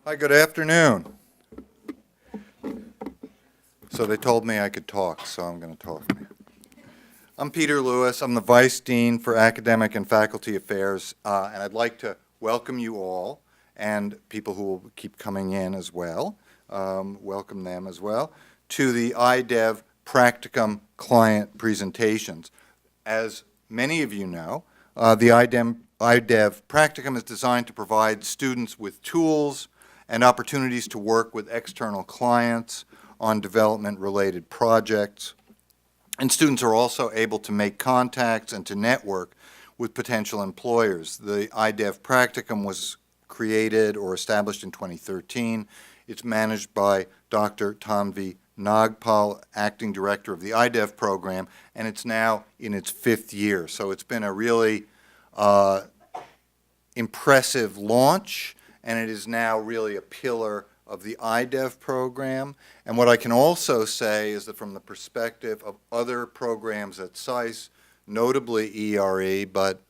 Hi, good afternoon. So they told me I could talk, so I'm going to talk. I'm Peter Lewis. I'm the Vice Dean for Academic and Faculty Affairs, and I'd like to welcome you all and people who will keep coming in as well, welcome them as well, to the IDEV Practicum client presentations. As many of you know, the IDEV Practicum is designed to provide students with tools and opportunities to work with external clients on development-related projects. And students are also able to make contacts and to network with potential employers. The IDEV Practicum was created or established in 2013. It's managed by Dr. V Nogpal, Acting Director of the IDEV program, and it's now in its 5th year. So it's been a really impressive launch, and it is now really a pillar of the IDEV program. And what I can also say is that from the perspective of other programs at SAIS, notably ERE, but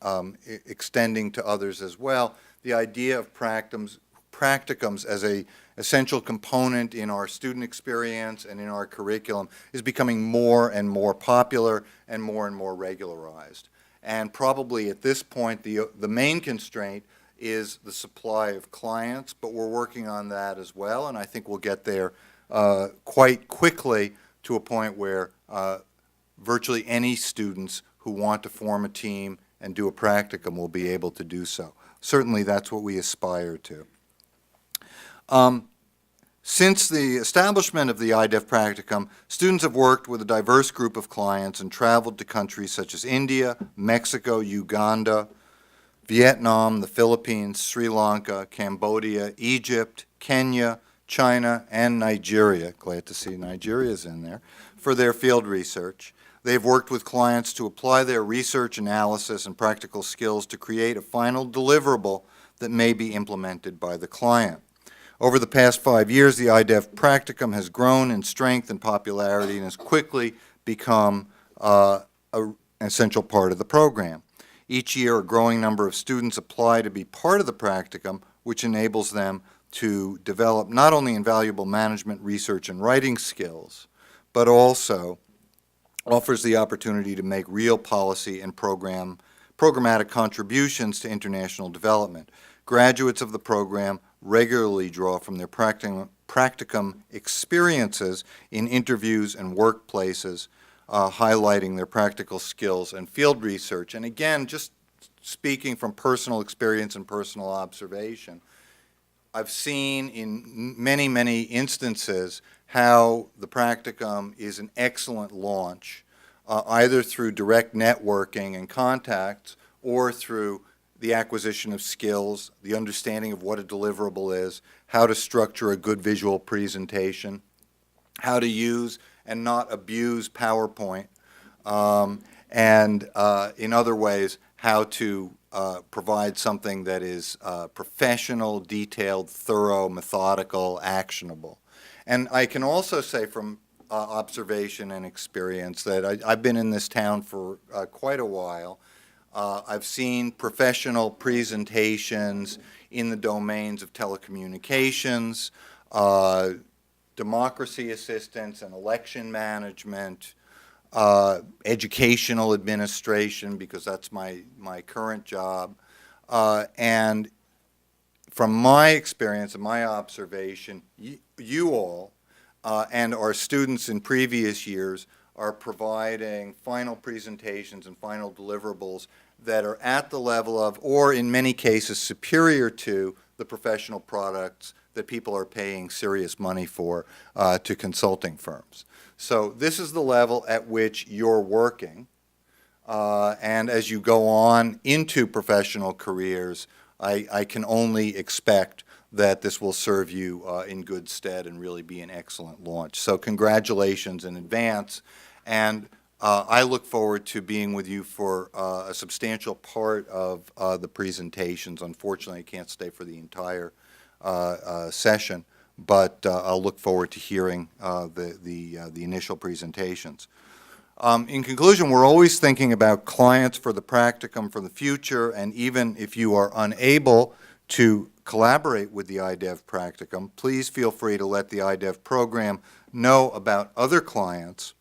extending to others as well, the idea of practicums as an essential component in our student experience and in our curriculum is becoming more and more popular and more regularized. And probably at this point, the main constraint is the supply of clients, but we're working on that as well, and I think we'll get there quite quickly to a point where virtually any students who want to form a team and do a practicum will be able to do so. Certainly that's what we aspire to. Since the establishment of the IDEV Practicum, students have worked with a diverse group of clients and traveled to countries such as India, Mexico, Uganda, Vietnam, the Philippines, Sri Lanka, Cambodia, Egypt, Kenya, China, and Nigeria. Glad to see Nigeria's in there, for their field research. They've worked with clients to apply their research analysis and practical skills to create a final deliverable that may be implemented by the client. Over the past 5 years, the IDEV Practicum has grown in strength and popularity and has quickly become an essential part of the program. Each year, a growing number of students apply to be part of the practicum, which enables them to develop not only invaluable management, research, and writing skills, but also offers the opportunity to make real policy and programmatic contributions to international development. Graduates of the program regularly draw from their practicum experiences in interviews and workplaces, highlighting their practical skills and field research. And again, just speaking from personal experience and personal observation, I've seen in many instances how the practicum is an excellent launch, either through direct networking and contacts or through the acquisition of skills, the understanding of what a deliverable is, how to structure a good visual presentation, how to use and not abuse PowerPoint, and in other ways, how to provide something that is professional, detailed, thorough, methodical, actionable. And I can also say from observation and experience that I've been in this town for quite a while. I've seen professional presentations in the domains of telecommunications, democracy assistance and election management, educational administration, because that's my current job. And from my experience and my observation, you all and our students in previous years are providing final presentations and final deliverables that are at the level of, or in many cases superior to, the professional products that people are paying serious money for to consulting firms. So this is the level at which you're working, and as you go on into professional careers, I can only expect that this will serve you in good stead and really be an excellent launch. So congratulations in advance, and I look forward to being with you for a substantial part of the presentations. Unfortunately, I can't stay for the entire session, but I'll look forward to hearing the initial presentations. In conclusion, we're always thinking about clients for the practicum for the future, and even if you are unable to collaborate with the IDEV Practicum, please feel free to let the IDEV program know about other clients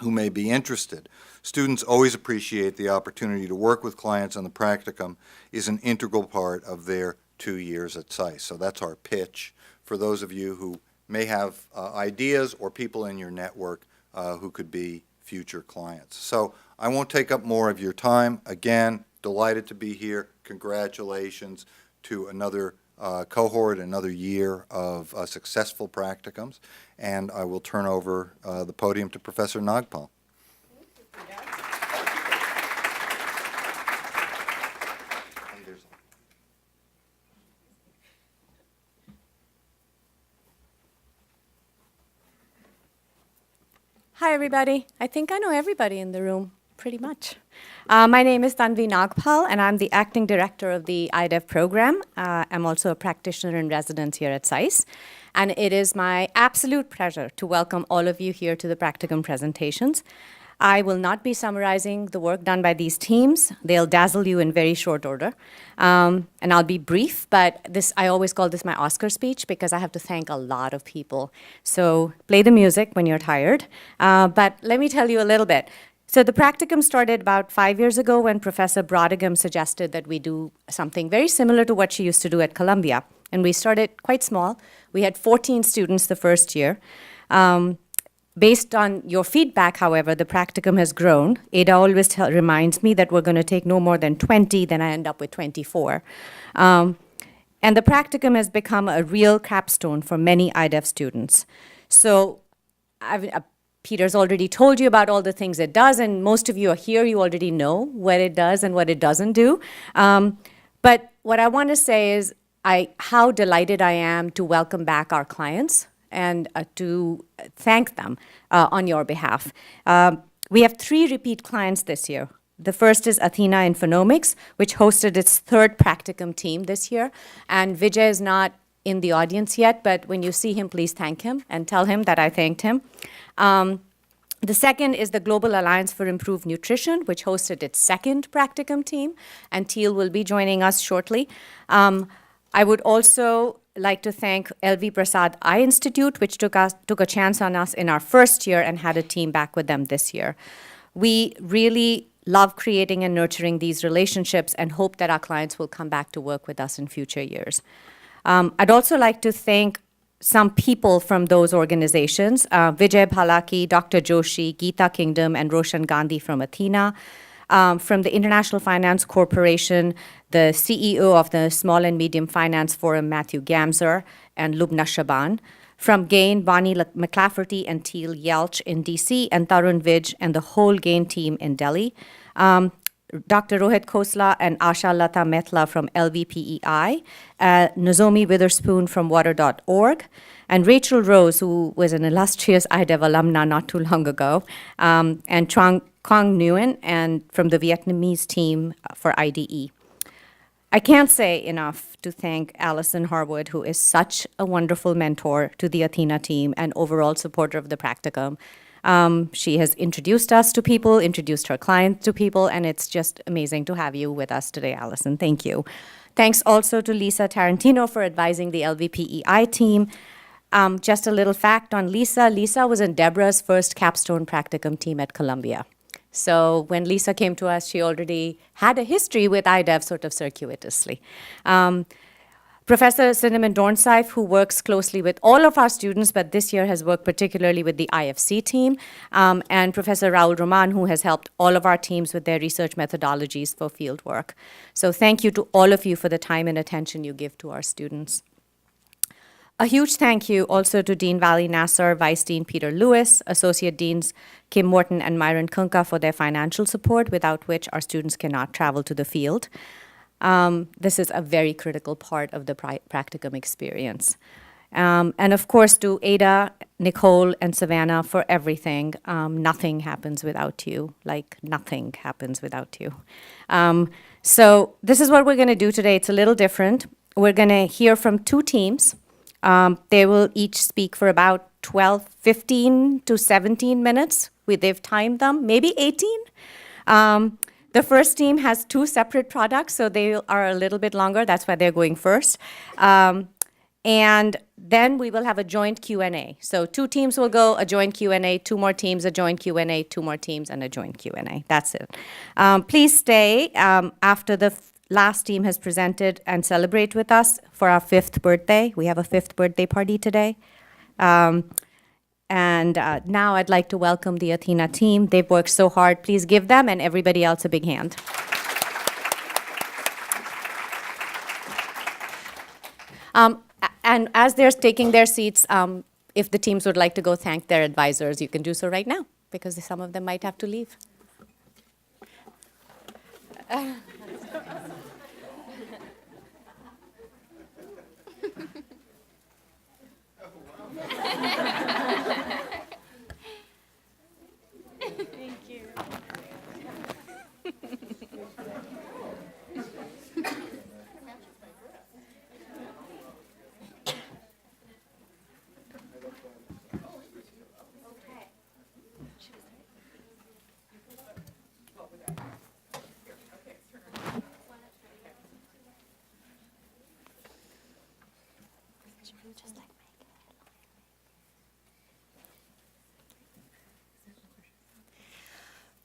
who may be interested. Students always appreciate the opportunity to work with clients, and the practicum is an integral part of their 2 years at SAIS. So that's our pitch for those of you who may have ideas or people in your network who could be future clients. So I won't take up more of your time. Again, delighted to be here. Congratulations to another cohort, another year of successful practicums, and I will turn over the podium to Professor Nogpal. Hi, everybody. I think I know everybody in the room, pretty much. My name is V Nogpal, and I'm the acting director of the IDEV program. I'm also a practitioner in residence here at SAIS. And it is my absolute pleasure to welcome all of you here to the practicum presentations. I will not be summarizing the work done by these teams. They'll dazzle you in very short order. And I'll be brief, but I always call this my Oscar speech because I have to thank a lot of people. So play the music when you're tired. But let me tell you a little bit. So the practicum started about 5 years ago when Professor Brodigam suggested that we do something very similar to what she used to do at Columbia. And we started quite small. We had 14 students the first year. Based on your feedback, however, the practicum has grown. Ada always reminds me that we're going to take no more than 20, then I end up with 24. And the practicum has become a real capstone for many IDEF students. So Peter's already told you about all the things it does, and most of you are here, you already know what it does and what it doesn't do. But what I want to say is how delighted I am to welcome back our clients and to thank them on your behalf. We have 3 repeat clients this year. The first is Athena Phenomics, which hosted its 3rd practicum team this year. And Vijay is not in the audience yet, but when you see him, please thank him and tell him that I thanked him. The second is the Global Alliance for Improved Nutrition, which hosted its 2nd practicum team, and Teal will be joining us shortly. I would also like to thank LV Prasad Eye Institute, which took a chance on us in our first year and had a team back with them this year. We really love creating and nurturing these relationships and hope that our clients will come back to work with us in future years. I'd also like to thank some people from those organizations, Vijay Bhalaki, Dr. Joshi, Geeta Kingdom, and Roshan Gandhi from Athena. From the International Finance Corporation, the CEO of the Small and Medium Finance Forum, Matthew Gamzer, and Lubna Shaban. From GAIN, Bonnie McClafferty and Teal Yelch in DC, and Tarun Vij and the whole GAIN team in Delhi. Dr. Rohit Khosla and Asha Lata Mehta from LVPEI, Nozomi Witherspoon from Waterorg, and Rachel Rose, who was an illustrious IDEV alumna not too long ago, and Quang Nguyen and from the Vietnamese team for IDE. I can't say enough to thank Allison Harwood, who is such a wonderful mentor to the Athena team and overall supporter of the practicum. She has introduced us to people, introduced her clients to people, and it's just amazing to have you with us today, Allison. Thank you. Thanks also to Lisa Tarantino for advising the LVPEI team. Just a little fact on Lisa. Lisa was in Deborah's first capstone practicum team at Columbia. So when Lisa came to us, she already had a history with IDEV sort of circuitously. Professor Cinnamon Dornsife, who works closely with all of our students, but this year has worked particularly with the IFC team, and Professor Raul Roman, who has helped all of our teams with their research methodologies for field work. So thank you to all of you for the time and attention you give to our students. A huge thank you also to Dean Valley Nassar, Vice Dean Peter Lewis, Associate Deans Kim Morton and Myron Kunka for their financial support, without which our students cannot travel to the field. This is a very critical part of the practicum experience. And of course, to Ada, Nicole, and Savannah for everything. Nothing happens without you, like nothing happens without you. So this is what we're going to do today. It's a little different. We're going to hear from 2 teams. They will each speak for about 15 to 17 minutes. They've timed them, maybe 18. The first team has 2 separate products, so they are a little bit longer. That's why they're going first. And then we will have a joint Q&A. So 2 teams will go, a joint Q&A, 2 more teams, a joint Q&A, 2 more teams, and a joint Q&A. That's it. Please stay after the last team has presented and celebrate with us for our 5th birthday. We have a 5th birthday party today. And now I'd like to welcome the Athena team. They've worked so hard. Please give them and everybody else a big hand. And as they're taking their seats, if the teams would like to go thank their advisors, you can do so right now, because some of them might have to leave. Thank you.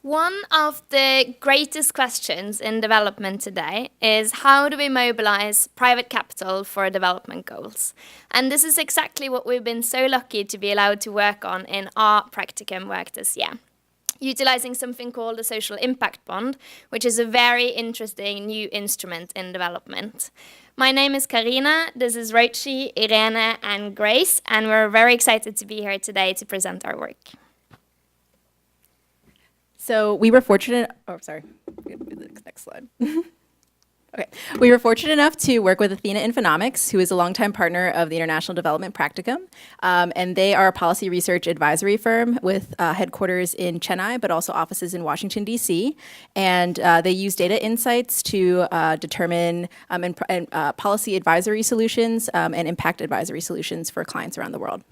One of the greatest questions in development today is how do we mobilize private capital for development goals? And this is exactly what we've been so lucky to be allowed to work on in our practicum work this year, utilizing something called the social impact bond, which is a very interesting new instrument in development. My name is Karina, this is Rochi, Irene, and Grace, and we're very excited to be here today to present our work. So we were fortunate, next slide. Okay. We were fortunate enough to work with Athena Phenomics, who is a longtime partner of the International Development Practicum. And they are a policy research advisory firm with headquarters in Chennai, but also offices in Washington, D.C. And they use data insights to determine policy advisory solutions and impact advisory solutions for clients around the world.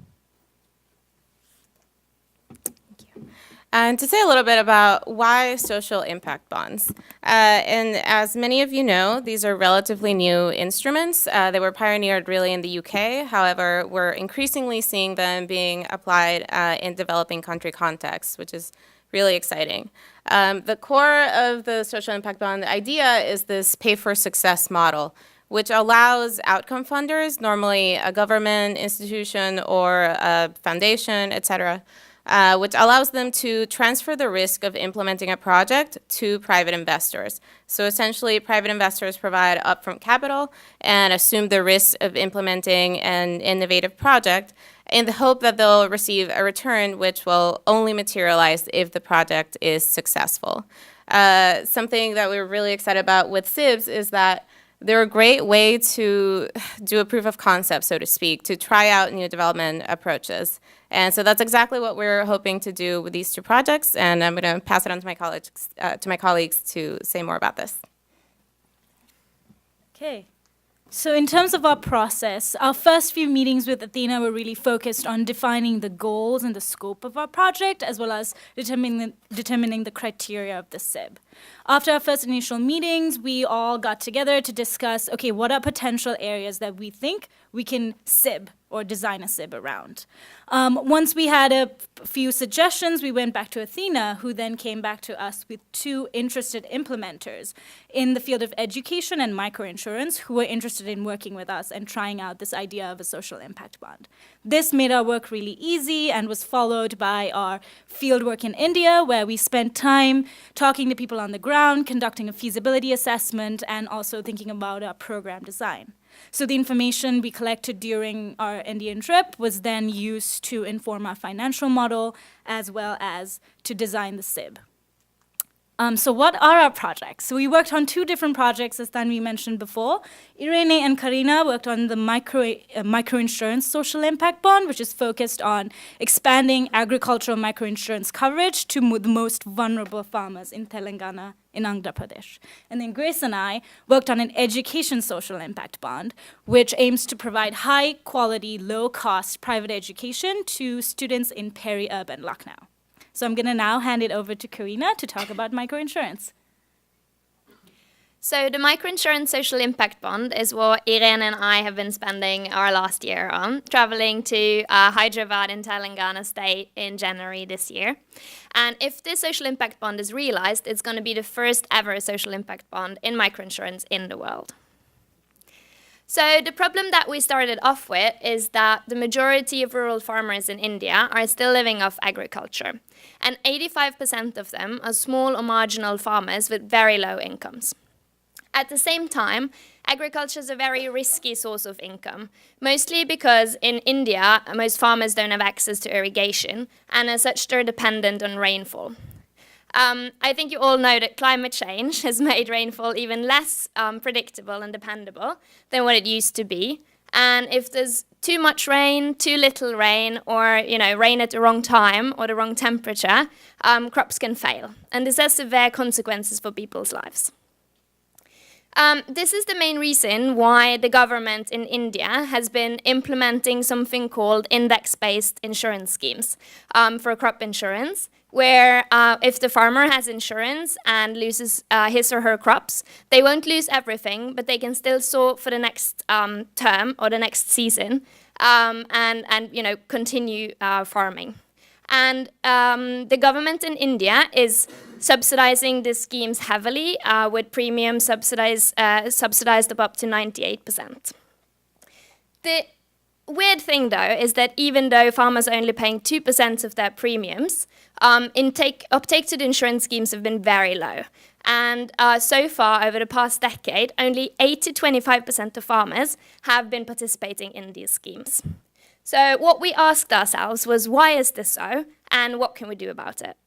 And to say a little bit about why social impact bonds. And as many of you know, these are relatively new instruments. They were pioneered really in the UK. However, we're increasingly seeing them being applied in developing country contexts, which is really exciting. The core of the social impact bond idea is this pay-for-success model, which allows outcome funders, normally a government institution or a foundation, et cetera, which allows them to transfer the risk of implementing a project to private investors. So essentially, private investors provide upfront capital and assume the risk of implementing an innovative project in the hope that they'll receive a return which will only materialize if the project is successful. Something that we're really excited about with SIBs is that they're a great way to do a proof of concept, so to speak, to try out new development approaches. And so that's exactly what we're hoping to do with these 2 projects, and I'm going to pass it on to my colleagues to say more about this. Okay. So in terms of our process, our first few meetings with Athena were really focused on defining the goals and the scope of our project, as well as determining the criteria of the SIB. After our first initial meetings, we all got together to discuss, okay, what are potential areas that we think we can SIB or design a SIB around. Once we had a few suggestions, we went back to Athena, who then came back to us with 2 interested implementers in the field of education and microinsurance who were interested in working with us and trying out this idea of a social impact bond. This made our work really easy and was followed by our field work in India, where we spent time talking to people on the ground, conducting a feasibility assessment, and also thinking about our program design. So the information we collected during our Indian trip was then used to inform our financial model as well as to design the SIB. So what are our projects? So we worked on 2 different projects, as Tanvi mentioned before. Irene and Karina worked on the microinsurance social impact bond, which is focused on expanding agricultural microinsurance coverage to the most vulnerable farmers in Telangana, in Andhra Pradesh. And then Grace and I worked on an education social impact bond, which aims to provide high-quality, low-cost private education to students in peri-urban Lucknow. So I'm going to now hand it over to Karina to talk about microinsurance. So the microinsurance social impact bond is what Irene and I have been spending our last year on, traveling to Hyderabad in Telangana state in January this year. And if this social impact bond is realized, it's going to be the first ever social impact bond in microinsurance in the world. So the problem that we started off with is that the majority of rural farmers in India are still living off agriculture. And 85% of them are small or marginal farmers with very low incomes. At the same time, agriculture is a very risky source of income, mostly because in India, most farmers don't have access to irrigation, and as such, they're dependent on rainfall. I think you all know that climate change has made rainfall even less predictable and dependable than what it used to be. And if there's too much rain, too little rain, or rain at the wrong time or the wrong temperature, crops can fail. And this has severe consequences for people's lives. This is the main reason why the government in India has been implementing something called index-based insurance schemes for crop insurance, where if the farmer has insurance and loses his or her crops, they won't lose everything, but they can still sow for the next term or the next season and continue farming. And the government in India is subsidizing these schemes heavily with premiums subsidized up to 98%. The weird thing, though, is that even though farmers are only paying 2% of their premiums, uptake to the insurance schemes have been very low. And so far, over the past decade, only 8 to 25% of farmers have been participating in these schemes. So what we asked ourselves was, why is this so, and what can we do about it?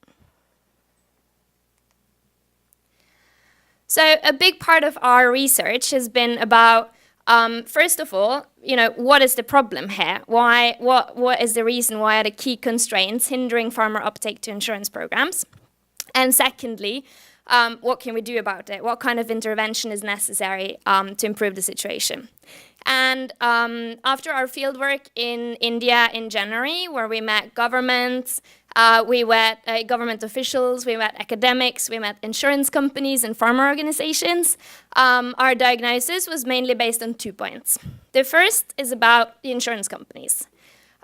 So a big part of our research has been about, first of all, what is the problem here? What is the reason? Why are the key constraints hindering farmer uptake to insurance programs? And secondly, what can we do about it? What kind of intervention is necessary to improve the situation? And after our fieldwork in India in January, where we met governments, we met government officials, we met academics, we met insurance companies and farmer organizations, our diagnosis was mainly based on 2 points. The first is about the insurance companies.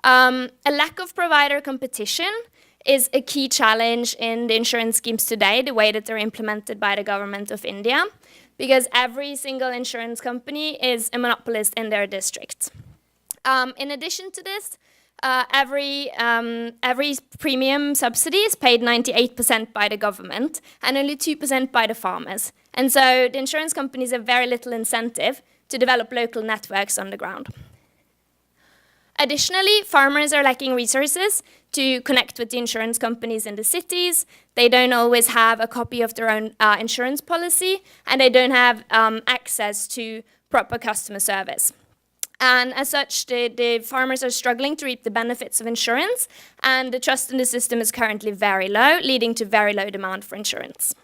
A lack of provider competition is a key challenge in the insurance schemes today, the way that they're implemented by the government of India, because every single insurance company is a monopolist in their district. In addition to this, every premium subsidy is paid 98% by the government and only 2% by the farmers. And so the insurance companies have very little incentive to develop local networks on the ground. Additionally, farmers are lacking resources to connect with the insurance companies in the cities. They don't always have a copy of their own insurance policy, and they don't have access to proper customer service. And as such, the farmers are struggling to reap the benefits of insurance, and the trust in the system is currently very low, leading to very low demand for insurance.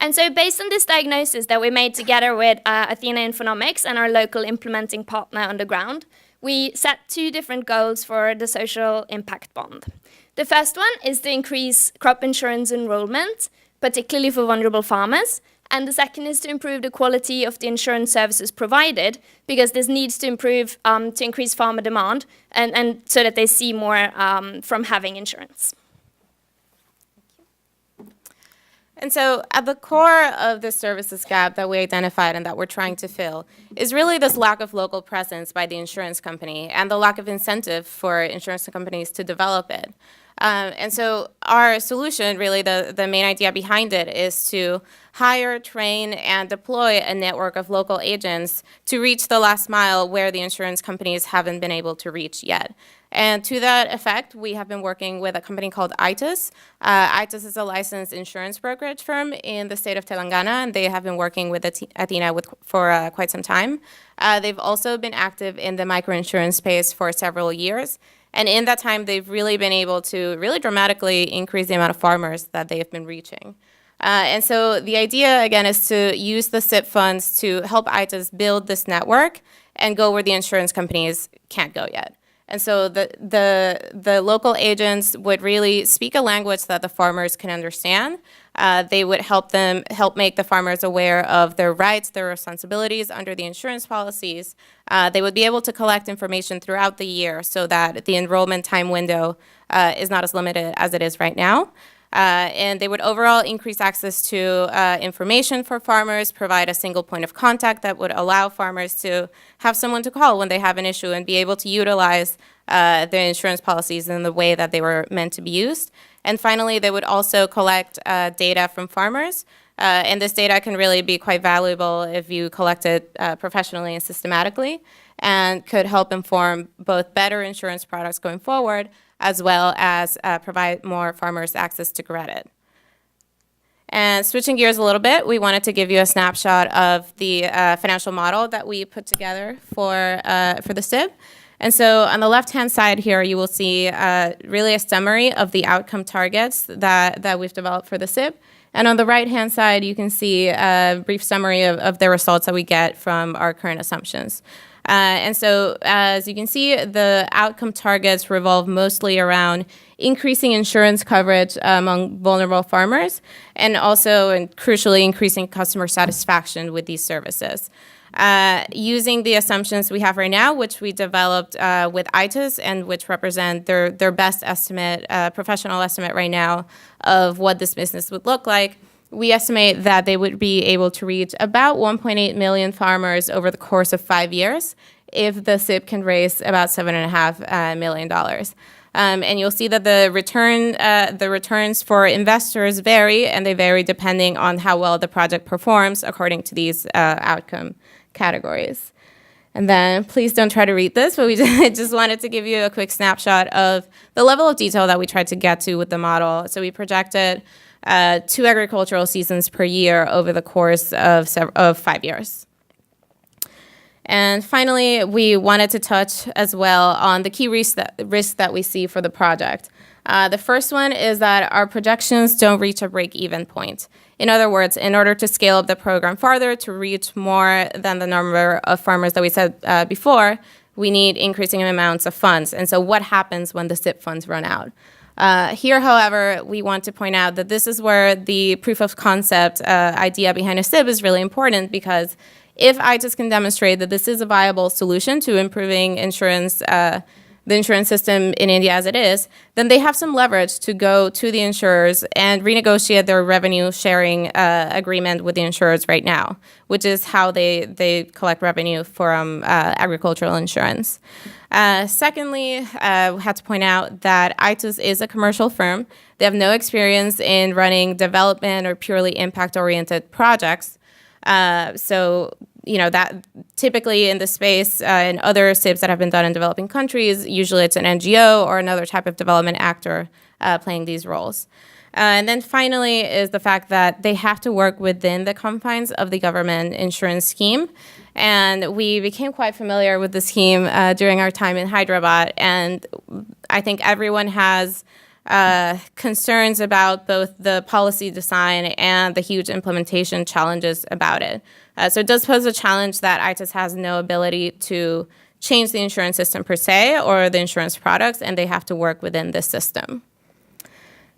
And so based on this diagnosis that we made together with Athena Phenomics and our local implementing partner on the ground, we set 2 different goals for the social impact bond. The first one is to increase crop insurance enrollment, particularly for vulnerable farmers. And the second is to improve the quality of the insurance services provided, because this needs to improve to increase farmer demand and so that they see more from having insurance. And so at the core of this services gap that we identified and that we're trying to fill is really this lack of local presence by the insurance company and the lack of incentive for insurance companies to develop it. And so our solution, really the main idea behind it, is to hire, train, and deploy a network of local agents to reach the last mile where the insurance companies haven't been able to reach yet. And to that effect, we have been working with a company called IDEV. IDEV is a licensed insurance brokerage firm in the state of Telangana, and they have been working with Athena for quite some time. They've also been active in the microinsurance space for several years. And in that time, they've really been able to really dramatically increase the amount of farmers that they have been reaching. And so the idea, again, is to use the SIP funds to help IDEV build this network and go where the insurance companies can't go yet. And so the local agents would really speak a language that the farmers can understand. They would help make the farmers aware of their rights, their responsibilities under the insurance policies. They would be able to collect information throughout the year so that the enrollment time window is not as limited as it is right now. And they would overall increase access to information for farmers, provide a single point of contact that would allow farmers to have someone to call when they have an issue and be able to utilize the insurance policies in the way that they were meant to be used. And finally, they would also collect data from farmers. And this data can really be quite valuable if you collect it professionally and systematically, and could help inform both better insurance products going forward, as well as provide more farmers access to credit. And switching gears a little bit, we wanted to give you a snapshot of the financial model that we put together for the SIB. And so on the left-hand side here, you will see really a summary of the outcome targets that we've developed for the SIB. And on the right-hand side, you can see a brief summary of the results that we get from our current assumptions. And so, as you can see, the outcome targets revolve mostly around increasing insurance coverage among vulnerable farmers, and also, and crucially, increasing customer satisfaction with these services. Using the assumptions we have right now, which we developed with ITES, and which represent their best estimate, professional estimate right now of what this business would look like, we estimate that they would be able to reach about 1.8 million farmers over the course of 5 years if the SIB can raise about $7.5 million. And you'll see that the returns for investors vary, and they vary depending on how well the project performs according to these outcome categories. And then please don't try to read this, but we just wanted to give you a quick snapshot of the level of detail that we tried to get to with the model. So we projected 2 agricultural seasons per year over the course of 5 years. And finally, we wanted to touch as well on the key risks that we see for the project. The first one is that our projections don't reach a break-even point. In other words, in order to scale up the program farther to reach more than the number of farmers that we said before, we need increasing amounts of funds. And so what happens when the SIP funds run out? Here, however, we want to point out that this is where the proof of concept idea behind a SIB is really important, because if ITES can demonstrate that this is a viable solution to improving the insurance system in India as it is, then they have some leverage to go to the insurers and renegotiate their revenue sharing agreement with the insurers right now, which is how they collect revenue from agricultural insurance. Secondly, we had to point out that ITES is a commercial firm. They have no experience in running development or purely impact-oriented projects. So, that typically in the space, in other SIBs that have been done in developing countries, usually it's an NGO or another type of development actor playing these roles. And then finally is the fact that they have to work within the confines of the government insurance scheme. And we became quite familiar with the scheme during our time in Hyderabad. And I think everyone has concerns about both the policy design and the huge implementation challenges about it. So it does pose a challenge that ITES has no ability to change the insurance system per se or the insurance products, and they have to work within this system.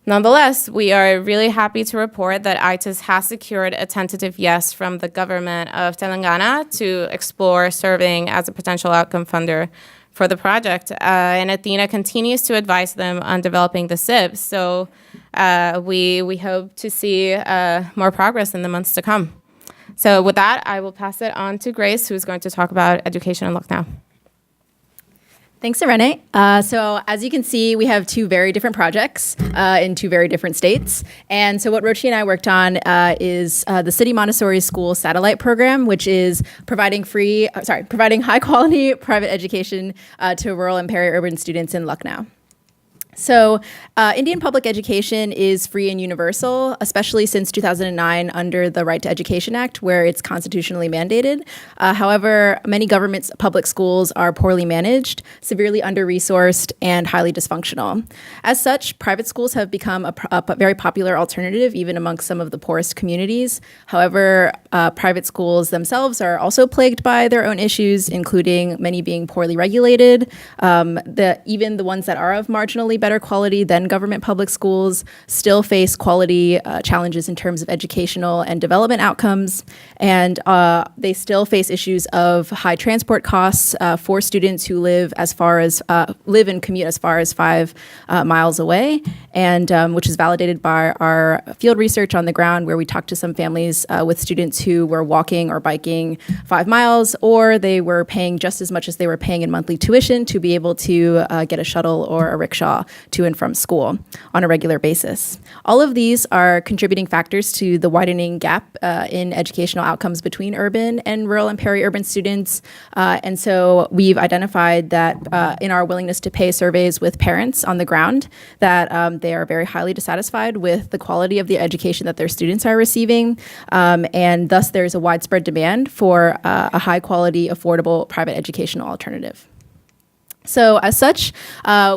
Nonetheless, we are really happy to report that ITES has secured a tentative yes from the government of Telangana to explore serving as a potential outcome funder for the project. And Athena continues to advise them on developing the SIB. So we hope to see more progress in the months to come. So with that, I will pass it on to Grace, who's going to talk about education in Lucknow. Thanks, Irene. So as you can see, we have 2 very different projects in 2 very different states. And so what Rochi and I worked on is the City Montessori School Satellite Program, which is providing high quality private education to rural and peri-urban students in Lucknow. So, Indian public education is free and universal, especially since 2009 under the Right to Education Act, where it's constitutionally mandated. However, many government public schools are poorly managed, severely under-resourced, and highly dysfunctional. As such, private schools have become a very popular alternative, even amongst some of the poorest communities. However, private schools themselves are also plagued by their own issues, including many being poorly regulated. Even the ones that are of marginally better quality than government public schools still face quality challenges in terms of educational and development outcomes, and they still face issues of high transport costs for students who live and commute as far as 5 miles away, and which is validated by our field research on the ground, where we talked to some families with students who were walking or biking 5 miles, or they were paying just as much as they were paying in monthly tuition to be able to get a shuttle or a rickshaw to and from school on a regular basis. All of these are contributing factors to the widening gap in educational outcomes between urban and rural and peri-urban students. And so we've identified that in our willingness to pay surveys with parents on the ground, that they are very highly dissatisfied with the quality of the education that their students are receiving. And thus there's a widespread demand for a high quality, affordable private educational alternative. So as such,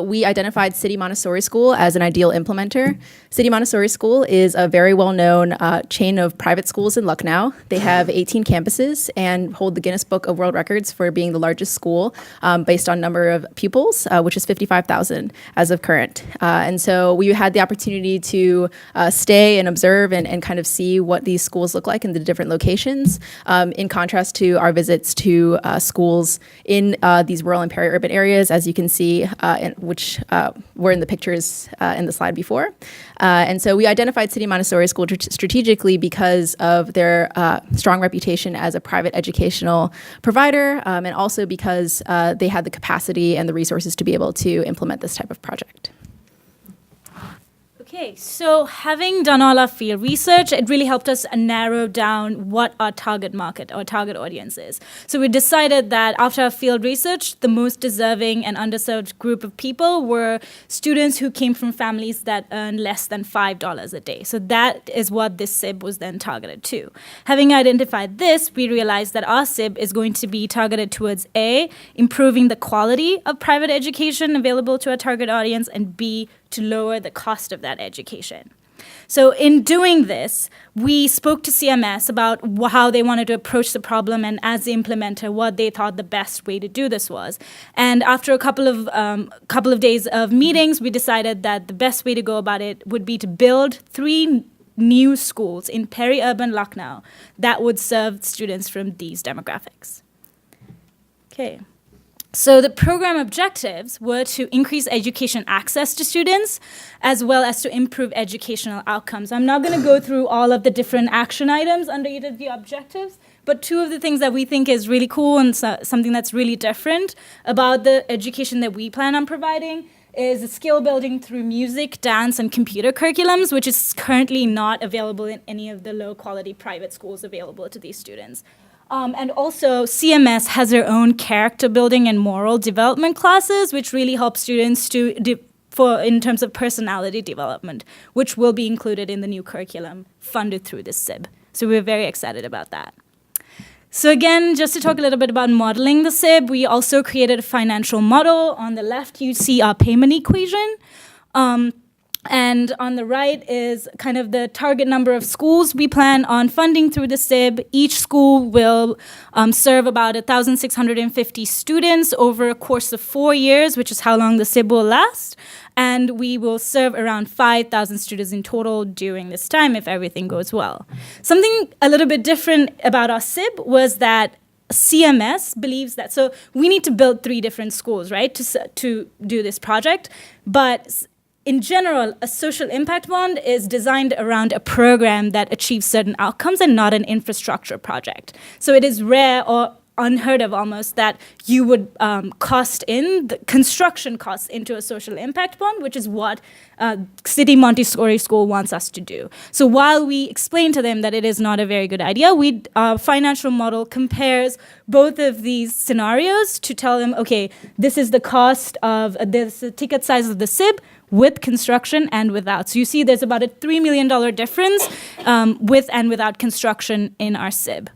we identified City Montessori School as an ideal implementer. City Montessori School is a very well-known chain of private schools in Lucknow. They have 18 campuses and hold the Guinness Book of World Records for being the largest school based on number of pupils, which is 55,000 as of current. And so we had the opportunity to stay and observe and kind of see what these schools look like in the different locations, in contrast to our visits to schools in these rural and peri-urban areas, as you can see, which were in the pictures in the slide before. And so we identified City Montessori School strategically because of their strong reputation as a private educational provider, and also because they had the capacity and the resources to be able to implement this type of project. Okay, so having done all our field research, it really helped us narrow down what our target market or target audience is. So we decided that after our field research, the most deserving and underserved group of people were students who came from families that earn less than $5 a day. So that is what this SIB was then targeted to. Having identified this, we realized that our SIB is going to be targeted towards A, improving the quality of private education available to our target audience, and B, to lower the cost of that education. So in doing this, we spoke to CMS about how they wanted to approach the problem, and as the implementer, what they thought the best way to do this was. And after a couple of days of meetings, we decided that the best way to go about it would be to build 3 new schools in peri-urban Lucknow that would serve students from these demographics. Okay. So the program objectives were to increase education access to students, as well as to improve educational outcomes. I'm not going to go through all of the different action items under each of the objectives, but 2 of the things that we think is really cool and something that's really different about the education that we plan on providing is skill building through music, dance, and computer curriculums, which is currently not available in any of the low-quality private schools available to these students. And also, CMS has their own character building and moral development classes, which really help students in terms of personality development, which will be included in the new curriculum funded through this SIB. So we're very excited about that. So again, just to talk a little bit about modeling the SIB, we also created a financial model. On the left, you see our payment equation. And on the right is kind of the target number of schools we plan on funding through the SIB. Each school will serve about 1,650 students over a course of 4 years, which is how long the SIB will last. And we will serve around 5,000 students in total during this time if everything goes well. Something a little bit different about our SIB was that CMS believes that, so we need to build 3 different schools, right, to do this project. But in general, a social impact bond is designed around a program that achieves certain outcomes and not an infrastructure project. So it is rare, or unheard of almost that you would cost in the construction costs into a social impact bond, which is what City Montessori School wants us to do. So while we explain to them that it is not a very good idea, our financial model compares both of these scenarios to tell them, okay, this is the cost of, this is the ticket size of the SIB with construction and without. So you see there's about a $3 million difference with and without construction in our SIB.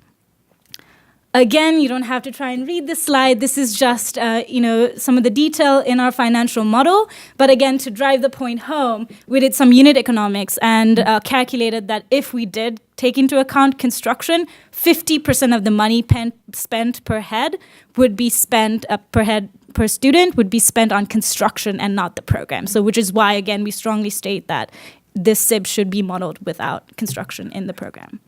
Again, you don't have to try and read this slide. This is just, some of the detail in our financial model. But again, to drive the point home, we did some unit economics and calculated that if we did take into account construction, 50% of the money spent per head would be spent per student would be spent on construction and not the program. So, which is why, again, we strongly state that this SIB should be modeled without construction in the program.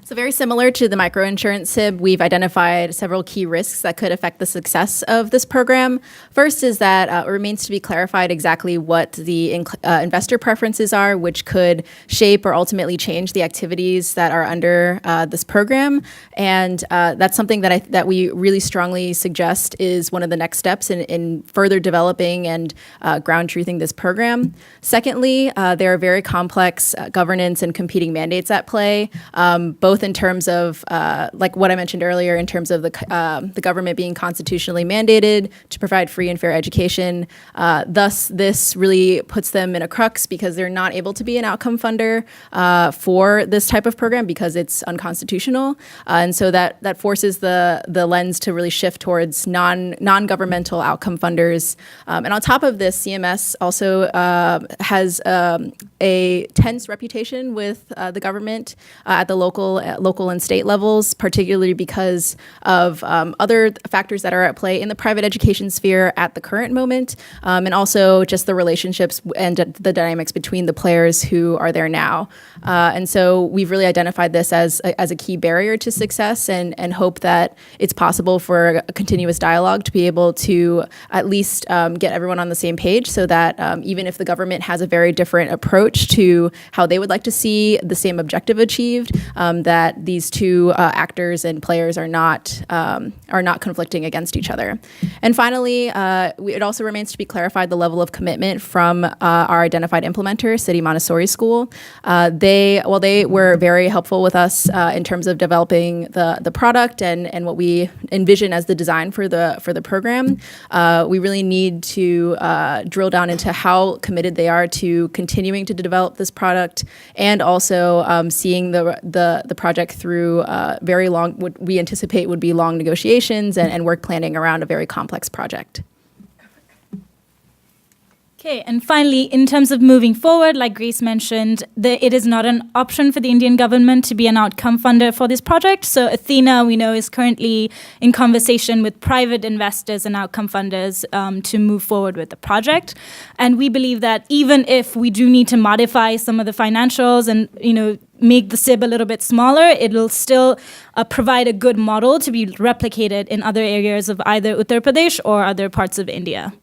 So very similar to the microinsurance SIB, we've identified several key risks that could affect the success of this program. First is that it remains to be clarified exactly what the investor preferences are, which could shape or ultimately change the activities that are under this program. And that's something that we really strongly suggest is one of the next steps in further developing and ground truthing this program. Secondly, there are very complex governance and competing mandates at play, both in terms of, like what I mentioned earlier, in terms of the government being constitutionally mandated to provide free and fair education. Thus, this really puts them in a crux because they're not able to be an outcome funder for this type of program because it's unconstitutional. And so that forces the lens to really shift towards non-governmental outcome funders. And on top of this, CMS also has a tense reputation with the government at the local and state levels, particularly because of other factors that are at play in the private education sphere at the current moment, and also just the relationships and the dynamics between the players who are there now. And so we've really identified this as a key barrier to success and hope that it's possible for a continuous dialogue to be able to at least get everyone on the same page so that even if the government has a very different approach to how they would like to see the same objective achieved, that these two actors and players are not conflicting against each other. And finally, it also remains to be clarified the level of commitment from our identified implementer, City Montessori School. They were very helpful with us in terms of developing the product and what we envision as the design for the program. We really need to drill down into how committed they are to continuing to develop this product and also seeing the project through very long, what we anticipate would be long negotiations and work planning around a very complex project. Okay, and finally, in terms of moving forward, like Grace mentioned, it is not an option for the Indian government to be an outcome funder for this project. So Athena, we know, is currently in conversation with private investors and outcome funders to move forward with the project. And we believe that even if we do need to modify some of the financials and, make the SIB a little bit smaller, it will still provide a good model to be replicated in other areas of either Uttar Pradesh or other parts of India.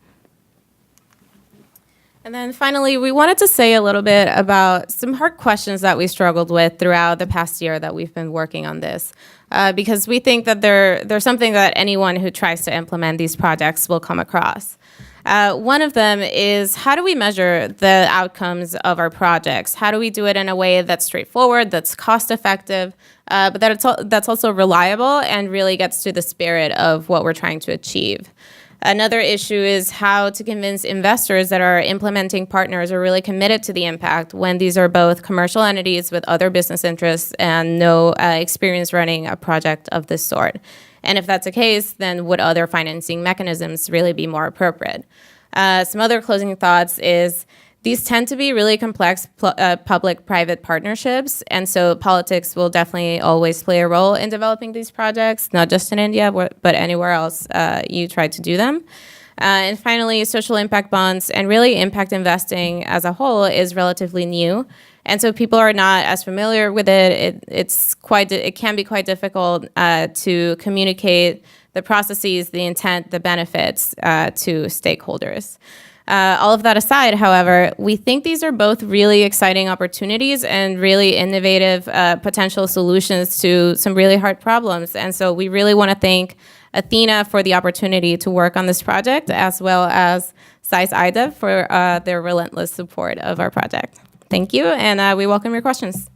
And then finally, we wanted to say a little bit about some hard questions that we struggled with throughout the past year that we've been working on this, because we think that there's something that anyone who tries to implement these projects will come across. One of them is, how do we measure the outcomes of our projects? How do we do it in a way that's straightforward, that's cost-effective, but that's also reliable and really gets to the spirit of what we're trying to achieve? Another issue is how to convince investors that our implementing partners are really committed to the impact when these are both commercial entities with other business interests and no experience running a project of this sort. And if that's the case, then would other financing mechanisms really be more appropriate? Some other closing thoughts is these tend to be really complex public-private partnerships, and so politics will definitely always play a role in developing these projects, not just in India, but anywhere else you try to do them. And finally, social impact bonds and really impact investing as a whole is relatively new, and so people are not as familiar with it. It can be quite difficult to communicate the processes, the intent, the benefits to stakeholders. All of that aside, however, we think these are both really exciting opportunities and really innovative potential solutions to some really hard problems. And so we really want to thank Athena for the opportunity to work on this project, as well as SAIS IDEV for their relentless support of our project. Thank you, and we welcome your questions.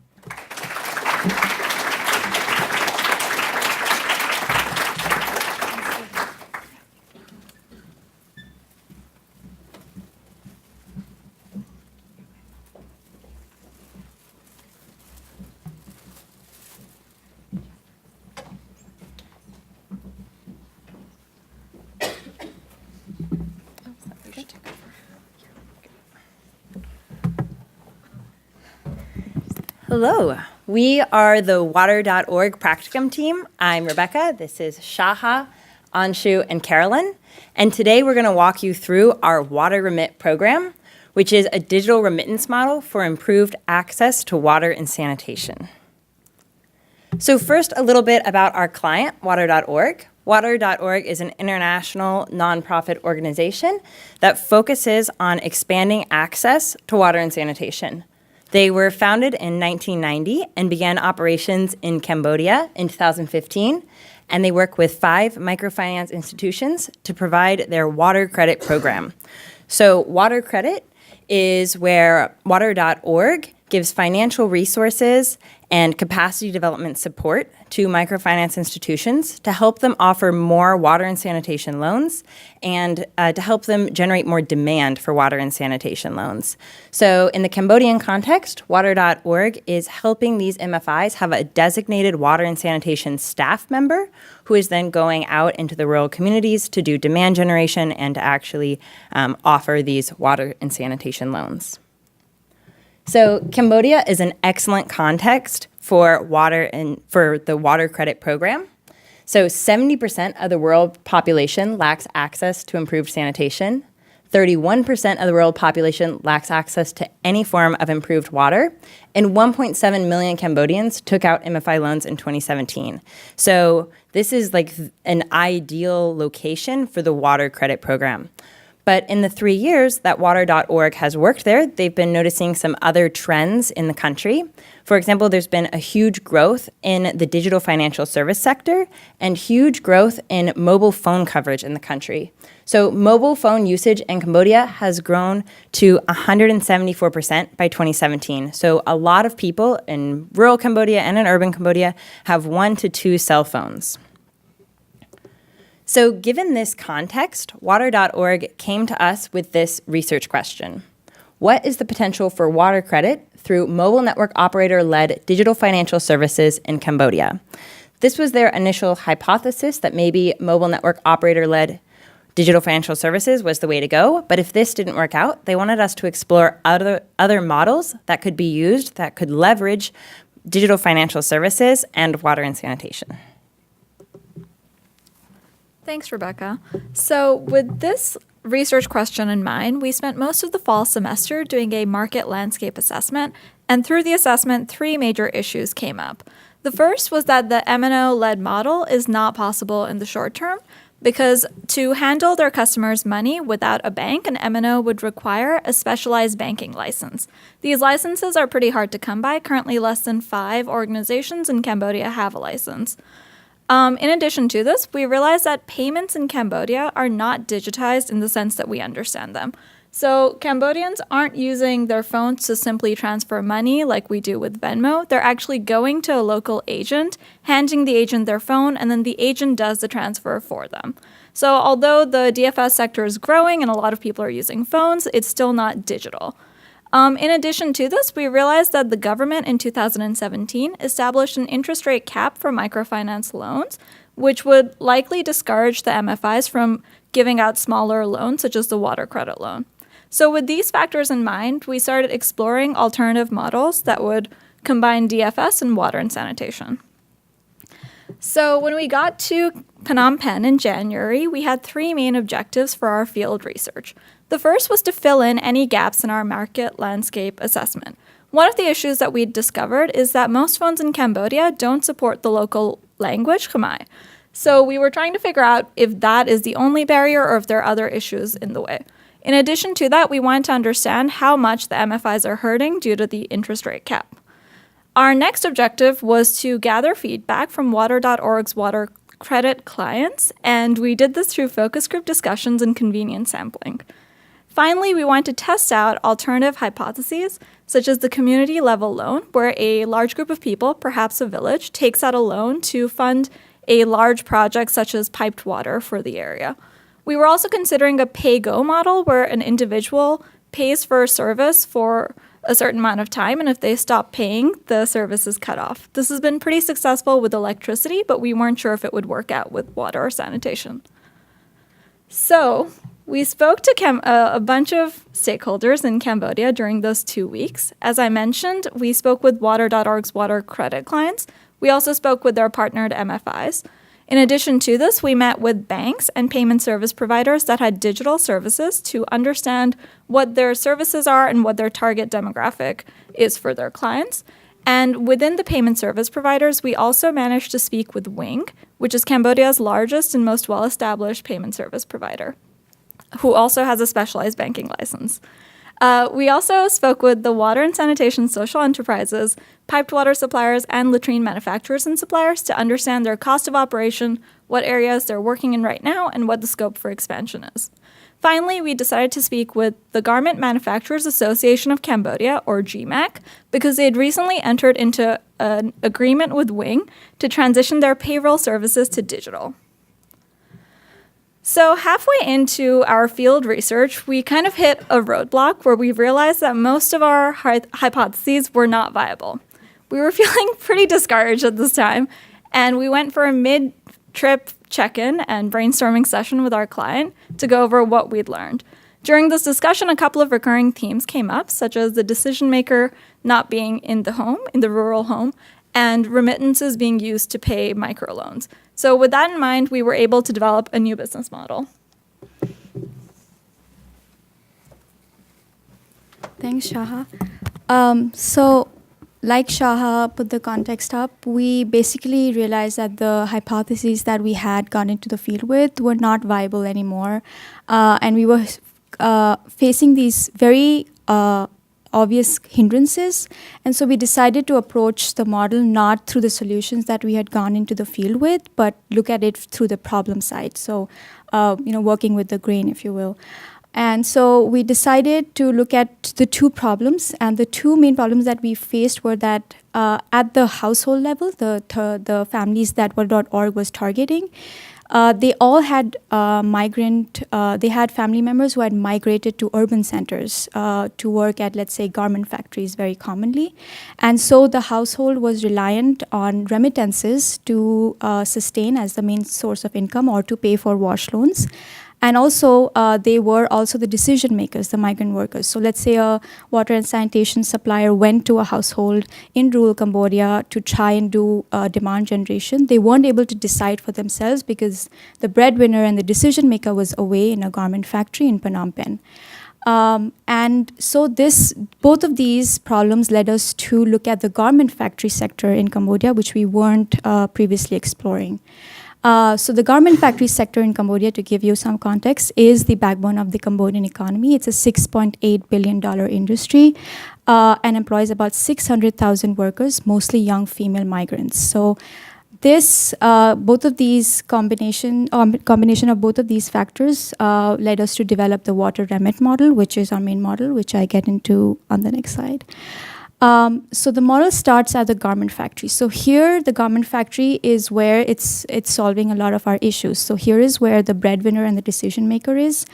Hello, we are the Water.org Practicum team. I'm Rebecca, this is Shaha, Anshu, and Carolyn. And today we're gonna walk you through our Water Remit program, which is a digital remittance model for improved access to water and sanitation. So first, a little bit about our client, Water.org. Water.org is an international nonprofit organization that focuses on expanding access to water and sanitation. They were founded in 1990 and began operations in Cambodia in 2015, and they work with 5 microfinance institutions to provide their water credit program. So water credit is where Water.org gives financial resources and capacity development support to microfinance institutions to help them offer more water and sanitation loans and to help them generate more demand for water and sanitation loans. So in the Cambodian context, Water.org is helping these MFIs have a designated water and sanitation staff member who is then going out into the rural communities to do demand generation and to actually offer these water and sanitation loans. So Cambodia is an excellent context for water and for the water credit program. So 70% of the world population lacks access to improved sanitation. 31% of the world population lacks access to any form of improved water. And 1.7 million Cambodians took out MFI loans in 2017. So this is like an ideal location for the water credit program. But in the 3 years that Water.org has worked there, they've been noticing some other trends in the country. For example, there's been a huge growth in the digital financial service sector and huge growth in mobile phone coverage in the country. So mobile phone usage in Cambodia has grown to 174% by 2017. So a lot of people in rural Cambodia and in urban Cambodia have 1 to 2 cell phones. So given this context, Water.org came to us with this research question. What is the potential for water credit through mobile network operator-led digital financial services in Cambodia? This was their initial hypothesis that maybe mobile network operator-led digital financial services was the way to go, but if this didn't work out, they wanted us to explore other models that could be used that could leverage digital financial services and water and sanitation. Thanks, Rebecca. So with this research question in mind, we spent most of the fall semester doing a market landscape assessment, and through the assessment, 3 major issues came up. The first was that the MNO-led model is not possible in the short term because to handle their customers' money without a bank, an MNO would require a specialized banking license. These licenses are pretty hard to come by. Currently, less than 5 organizations in Cambodia have a license. In addition to this, we realized that payments in Cambodia are not digitized in the sense that we understand them. So Cambodians aren't using their phones to simply transfer money like we do with Venmo. They're actually going to a local agent, handing the agent their phone, and then the agent does the transfer for them. So although the DFS sector is growing and a lot of people are using phones, it's still not digital. In addition to this, we realized that the government in 2017 established an interest rate cap for microfinance loans, which would likely discourage the MFIs from giving out smaller loans, such as the water credit loan. So with these factors in mind, we started exploring alternative models that would combine DFS and water and sanitation. So when we got to Phnom Penh in January, we had 3 main objectives for our field research. The first was to fill in any gaps in our market landscape assessment. One of the issues that we discovered is that most phones in Cambodia don't support the local language, Khmer. So we were trying to figure out if that is the only barrier or if there are other issues in the way. In addition to that, we wanted to understand how much the MFIs are hurting due to the interest rate cap. Our next objective was to gather feedback from Water.org's water credit clients, and we did this through focus group discussions and convenience sampling. Finally, we wanted to test out alternative hypotheses, such as the community level loan, where a large group of people, perhaps a village, takes out a loan to fund a large project such as piped water for the area. We were also considering a pay-go model where an individual pays for a service for a certain amount of time, and if they stop paying, the service is cut off. This has been pretty successful with electricity, but we weren't sure if it would work out with water or sanitation. So we spoke to a bunch of stakeholders in Cambodia during those 2 weeks. As I mentioned, we spoke with Water.org's water credit clients. We also spoke with their partnered MFIs. In addition to this, we met with banks and payment service providers that had digital services to understand what their services are and what their target demographic is for their clients. And within the payment service providers, we also managed to speak with Wing, which is Cambodia's largest and most well-established payment service provider, who also has a specialized banking license. We also spoke with the water and sanitation social enterprises, piped water suppliers, and latrine manufacturers and suppliers to understand their cost of operation, what areas they're working in right now, and what the scope for expansion is. Finally, we decided to speak with the Garment Manufacturers Association of Cambodia, or GMAC, because they had recently entered into an agreement with Wing to transition their payroll services to digital. So halfway into our field research, we kind of hit a roadblock where we realized that most of our hypotheses were not viable. We were feeling pretty discouraged at this time, and we went for a mid-trip check-in and brainstorming session with our client to go over what we'd learned. During this discussion, a couple of recurring themes came up, such as the decision maker not being in the home, in the rural home, and remittances being used to pay microloans. So with that in mind, we were able to develop a new business model. Thanks, Shaha. So like Shaha put the context up, we basically realized that the hypotheses that we had gone into the field with were not viable anymore. And we were facing these very obvious hindrances. And so we decided to approach the model not through the solutions that we had gone into the field with, but look at it through the problem side. So, working with the grain, if you will. And so we decided to look at the two problems, and the two main problems that we faced were that at the household level, the families that Waterorg was targeting, they all had they had family members who had migrated to urban centers to work at, let's say, garment factories very commonly. And so the household was reliant on remittances to sustain as the main source of income or to pay for wash loans. And also, they were also the decision makers, the migrant workers. So let's say a water and sanitation supplier went to a household in rural Cambodia to try and do demand generation. They weren't able to decide for themselves because the breadwinner and the decision maker was away in a garment factory in Phnom Penh. And so both of these problems led us to look at the garment factory sector in Cambodia, which we weren't previously exploring. So the garment factory sector in Cambodia, to give you some context, is the backbone of the Cambodian economy. It's a $6.8 billion industry and employs about 600,000 workers, mostly young female migrants. So both of these combination of both of these factors led us to develop the water remit model, which is our main model, which I get into on the next slide. So the model starts at the garment factory. So here, the garment factory is where it's solving a lot of our issues. So here is where the breadwinner and the decision maker is.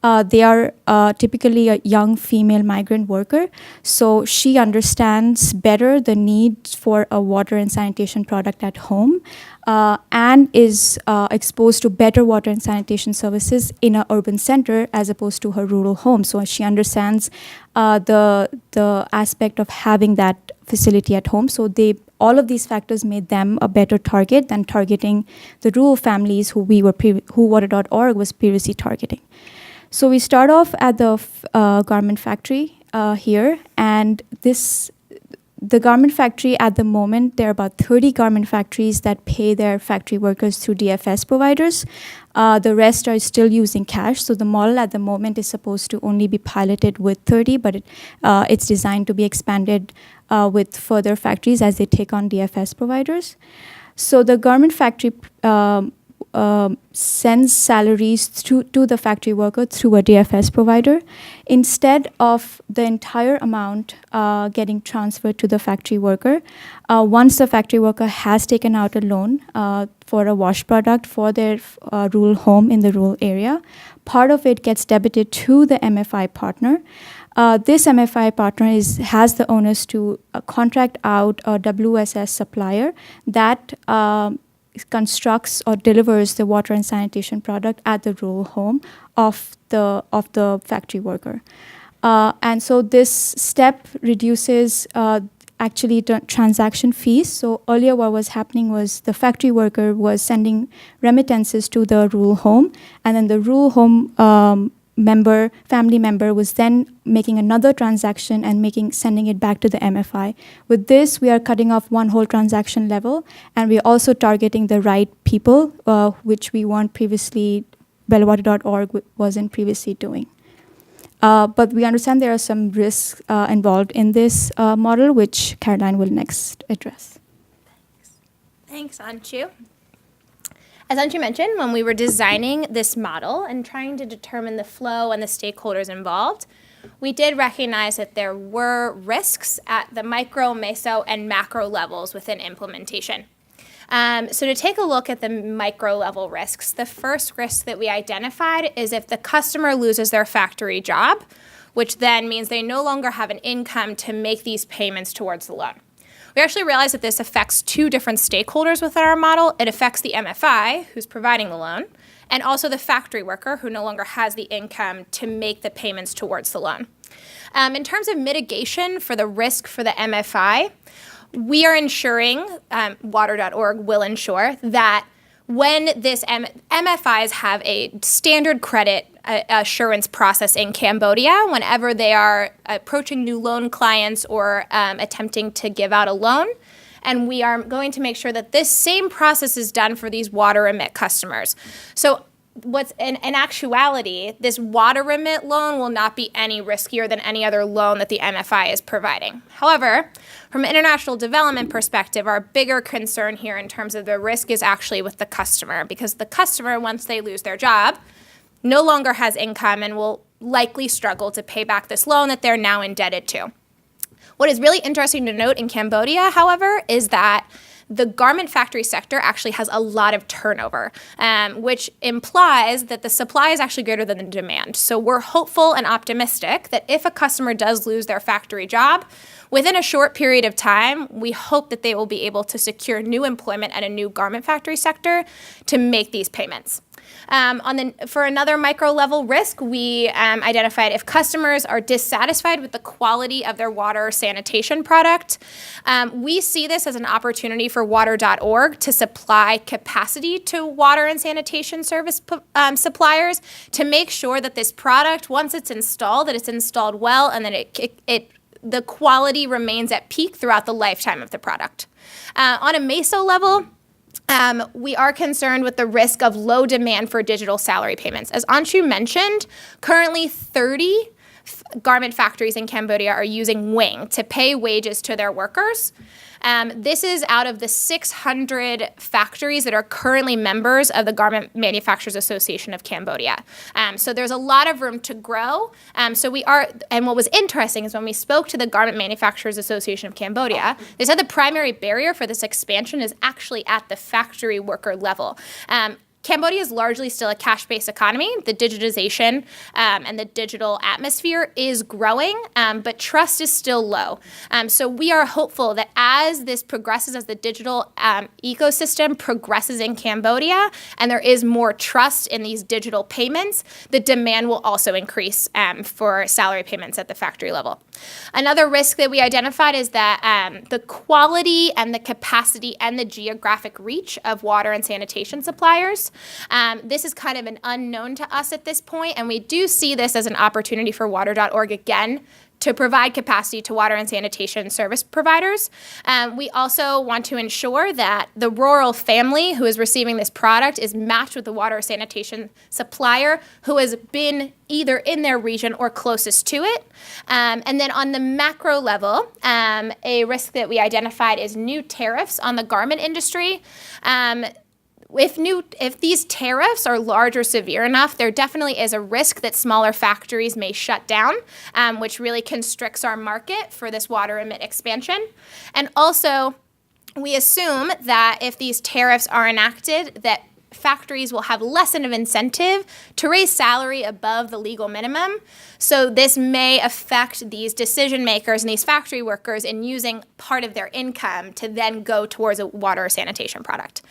They are typically a young female migrant worker. So she understands better the need for a water and sanitation product at home and is exposed to better water and sanitation services in an urban center as opposed to her rural home. So she understands the aspect of having that facility at home. So all of these factors made them a better target than targeting the rural families who Water.org was previously targeting. So we start off at the garment factory here, and the garment factory at the moment, there are about 30 garment factories that pay their factory workers through DFS providers. The rest are still using cash. So the model at the moment is supposed to only be piloted with 30, but it's designed to be expanded with further factories as they take on DFS providers. So the garment factory sends salaries to the factory worker through a DFS provider. Instead of the entire amount getting transferred to the factory worker, once the factory worker has taken out a loan for a wash product for their rural home in the rural area, part of it gets debited to the MFI partner. This MFI partner has the onus to contract out a WSS supplier that constructs or delivers the water and sanitation product at the rural home of the factory worker. And so this step reduces actually transaction fees. So earlier what was happening was the factory worker was sending remittances to the rural home, and then the rural home family member was then making another transaction and sending it back to the MFI. With this, we are cutting off one whole transaction level, and we're also targeting the right people, which we weren't previously, Waterorg wasn't previously doing. But we understand there are some risks involved in this model, which Caroline will next address. Thanks, Anshu. As Anshu mentioned, when we were designing this model and trying to determine the flow and the stakeholders involved, we did recognize that there were risks at the micro, meso, and macro levels within implementation. So to take a look at the micro level risks, the first risk that we identified is if the customer loses their factory job, which then means they no longer have an income to make these payments towards the loan. We actually realized that this affects two different stakeholders within our model. It affects the MFI, who's providing the loan, and also the factory worker, who no longer has the income to make the payments towards the loan. In terms of mitigation for the risk for the MFI, we are ensuring, Water.org will ensure that when this MFIs have a standard credit assurance process in Cambodia, whenever they are approaching new loan clients or attempting to give out a loan. And we are going to make sure that this same process is done for these water remit customers. So what's in actuality, this water remit loan will not be any riskier than any other loan that the MFI is providing. However, from an international development perspective, our bigger concern here in terms of the risk is actually with the customer, because the customer, once they lose their job, no longer has income and will likely struggle to pay back this loan that they're now indebted to. What is really interesting to note in Cambodia, however, is that the garment factory sector actually has a lot of turnover, which implies that the supply is actually greater than the demand. So we're hopeful and optimistic that if a customer does lose their factory job, within a short period of time, we hope that they will be able to secure new employment at a new garment factory sector to make these payments. For another micro level risk, we identified if customers are dissatisfied with the quality of their water sanitation product. We see this as an opportunity for Water.org to supply capacity to water and sanitation service suppliers to make sure that this product, once it's installed, that it's installed well and that the quality remains at peak throughout the lifetime of the product. On a meso level, we are concerned with the risk of low demand for digital salary payments. As Anshu mentioned, currently 30 garment factories in Cambodia are using Wing to pay wages to their workers. This is out of the 600 factories that are currently members of the Garment Manufacturers Association of Cambodia. So there's a lot of room to grow. And what was interesting is when we spoke to the Garment Manufacturers Association of Cambodia, they said the primary barrier for this expansion is actually at the factory worker level. Cambodia is largely still a cash-based economy. The digitization and the digital atmosphere is growing, but trust is still low. So we are hopeful that as this progresses, as the digital ecosystem progresses in Cambodia, and there is more trust in these digital payments, the demand will also increase for salary payments at the factory level. Another risk that we identified is that the quality and the capacity and the geographic reach of water and sanitation suppliers. This is kind of an unknown to us at this point, and we do see this as an opportunity for Water.org again to provide capacity to water and sanitation service providers. We also want to ensure that the rural family who is receiving this product is matched with the water sanitation supplier who has been either in their region or closest to it. And then on the macro level, a risk that we identified is new tariffs on the garment industry. If these tariffs are large or severe enough, there definitely is a risk that smaller factories may shut down, which really constricts our market for this water emit expansion. And also, we assume that if these tariffs are enacted, that factories will have less of an incentive to raise salary above the legal minimum. So this may affect these decision makers and these factory workers in using part of their income to then go towards a water or sanitation product.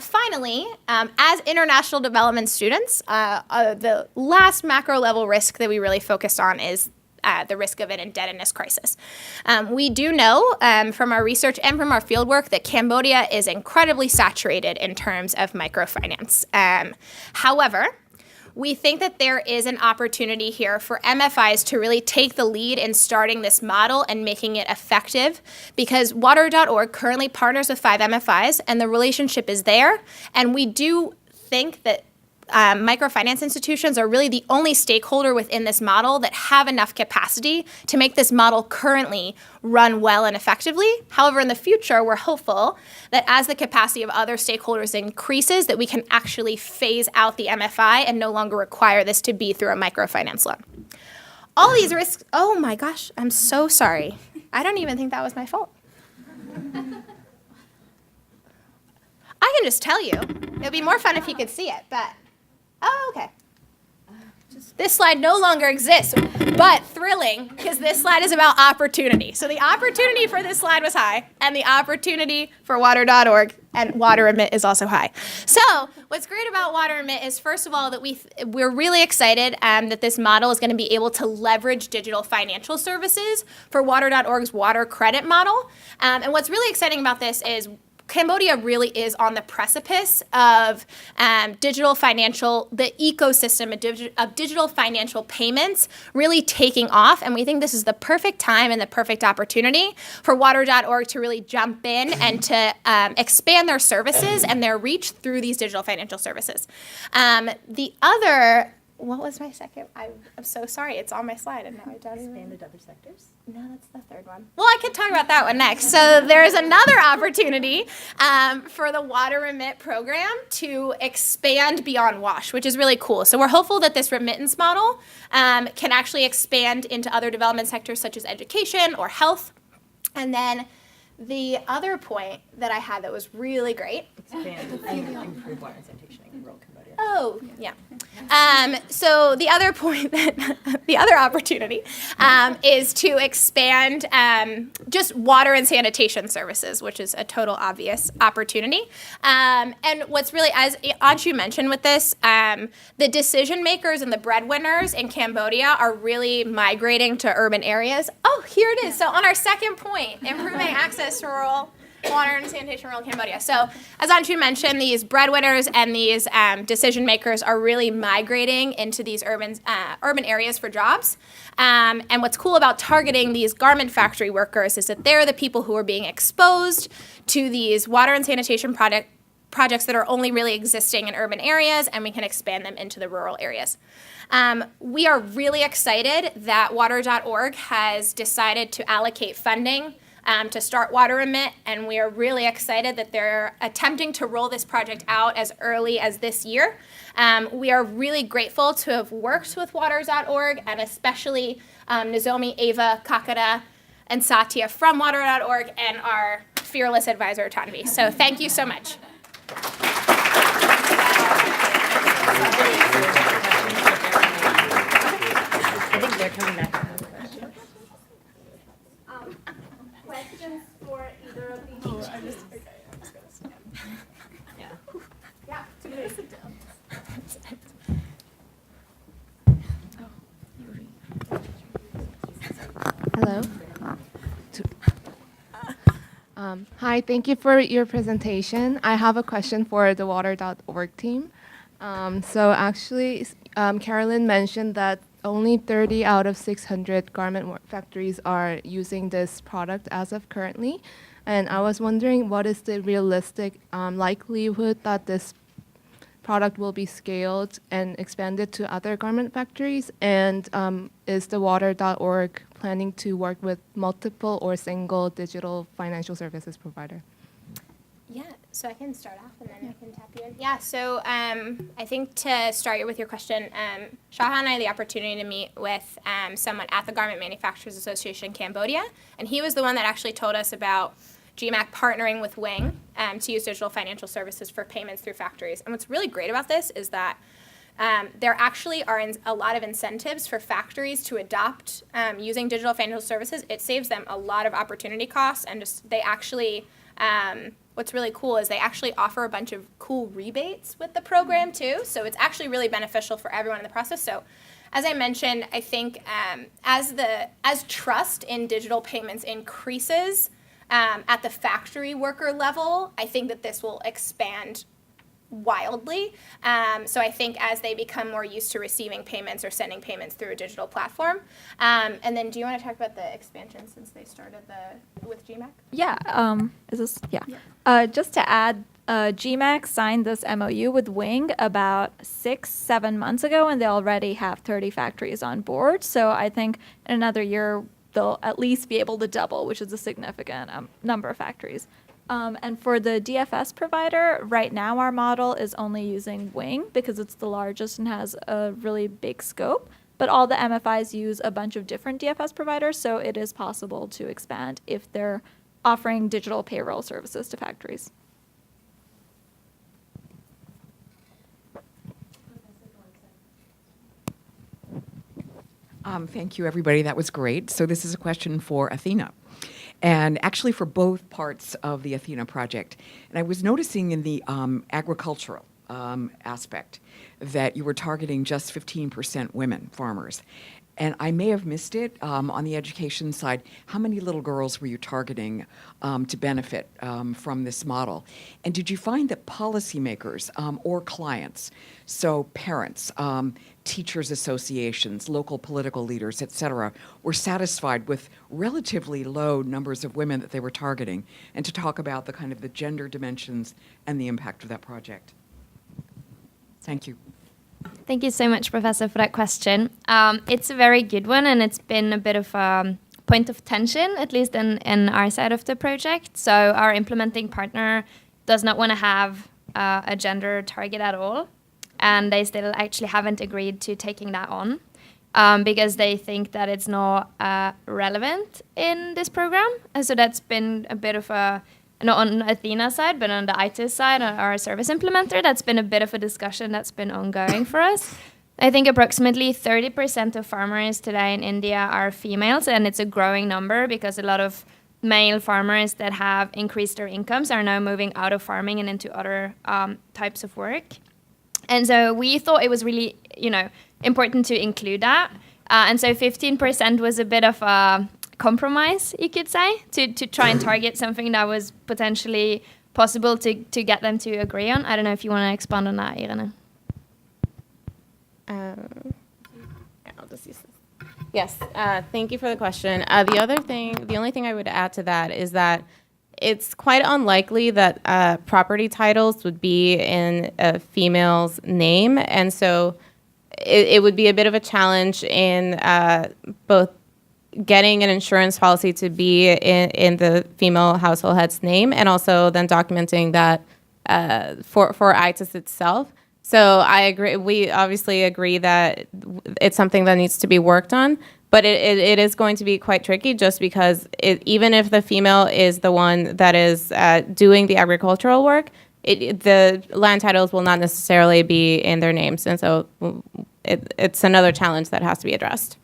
Finally, as international development students, the last macro level risk that we really focused on is the risk of an indebtedness crisis. We do know from our research and from our fieldwork that Cambodia is incredibly saturated in terms of microfinance. However, we think that there is an opportunity here for MFIs to really take the lead in starting this model and making it effective, because Water.org currently partners with 5 MFIs and the relationship is there. And we do think that microfinance institutions are really the only stakeholder within this model that have enough capacity to make this model currently run well and effectively. However, in the future, we're hopeful that as the capacity of other stakeholders increases, that we can actually phase out the MFI and no longer require this to be through a microfinance loan. All these risks, oh my gosh, I'm so sorry. I don't even think that was my fault. I can just tell you. It would be more fun if you could see it, but oh, okay. This slide no longer exists, but thrilling, because this slide is about opportunity. So the opportunity for this slide was high, and the opportunity for Water.org and Water Emit is also high. So what's great about Water Emit is, first of all, that we're really excited that this model is going to be able to leverage digital financial services for Water.org's water credit model. And what's really exciting about this is Cambodia really is on the precipice of digital financial, the ecosystem of digital financial payments really taking off. And we think this is the perfect time and the perfect opportunity for Water.org to really jump in and to expand their services and their reach through these digital financial services. What was my second? I'm so sorry. It's on my slide and now I don't even. Expanded other sectors? No, that's the third one. Well, I could talk about that one next. So there's another opportunity for the Water Remit program to expand beyond WASH, which is really cool. So we're hopeful that this remittance model can actually expand into other development sectors such as education or health. And then the other point that I had that was really great. Expand and improve water and sanitation in rural Cambodia. Oh, yeah. So the other point, the other opportunity is to expand just water and sanitation services, which is a total obvious opportunity. And what's really, as Anshu mentioned with this, the decision makers and the breadwinners in Cambodia are really migrating to urban areas. Oh, here it is. So on our second point, improving access to rural water and sanitation in rural Cambodia. So as Anshu mentioned, these breadwinners and these decision makers are really migrating into these urban areas for jobs. And what's cool about targeting these garment factory workers is that they're the people who are being exposed to these water and sanitation projects that are only really existing in urban areas, and we can expand them into the rural areas. We are really excited that Water.org has decided to allocate funding to start Water Emit, and we are really excited that they're attempting to roll this project out as early as this year. We are really grateful to have worked with Water.org, and especially Nozomi, Ava, Kakada, and Satya from Water.org and our fearless advisor, Tanvi. So thank you so much. I think they're coming back. Questions for either of the teachers? Yeah. Sit down. Hello. Hi, thank you for your presentation. I have a question for the Water.org team. So actually, Carolyn mentioned that only 30 out of 600 garment factories are using this product as of currently. And I was wondering, what is the realistic likelihood that this product will be scaled and expanded to other garment factories? And is the Water.org planning to work with multiple or single digital financial services provider? Yeah, so I can start off and then I can tap you in. Yeah, so I think to start with your question, Shaha and I had the opportunity to meet with someone at the Garment Manufacturers Association Cambodia, and he was the one that actually told us about GMAC partnering with Wing to use digital financial services for payments through factories. And what's really great about this is that there actually are a lot of incentives for factories to adopt using digital financial services. It saves them a lot of opportunity costs, and just they actually what's really cool is they actually offer a bunch of cool rebates with the program too. So it's actually really beneficial for everyone in the process. So as I mentioned, I think as trust in digital payments increases at the factory worker level, I think that this will expand wildly. So I think as they become more used to receiving payments or sending payments through a digital platform. And then do you want to talk about the expansion since they started with GMAC? Yeah. Is this? Yeah. Just to add, GMAC signed this MOU with Wing about 6-7 months ago, and they already have 30 factories on board. So I think in another year, they'll at least be able to double, which is a significant number of factories. And for the DFS provider, right now our model is only using Wing because it's the largest and has a really big scope. But all the MFIs use a bunch of different DFS providers, so it is possible to expand if they're offering digital payroll services to factories. Thank you, everybody. That was great. So this is a question for Athena, and actually for both parts of the Athena project. And I was noticing in the agricultural aspect that you were targeting just 15% women farmers. And I may have missed it on the education side. How many little girls were you targeting to benefit from this model? And did you find that policymakers or clients, so parents, teachers associations, local political leaders, et cetera, were satisfied with relatively low numbers of women that they were targeting? And to talk about the kind of the gender dimensions and the impact of that project. Thank you. Thank you so much, Professor, for that question. It's a very good one, and it's been a bit of a point of tension, at least in our side of the project. So our implementing partner does not want to have a gender target at all, and they still actually haven't agreed to taking that on because they think that it's not relevant in this program. And so that's been a bit of a, not on Athena's side, but on the ITIS side, our service implementer, that's been a bit of a discussion that's been ongoing for us. I think approximately 30% of farmers today in India are females, and it's a growing number because a lot of male farmers that have increased their incomes are now moving out of farming and into other types of work. And so we thought it was really, important to include that. And so 15% was a bit of a compromise, you could say, to try and target something that was potentially possible to get them to agree on. I don't know if you want to expand on that, Irene. I'll just use this. Yes, thank you for the question. The only thing I would add to that is that it's quite unlikely that property titles would be in a female's name, and so it would be a bit of a challenge in both getting an insurance policy to be in the female household head's name, and also then documenting that for ITIS itself. So I agree. We obviously agree that it's something that needs to be worked on, but it is going to be quite tricky just because even if the female is the one that is doing the agricultural work, the land titles will not necessarily be in their names. And so it's another challenge that has to be addressed.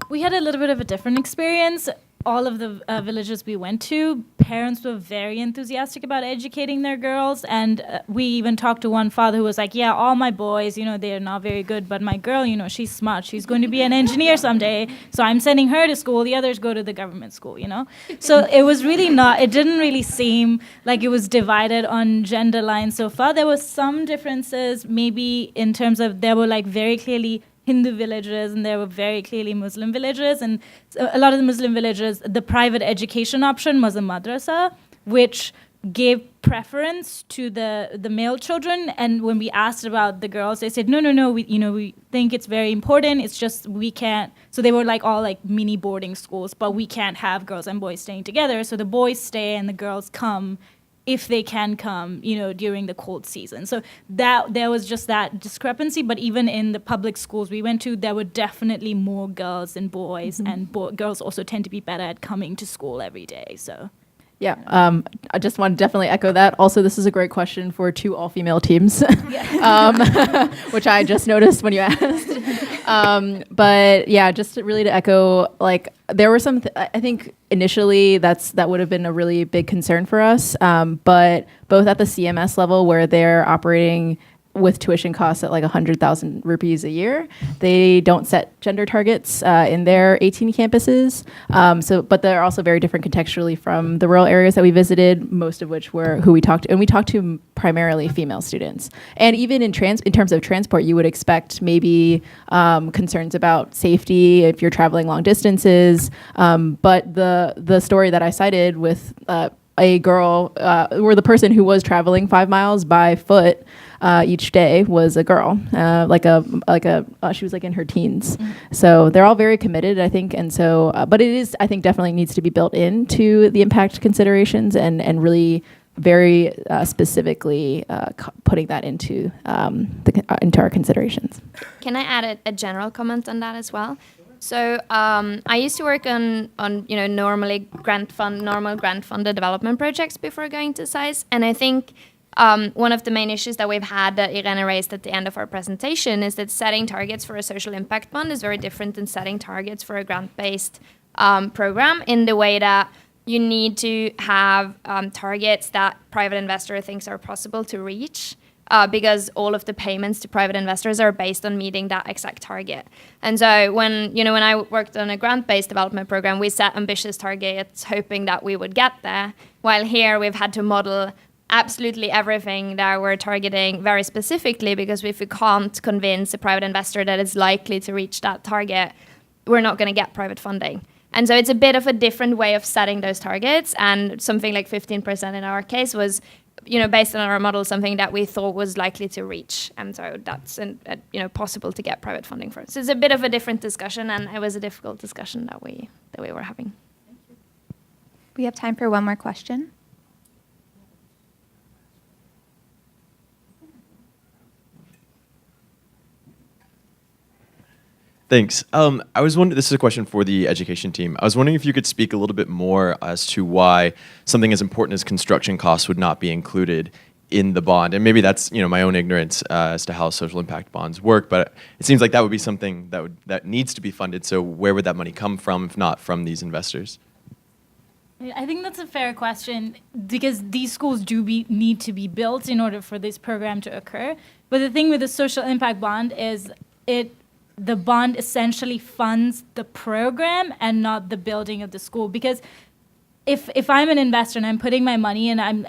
We had a little bit of a different experience. All of the villages we went to, parents were very enthusiastic about educating their girls. And we even talked to one father who was like, yeah, all my boys, they're not very good. But my girl, she's smart. She's going to be an engineer someday. So I'm sending her to school. The others go to the government school, So it was really it didn't really seem like it was divided on gender lines so far. There were some differences, maybe in terms of there were very clearly Hindu villages, and there were very clearly Muslim villages. And so a lot of the Muslim villages, the private education option was a madrasa, which gave preference to the male children. And when we asked about the girls, they said, no, we think it's very important. It's just we can't. So they were like all like mini boarding schools, but we can't have girls and boys staying together. So the boys stay and the girls come if they can come, during the cold season. So that there was just that discrepancy. But even in the public schools we went to, there were definitely more girls than boys, and girls also tend to be better at coming to school every day. So. Yeah, I just want to definitely echo that. Also, this is a great question for 2 all-female teams, which I just noticed when you asked. But yeah, just really to echo, like there were some. I think initially that would have been a really big concern for us. But both at the CMS level, where they're operating with tuition costs at like 100,000 rupees a year, they don't set gender targets in their 18 campuses. But they're also very different contextually from the rural areas that we visited, most of which were who we talked to, and we talked to primarily female students. And even in terms of transport, you would expect maybe concerns about safety if you're traveling long distances. But the story that I cited with a girl, or the person who was traveling 5 miles by foot each day was a girl, she was like in her teens. So they're all very committed, I think. And so, but it is, I think, definitely needs to be built into the impact considerations and really very specifically putting that into our considerations. Can I add a general comment on that as well? So I used to work on normal grant funded development projects before going to SAIS, and I think one of the main issues that we've had that Irene raised at the end of our presentation is that setting targets for a social impact bond is very different than setting targets for a grant-based program, in the way that you need to have targets that private investor thinks are possible to reach. Because all of the payments to private investors are based on meeting that exact target. And so when I worked on a grant-based development program, we set ambitious targets hoping that we would get there, while here we've had to model absolutely everything that we're targeting very specifically, because if we can't convince a private investor that it's likely to reach that target, we're not going to get private funding. And so it's a bit of a different way of setting those targets, and something like 15% in our case was based on our model, something that we thought was likely to reach. And so that's possible to get private funding for. So it's a bit of a different discussion, and it was a difficult discussion that we were having. We have time for one more question. Thanks. I was wondering, this is a question for the education team. I was wondering if you could speak a little bit more as to why something as important as construction costs would not be included in the bond. And maybe that's my own ignorance as to how social impact bonds work, but it seems like that would be something that needs to be funded. So where would that money come from, if not from these investors? I think that's a fair question, because these schools need to be built in order for this program to occur. But the thing with the social impact bond is the bond essentially funds the program and not the building of the school. Because if I'm an investor and I'm putting my money, and I'm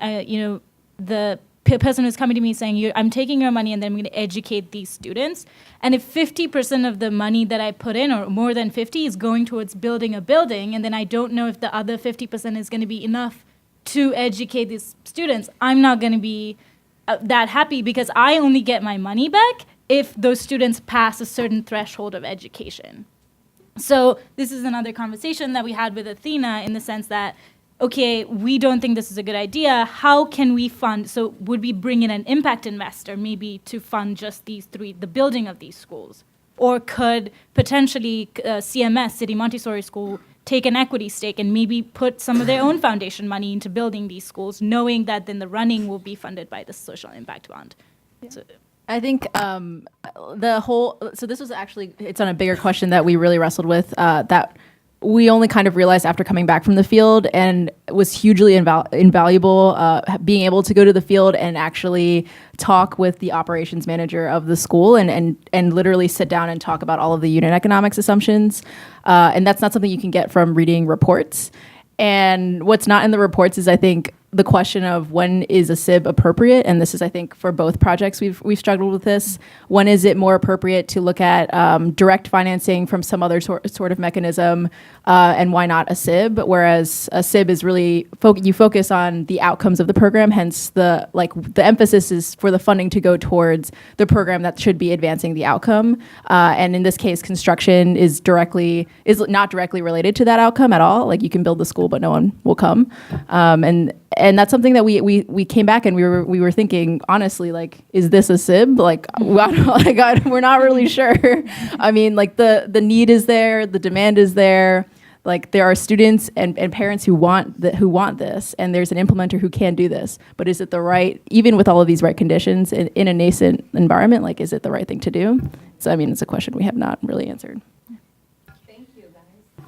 the person who's coming to me saying, I'm taking your money and then I'm going to educate these students, and if 50% of the money that I put in, or more than 50, is going towards building a building, and then I don't know if the other 50% is going to be enough to educate these students, I'm not going to be that happy, because I only get my money back if those students pass a certain threshold of education. So this is another conversation that we had with Athena, in the sense that, okay, we don't think this is a good idea. How can we fund? So would we bring in an impact investor maybe to fund just these 3, the building of these schools? Or could potentially CMS, City Montessori School, take an equity stake and maybe put some of their own foundation money into building these schools, knowing that then the running will be funded by the social impact bond? Yeah. So I think so this was actually, it's on a bigger question that we really wrestled with, that we only kind of realized after coming back from the field, and it was hugely invaluable being able to go to the field and actually talk with the operations manager of the school and literally sit down and talk about all of the unit economics assumptions. And that's not something you can get from reading reports. And what's not in the reports is, I think, the question of when is a SIB appropriate, and this is, I think, for both projects we've struggled with this. When is it more appropriate to look at direct financing from some other sort of mechanism, and why not a SIB? Whereas a SIB is really you focus on the outcomes of the program, hence the emphasis is for the funding to go towards the program that should be advancing the outcome. And in this case, construction is not directly related to that outcome at all. Like, you can build the school, but no one will come. And that's something that we came back and we were thinking, honestly, like, is this a SIB? Like, we're not really sure. I mean, like, the need is there, the demand is there. Like, there are students and parents who want this, and there's an implementer who can do this. But is it the right, even with all of these right conditions in a nascent environment, like, is it the right thing to do? So, I mean, it's a question we have not really answered. Thank you, guys.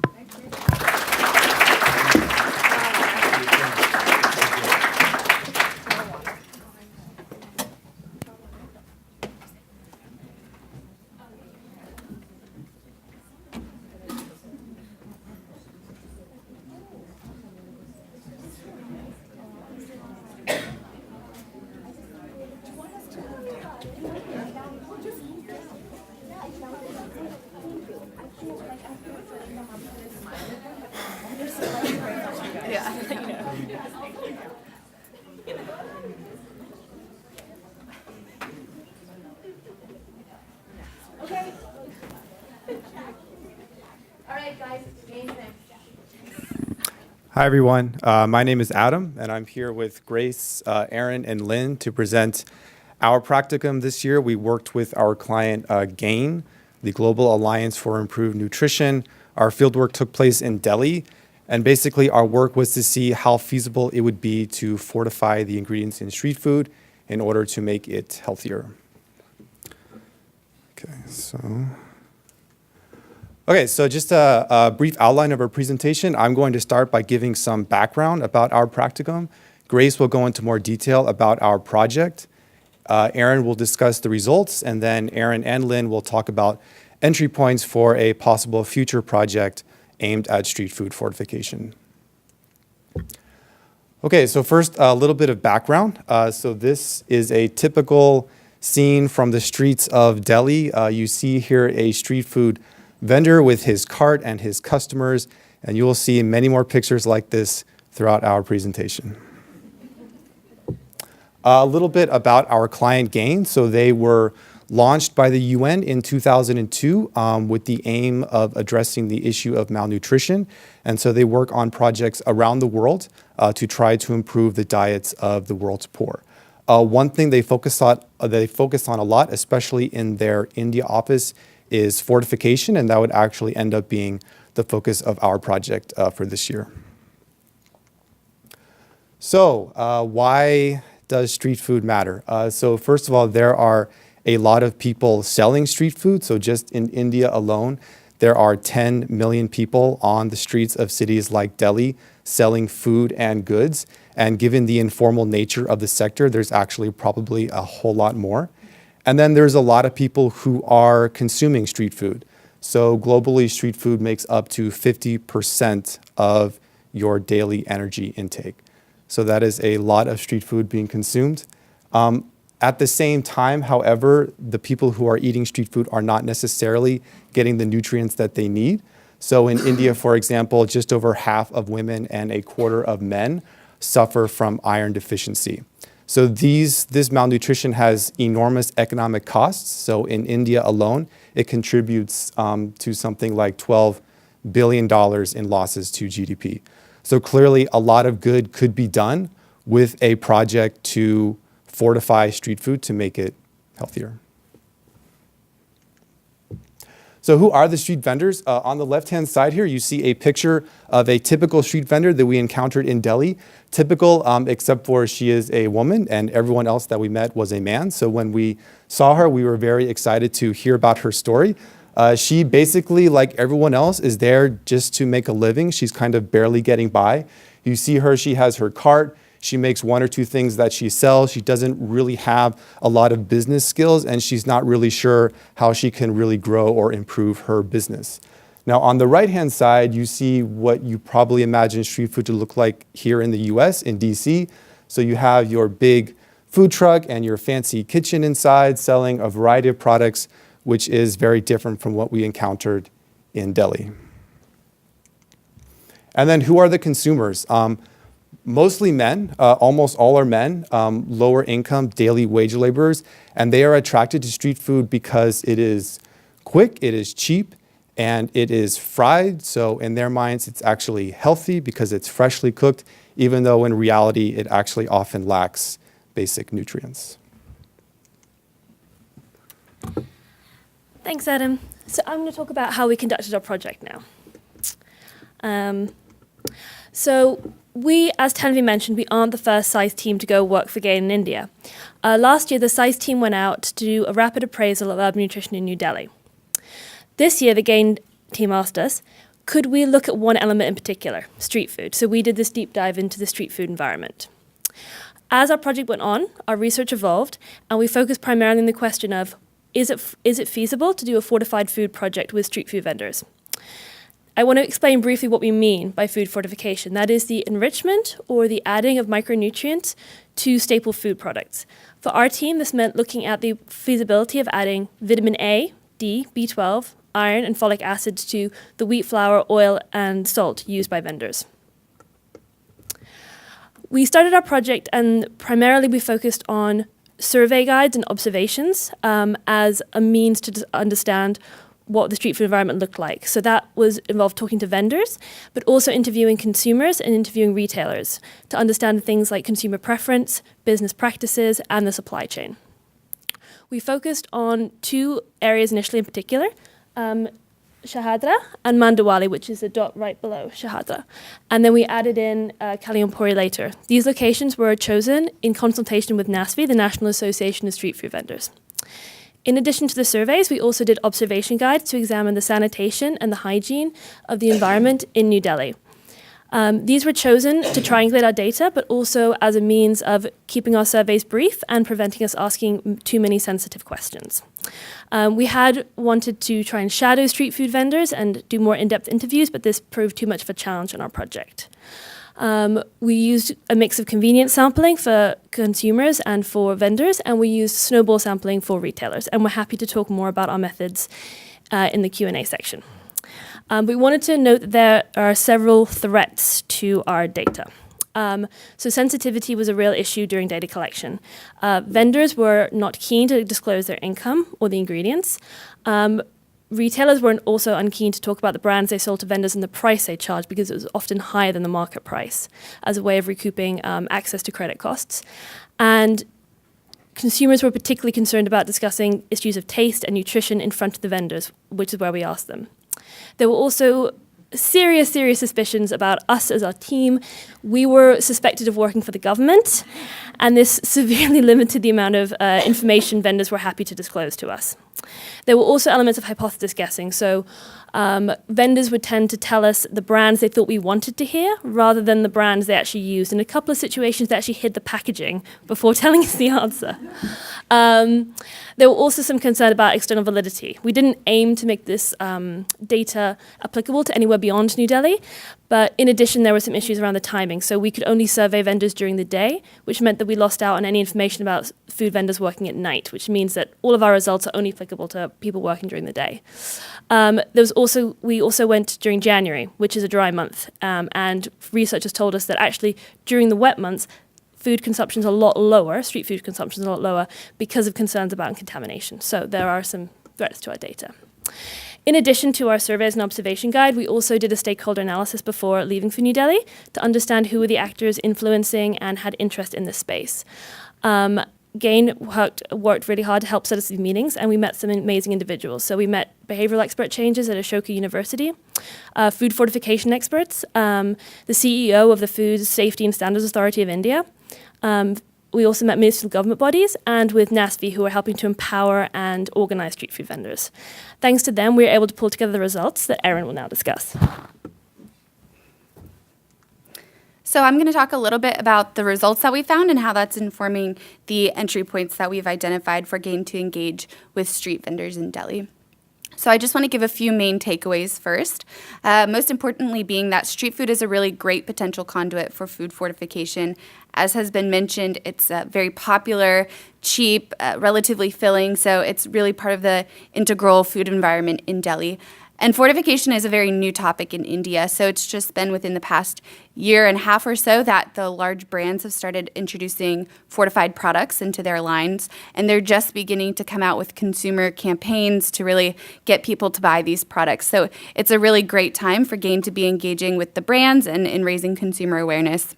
Hi, everyone. My name is Adam, and I'm here with Grace, Aaron, and Lynn to present our practicum this year. We worked with our client, GAIN, the Global Alliance for Improved Nutrition. Our fieldwork took place in Delhi, and basically our work was to see how feasible it would be to fortify the ingredients in street food in order to make it healthier. Okay, so just a brief outline of our presentation. I'm going to start by giving some background about our practicum. Grace will go into more detail about our project. Aaron will discuss the results, and then Aaron and Lynn will talk about entry points for a possible future project aimed at street food fortification. Okay, so first, a little bit of background. So this is a typical scene from the streets of Delhi. You see here a street food vendor with his cart and his customers, and you will see many more pictures like this throughout our presentation. A little bit about our client GAIN. So they were launched by the UN in 2002 with the aim of addressing the issue of malnutrition. And so they work on projects around the world to try to improve the diets of the world's poor. One thing they focus on a lot, especially in their India office, is fortification, and that would actually end up being the focus of our project for this year. So why does street food matter? So first of all, there are a lot of people selling street food. So just in India alone, there are 10 million people on the streets of cities like Delhi selling food and goods. And given the informal nature of the sector, there's actually probably a whole lot more. And then there's a lot of people who are consuming street food. So globally, street food makes up to 50% of your daily energy intake. So that is a lot of street food being consumed. At the same time, however, the people who are eating street food are not necessarily getting the nutrients that they need. So in India, for example, just over half of women and a quarter of men suffer from iron deficiency. So this malnutrition has enormous economic costs. So in India alone, it contributes to something like $12 billion in losses to GDP. So clearly a lot of good could be done with a project to fortify street food to make it healthier. So who are the street vendors? On the left-hand side here, you see a picture of a typical street vendor that we encountered in Delhi. Typical, except for she is a woman, and everyone else that we met was a man. So when we saw her, we were very excited to hear about her story. She basically, like everyone else, is there just to make a living. She's kind of barely getting by. You see her, she has her cart. She makes one or two things that she sells. She doesn't really have a lot of business skills, and she's not really sure how she can really grow or improve her business. Now, on the right-hand side, you see what you probably imagine street food to look like here in the US, in DC. So you have your big food truck and your fancy kitchen inside selling a variety of products, which is very different from what we encountered in Delhi. And then who are the consumers? Mostly men, almost all are men, lower income, daily wage laborers, and they are attracted to street food because it is quick, it is cheap, and it is fried. So in their minds, it's actually healthy because it's freshly cooked, even though in reality, it actually often lacks basic nutrients. Thanks, Adam. So I'm going to talk about how we conducted our project now. So we, as Tanvi mentioned, we aren't the first SCICE team to go work for GAIN in India. Last year, the SCICE team went out to do a rapid appraisal of urban nutrition in New Delhi. This year, the GAIN team asked us, could we look at one element in particular, street food? So we did this deep dive into the street food environment. As our project went on, our research evolved, and we focused primarily on the question of, is it feasible to do a fortified food project with street food vendors? I want to explain briefly what we mean by food fortification. That is the enrichment or the adding of micronutrients to staple food products. For our team, this meant looking at the feasibility of adding vitamin A, D, B12, iron, and folic acids to the wheat flour, oil, and salt used by vendors. We started our project and primarily we focused on survey guides and observations as a means to understand what the street food environment looked like. So that was involved talking to vendors, but also interviewing consumers and interviewing retailers to understand things like consumer preference, business practices, and the supply chain. We focused on two areas initially in particular, Shahadra and Mandawali, which is the dot right below Shahadra. And then we added in Kaliampuri later. These locations were chosen in consultation with NASFI, the National Association of Street Food Vendors. In addition to the surveys, we also did observation guides to examine the sanitation and the hygiene of the environment in New Delhi. These were chosen to triangulate our data, but also as a means of keeping our surveys brief and preventing us asking too many sensitive questions. We had wanted to try and shadow street food vendors and do more in-depth interviews, but this proved too much of a challenge on our project. We used a mix of convenience sampling for consumers and for vendors, and we used snowball sampling for retailers. And we're happy to talk more about our methods in the Q&A section. We wanted to note that there are several threats to our data. So sensitivity was a real issue during data collection. Vendors were not keen to disclose their income or the ingredients. Retailers were also unkeen to talk about the brands they sold to vendors and the price they charged because it was often higher than the market price as a way of recouping access to credit costs. And consumers were particularly concerned about discussing issues of taste and nutrition in front of the vendors, which is where we asked them. There were also serious suspicions about us as our team. We were suspected of working for the government, and this severely limited the amount of information vendors were happy to disclose to us. There were also elements of hypothesis guessing. So vendors would tend to tell us the brands they thought we wanted to hear rather than the brands they actually used. In a couple of situations, they actually hid the packaging before telling us the answer. There were also some concern about external validity. We didn't aim to make this data applicable to anywhere beyond New Delhi, but in addition, there were some issues around the timing. So we could only survey vendors during the day, which meant that we lost out on any information about food vendors working at night, which means that all of our results are only applicable to people working during the day. We also went during January, which is a dry month, and researchers told us that actually during the wet months, food consumption is a lot lower, street food consumption is a lot lower because of concerns about contamination. So there are some threats to our data. In addition to our surveys and observation guide, we also did a stakeholder analysis before leaving for New Delhi to understand who were the actors influencing and had interest in this space. GAIN worked really hard to help set us these meetings, and we met some amazing individuals. So we met behavioral expert changes at Ashoka University, food fortification experts, the CEO of the Food Safety and Standards Authority of India. We also met municipal government bodies and with NASFI, who are helping to empower and organize street food vendors. Thanks to them, we were able to pull together the results that Erin will now discuss. So I'm going to talk a little bit about the results that we found and how that's informing the entry points that we've identified for GAIN to engage with street vendors in Delhi. So I just want to give a few main takeaways first. Most importantly being that street food is a really great potential conduit for food fortification. As has been mentioned, it's very popular, cheap, relatively filling, so it's really part of the integral food environment in Delhi. And fortification is a very new topic in India, so it's just been within the past year and a half or so that the large brands have started introducing fortified products into their lines, and they're just beginning to come out with consumer campaigns to really get people to buy these products. So it's a really great time for GAIN to be engaging with the brands and in raising consumer awareness.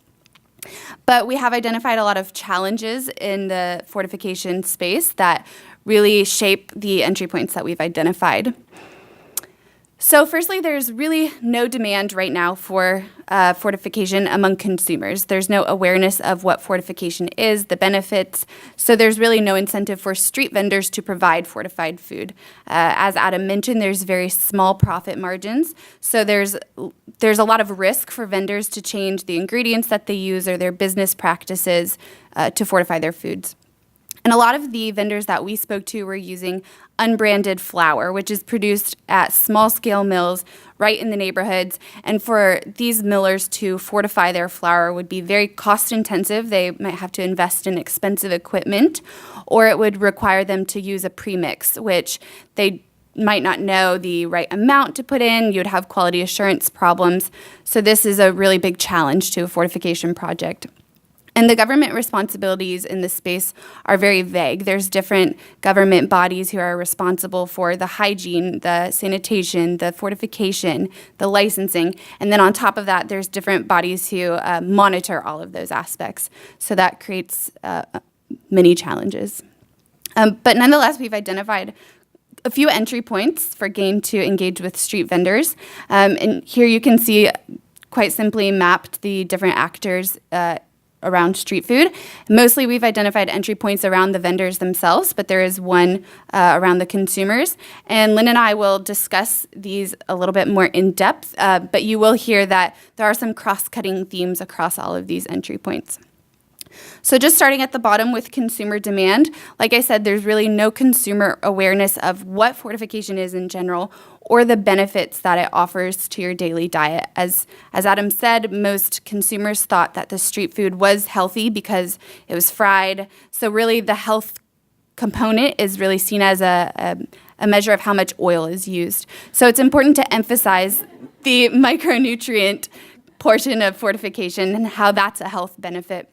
But we have identified a lot of challenges in the fortification space that really shape the entry points that we've identified. So firstly, there's really no demand right now for fortification among consumers. There's no awareness of what fortification is, the benefits, so there's really no incentive for street vendors to provide fortified food. As Adam mentioned, there's very small profit margins, so there's a lot of risk for vendors to change the ingredients that they use or their business practices to fortify their foods. And a lot of the vendors that we spoke to were using unbranded flour, which is produced at small-scale mills right in the neighborhoods. And for these millers to fortify their flour would be very cost-intensive. They might have to invest in expensive equipment, or it would require them to use a premix, which they might not know the right amount to put in. You would have quality assurance problems. So this is a really big challenge to a fortification project. And the government responsibilities in this space are very vague. There's different government bodies who are responsible for the hygiene, the sanitation, the fortification, the licensing. And then on top of that, there's different bodies who monitor all of those aspects. So that creates many challenges. But nonetheless, we've identified a few entry points for GAIN to engage with street vendors. And here you can see quite simply mapped the different actors around street food. Mostly we've identified entry points around the vendors themselves, but there is one around the consumers. And Lynn and I will discuss these a little bit more in depth, but you will hear that there are some cross-cutting themes across all of these entry points. So just starting at the bottom with consumer demand, like I said, there's really no consumer awareness of what fortification is in general or the benefits that it offers to your daily diet. As Adam said, most consumers thought that the street food was healthy because it was fried. So really the health component is really seen as a measure of how much oil is used. So it's important to emphasize the micronutrient portion of fortification and how that's a health benefit.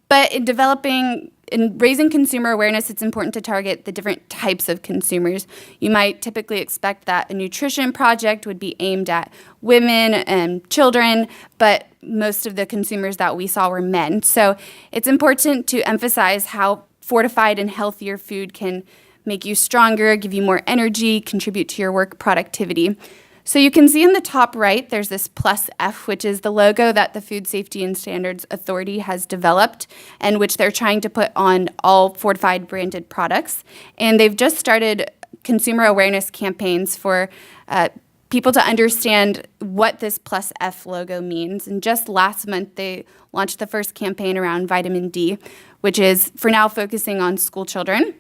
But in raising consumer awareness, it's important to target the different types of consumers. You might typically expect that a nutrition project would be aimed at women and children, but most of the consumers that we saw were men. So it's important to emphasize how fortified and healthier food can make you stronger, give you more energy, contribute to your work productivity. So you can see in the top right, there's this +F, which is the logo that the Food Safety and Standards Authority has developed and which they're trying to put on all fortified branded products. And they've just started consumer awareness campaigns for people to understand what this +F logo means. And just last month, they launched the first campaign around vitamin D, which is for now focusing on school children.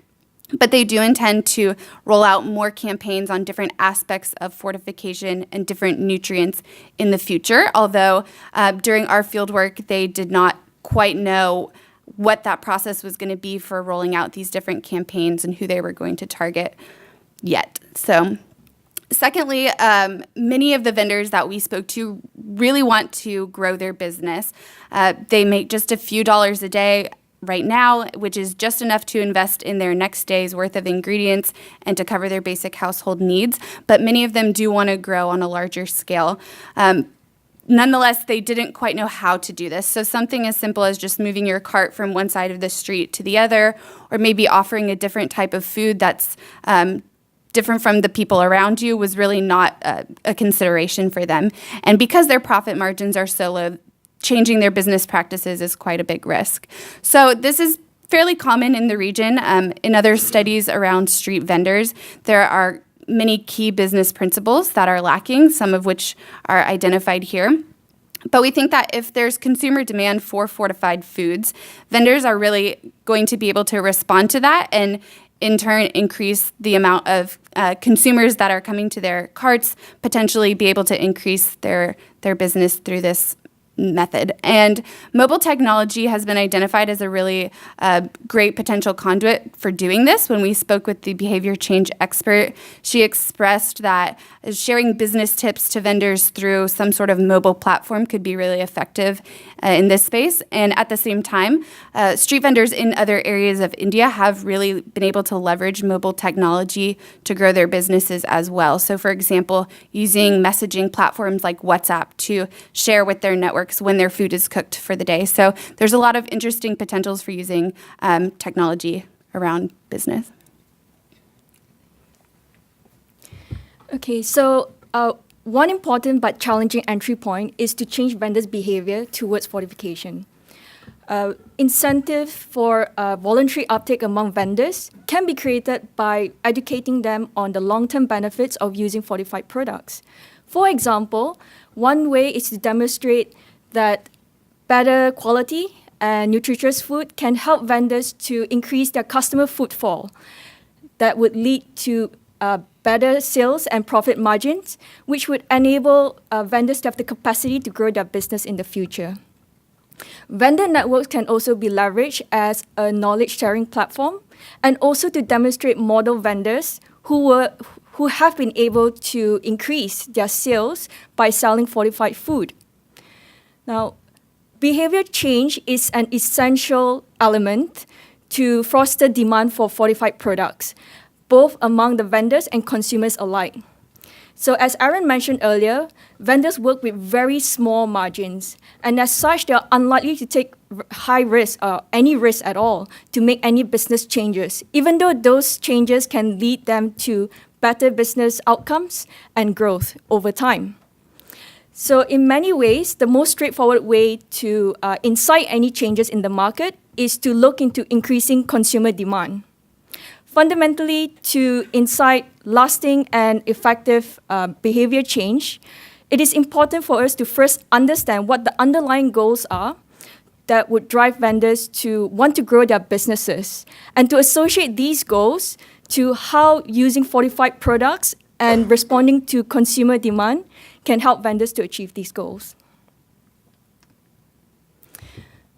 But they do intend to roll out more campaigns on different aspects of fortification and different nutrients in the future, although during our fieldwork, they did not quite know what that process was going to be for rolling out these different campaigns and who they were going to target yet. So secondly, many of the vendors that we spoke to really want to grow their business. They make just a few dollars a day right now, which is just enough to invest in their next day's worth of ingredients and to cover their basic household needs. But many of them do want to grow on a larger scale. Nonetheless, they didn't quite know how to do this. So something as simple as just moving your cart from one side of the street to the other, or maybe offering a different type of food that's different from the people around you was really not a consideration for them. And because their profit margins are so low, changing their business practices is quite a big risk. So this is fairly common in the region. In other studies around street vendors, there are many key business principles that are lacking, some of which are identified here. But we think that if there's consumer demand for fortified foods, vendors are really going to be able to respond to that and in turn increase the amount of consumers that are coming to their carts, potentially be able to increase their business through this method. And mobile technology has been identified as a really great potential conduit for doing this. When we spoke with the behavior change expert, she expressed that sharing business tips to vendors through some sort of mobile platform could be really effective in this space. And at the same time, street vendors in other areas of India have really been able to leverage mobile technology to grow their businesses as well. So for example, using messaging platforms like WhatsApp to share with their networks when their food is cooked for the day. So there's a lot of interesting potentials for using technology around business. Okay, so one important but challenging entry point is to change vendors' behavior towards fortification. Incentive for voluntary uptake among vendors can be created by educating them on the long-term benefits of using fortified products. For example, one way is to demonstrate that better quality and nutritious food can help vendors to increase their customer footfall. That would lead to better sales and profit margins, which would enable vendors to have the capacity to grow their business in the future. Vendor networks can also be leveraged as a knowledge-sharing platform and also to demonstrate model vendors who have been able to increase their sales by selling fortified food. Now, behavior change is an essential element to foster demand for fortified products, both among the vendors and consumers alike. So as Aaron mentioned earlier, vendors work with very small margins, and as such, they are unlikely to take high risk or any risk at all to make any business changes, even though those changes can lead them to better business outcomes and growth over time. So in many ways, the most straightforward way to incite any changes in the market is to look into increasing consumer demand. Fundamentally, to incite lasting and effective behavior change, it is important for us to first understand what the underlying goals are that would drive vendors to want to grow their businesses, and to associate these goals to how using fortified products and responding to consumer demand can help vendors to achieve these goals.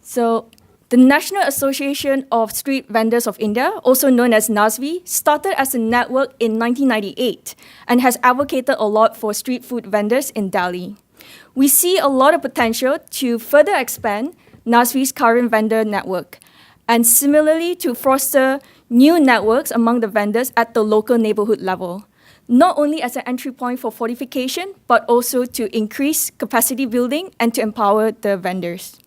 So the National Association of Street Vendors of India, also known as NASVI, started as a network in 1998 and has advocated a lot for street food vendors in Delhi. We see a lot of potential to further expand NASVI's current vendor network, and similarly to foster new networks among the vendors at the local neighborhood level, not only as an entry point for fortification, but also to increase capacity building and to empower the vendors.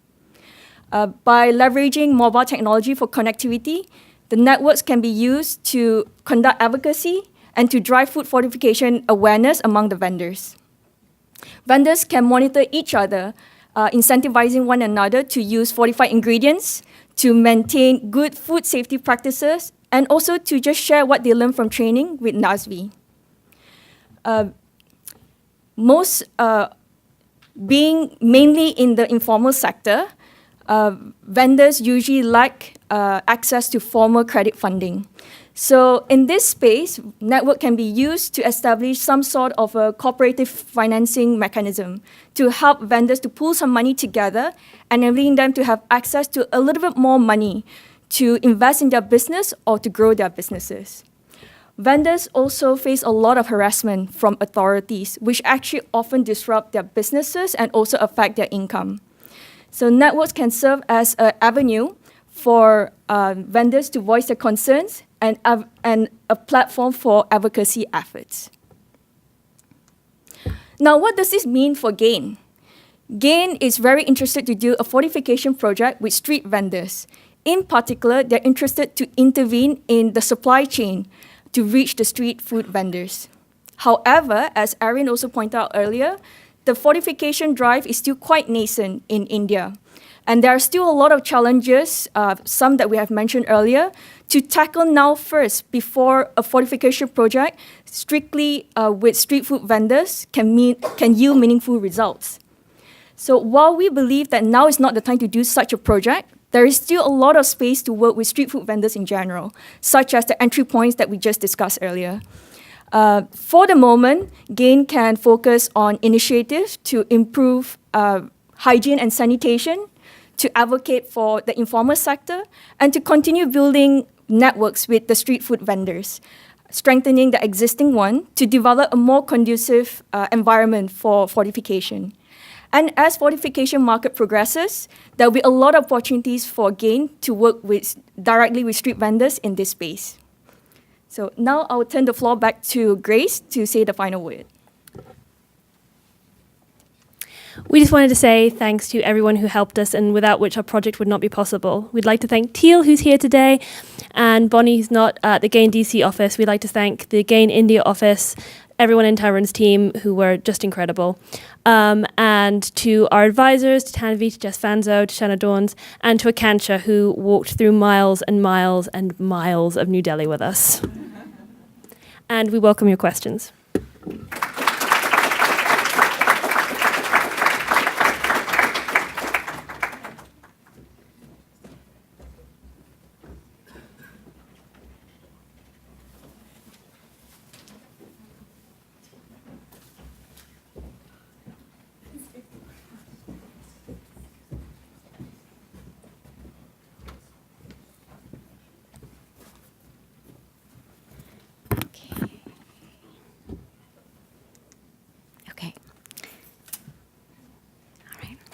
By leveraging mobile technology for connectivity, the networks can be used to conduct advocacy and to drive food fortification awareness among the vendors. Vendors can monitor each other, incentivizing one another to use fortified ingredients, to maintain good food safety practices, and also to just share what they learn from training with NASVI. Most being mainly in the informal sector, vendors usually lack access to formal credit funding. So in this space, network can be used to establish some sort of a cooperative financing mechanism to help vendors to pool some money together, enabling them to have access to a little bit more money to invest in their business or to grow their businesses. Vendors also face a lot of harassment from authorities, which actually often disrupt their businesses and also affect their income. So networks can serve as an avenue for vendors to voice their concerns and a platform for advocacy efforts. Now, what does this mean for GAIN? GAIN is very interested to do a fortification project with street vendors. In particular, they're interested to intervene in the supply chain to reach the street food vendors. However, as Erin also pointed out earlier, the fortification drive is still quite nascent in India. And there are still a lot of challenges, some that we have mentioned earlier, to tackle now first before a fortification project strictly with street food vendors can yield meaningful results. So while we believe that now is not the time to do such a project, there is still a lot of space to work with street food vendors in general, such as the entry points that we just discussed earlier. For the moment, GAIN can focus on initiatives to improve hygiene and sanitation, to advocate for the informal sector, and to continue building networks with the street food vendors, strengthening the existing one to develop a more conducive environment for fortification. And as fortification market progresses, there will be a lot of opportunities for GAIN to work directly with street vendors in this space. So now I'll turn the floor back to Grace to say the final word. We just wanted to say thanks to everyone who helped us and without which our project would not be possible. We'd like to thank Teal, who's here today, and Bonnie, who's not at the GAIN DC office. We'd like to thank the GAIN India office, everyone in Tyrone team who were just incredible. And to our advisors, to Tanvi, to Jess Fanzo, to Shanna Dawns, and to Akansha, who walked through miles and miles and miles of New Delhi with us. And we welcome your questions.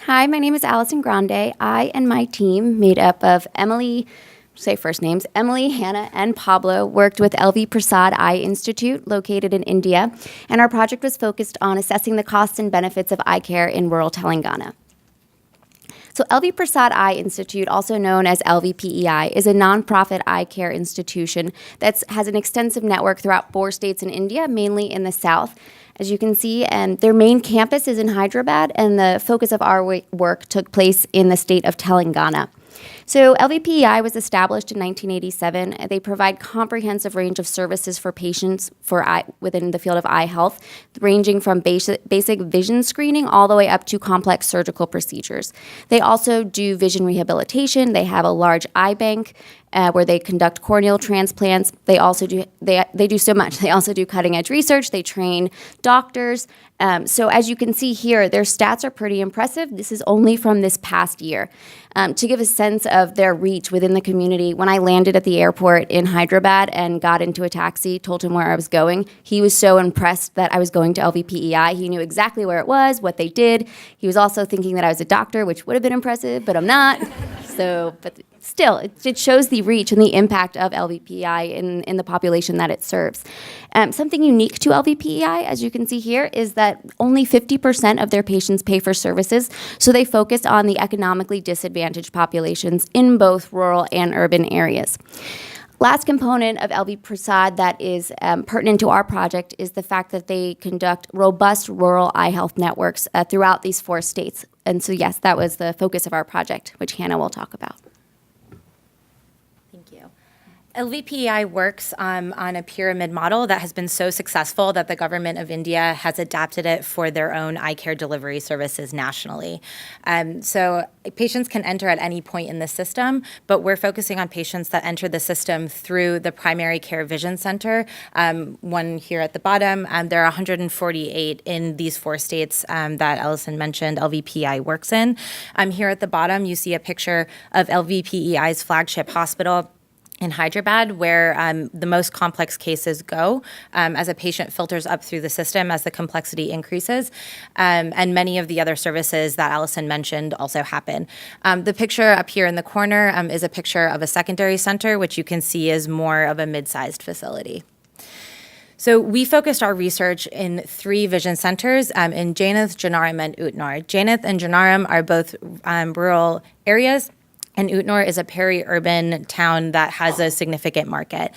Hi, my name is Allison Grande. I and my team, made up of Emily, say first names, Emily, Hannah, and Pablo, worked with LV Prasad Eye Institute, located in India, and our project was focused on assessing the costs and benefits of eye care in rural Telangana. So LV Prasad Eye Institute, also known as LVPEI, is a nonprofit eye care institution that has an extensive network throughout 4 states in India, mainly in the south. As you can see, and their main campus is in Hyderabad, and the focus of our work took place in the state of Telangana. So LVPEI was established in 1987. They provide comprehensive range of services for patients within the field of eye health, ranging from basic vision screening all the way up to complex surgical procedures. They also do vision rehabilitation. They have a large eye bank where they conduct corneal transplants. They also do they do so much. They also do cutting edge research. They train doctors. So as you can see here, their stats are pretty impressive. This is only from this past year. To give a sense of their reach within the community, when I landed at the airport in Hyderabad and got into a taxi, told him where I was going, he was so impressed that I was going to LVPEI. He knew exactly where it was, what they did. He was also thinking that I was a doctor, which would have been impressive, but I'm not. But still, it shows the reach and the impact of LVPEI in the population that it serves. Something unique to LVPEI, as you can see here, is that only 50% of their patients pay for services, so they focus on the economically disadvantaged populations in both rural and urban areas. Last component of LV Prasad that is pertinent to our project is the fact that they conduct robust rural eye health networks throughout these 4 states. And so, yes, that was the focus of our project, which Hannah will talk about. LVPEI works on a pyramid model that has been so successful that the government of India has adapted it for their own eye care delivery services nationally. So patients can enter at any point in the system, but we're focusing on patients that enter the system through the primary care vision center, one here at the bottom. There are 148 in these 4 states that Allison mentioned LVPEI works in. Here at the bottom, you see a picture of LVPEI's flagship hospital in Hyderabad, where the most complex cases go as a patient filters up through the system as the complexity increases. And many of the other services that Allison mentioned also happen. The picture up here in the corner is a picture of a secondary center, which you can see is more of a mid-sized facility. So we focused our research in 3 vision centers in Jainath, Janaram, and Utnar. Jainath and Janaram are both rural areas, and Utnar is a peri-urban town that has a significant market.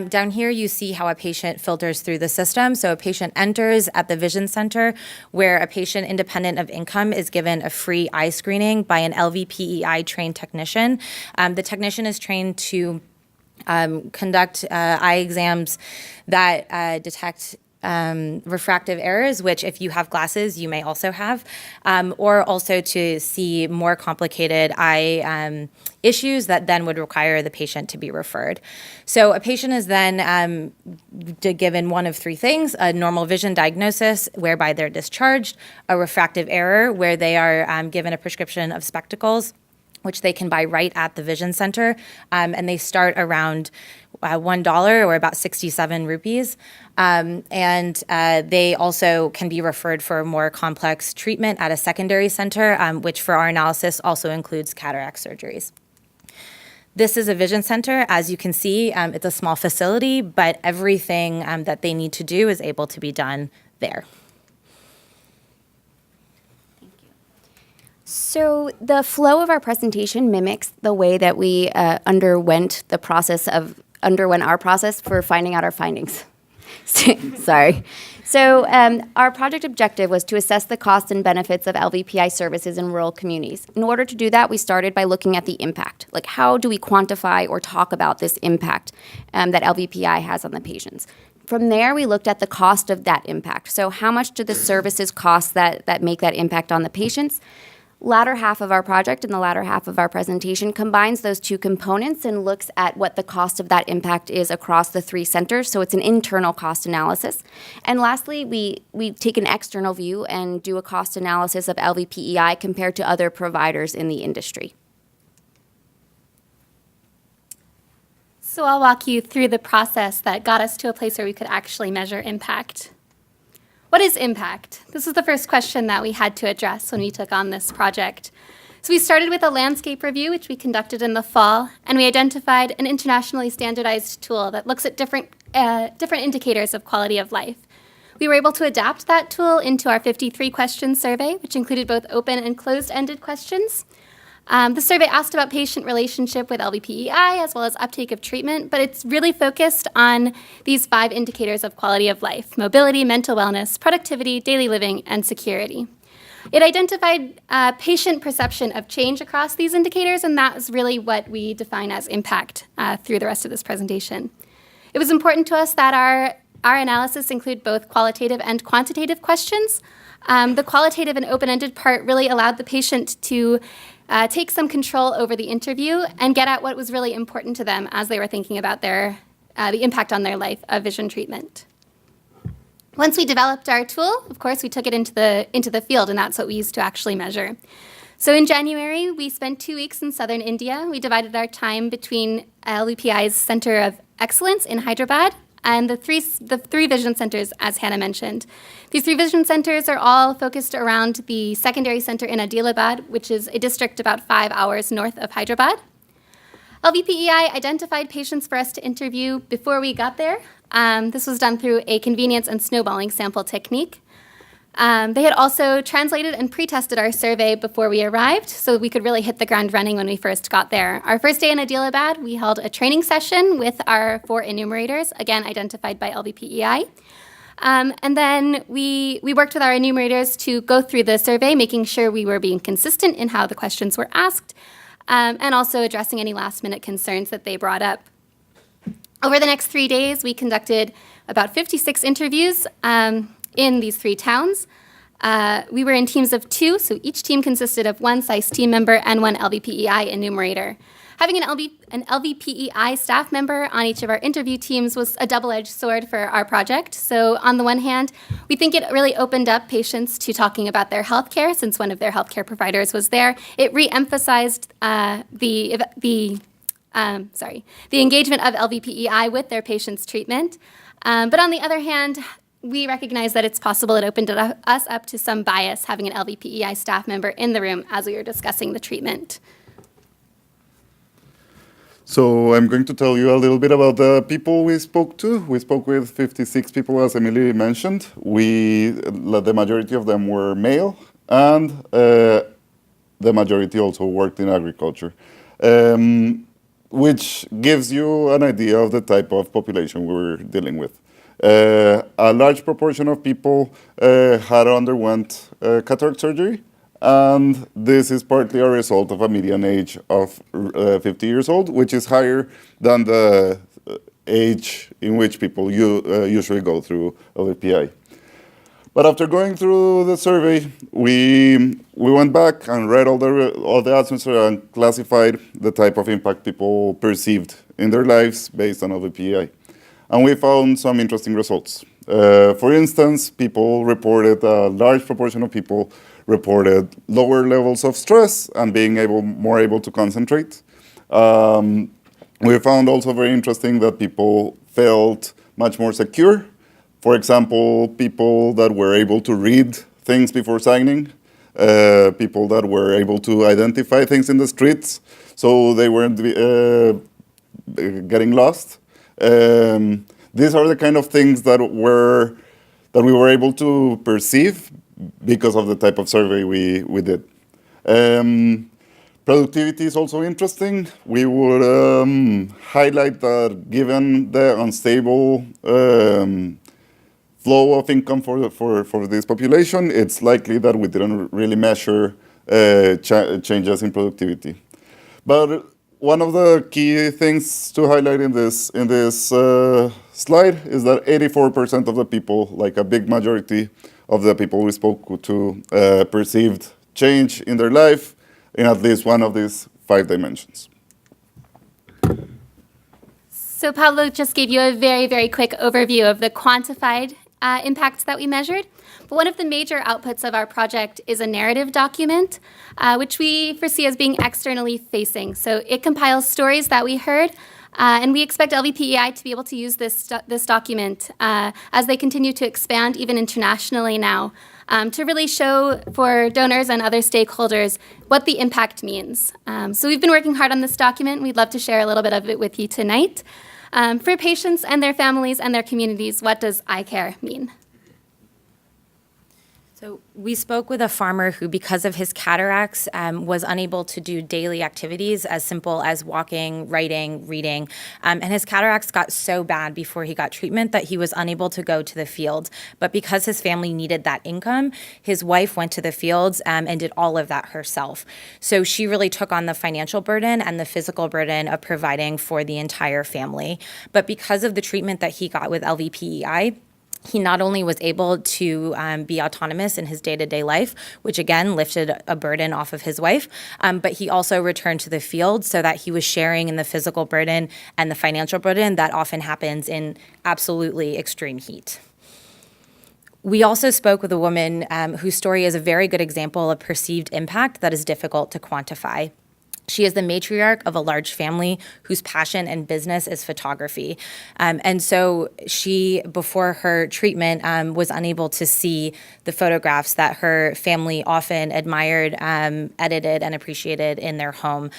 Down here, you see how a patient filters through the system. So a patient enters at the vision center, where a patient independent of income is given a free eye screening by an LVPEI trained technician. The technician is trained to conduct eye exams that detect refractive errors, which if you have glasses, you may also have, or also to see more complicated eye issues that then would require the patient to be referred. So a patient is then given one of three things: a normal vision diagnosis, whereby they're discharged; a refractive error, where they are given a prescription of spectacles, which they can buy right at the vision center, and they start around $1 or about 67 rupees. And they also can be referred for more complex treatment at a secondary center, which for our analysis also includes cataract surgeries. This is a vision center. As you can see, it's a small facility, but everything that they need to do is able to be done there. So the flow of our presentation mimics the way that we underwent our process for finding out our findings. Sorry. So our project objective was to assess the costs and benefits of LVPI services in rural communities. In order to do that, we started by looking at the impact. Like, how do we quantify or talk about this impact that LVPI has on the patients? From there, we looked at the cost of that impact. So how much do the services cost that make that impact on the patients? Latter half of our project and the latter half of our presentation combines those two components and looks at what the cost of that impact is across the three centers. So it's an internal cost analysis. And lastly, we take an external view and do a cost analysis of LVPEI compared to other providers in the industry. So I'll walk you through the process that got us to a place where we could actually measure impact. What is impact? This was the first question that we had to address when we took on this project. So we started with a landscape review, which we conducted in the fall, and we identified an internationally standardized tool that looks at different indicators of quality of life. We were able to adapt that tool into our 53-question survey, which included both open and closed-ended questions. The survey asked about patient relationship with LVPEI as well as uptake of treatment, but it's really focused on these 5 indicators of quality of life: mobility, mental wellness, productivity, daily living, and security. It identified patient perception of change across these indicators, and that is really what we define as impact through the rest of this presentation. It was important to us that our analysis include both qualitative and quantitative questions. The qualitative and open-ended part really allowed the patient to take some control over the interview and get at what was really important to them as they were thinking about the impact on their life of vision treatment. Once we developed our tool, of course, we took it into the field, and that's what we used to actually measure. So in January, we spent 2 weeks in southern India. We divided our time between LVPI's Center of Excellence in Hyderabad and the three vision centers, as Hannah mentioned. These 3 vision centers are all focused around the secondary center in Adilabad, which is a district about 5 hours north of Hyderabad. LVPEI identified patients for us to interview before we got there. This was done through a convenience and snowballing sample technique. They had also translated and pre-tested our survey before we arrived, so we could really hit the ground running when we first got there. Our first day in Adilabad, we held a training session with our 4 enumerators, again identified by LVPEI. And then we worked with our enumerators to go through the survey, making sure we were being consistent in how the questions were asked, and also addressing any last-minute concerns that they brought up. Over the next 3 days, we conducted about 56 interviews in these 3 towns. We were in teams of 2, so each team consisted of 1 SICE team member and 1 LVPEI enumerator. Having an LVPEI staff member on each of our interview teams was a double-edged sword for our project. So on the one hand, we think it really opened up patients to talking about their healthcare, since one of their healthcare providers was there. It re-emphasized the engagement of LVPEI with their patients' treatment. But on the other hand, we recognize that it's possible it opened us up to some bias having an LVPEI staff member in the room as we were discussing the treatment. So I'm going to tell you a little bit about the people we spoke to. We spoke with 56 people, as Emily mentioned. The majority of them were male, and the majority also worked in agriculture, which gives you an idea of the type of population we were dealing with. A large proportion of people had underwent cataract surgery, and this is partly a result of a median age of 50 years old, which is higher than the age in which people usually go through LVPI. But after going through the survey, we went back and read all the answers and classified the type of impact people perceived in their lives based on LVPI. And we found some interesting results. For instance, a large proportion of people reported lower levels of stress and being more able to concentrate. We found also very interesting that people felt much more secure. For example, people that were able to read things before signing, people that were able to identify things in the streets, so they weren't getting lost. These are the kind of things that we were able to perceive because of the type of survey we did. Productivity is also interesting. We would highlight that given the unstable flow of income for this population, it's likely that we didn't really measure changes in productivity. But one of the key things to highlight in this slide is that 84% of the people, like a big majority of the people we spoke to, perceived change in their life in at least one of these 5 dimensions. So Pablo just gave you a very, very quick overview of the quantified impacts that we measured. But one of the major outputs of our project is a narrative document, which we foresee as being externally facing. So it compiles stories that we heard, and we expect LVPEI to be able to use this document as they continue to expand, even internationally now, to really show for donors and other stakeholders what the impact means. So we've been working hard on this document. We'd love to share a little bit of it with you tonight. For patients and their families and their communities, what does eye care mean? So we spoke with a farmer who, because of his cataracts, was unable to do daily activities as simple as walking, writing, reading. And his cataracts got so bad before he got treatment that he was unable to go to the field. But because his family needed that income, his wife went to the fields and did all of that herself. So she really took on the financial burden and the physical burden of providing for the entire family. But because of the treatment that he got with LVPEI, he not only was able to be autonomous in his day-to-day life, which again lifted a burden off of his wife, but he also returned to the field so that he was sharing in the physical burden and the financial burden that often happens in absolutely extreme heat. We also spoke with a woman whose story is a very good example of perceived impact that is difficult to quantify. She is the matriarch of a large family whose passion and business is photography. And so she, before her treatment, was unable to see the photographs that her family often admired, edited, and appreciated in their home.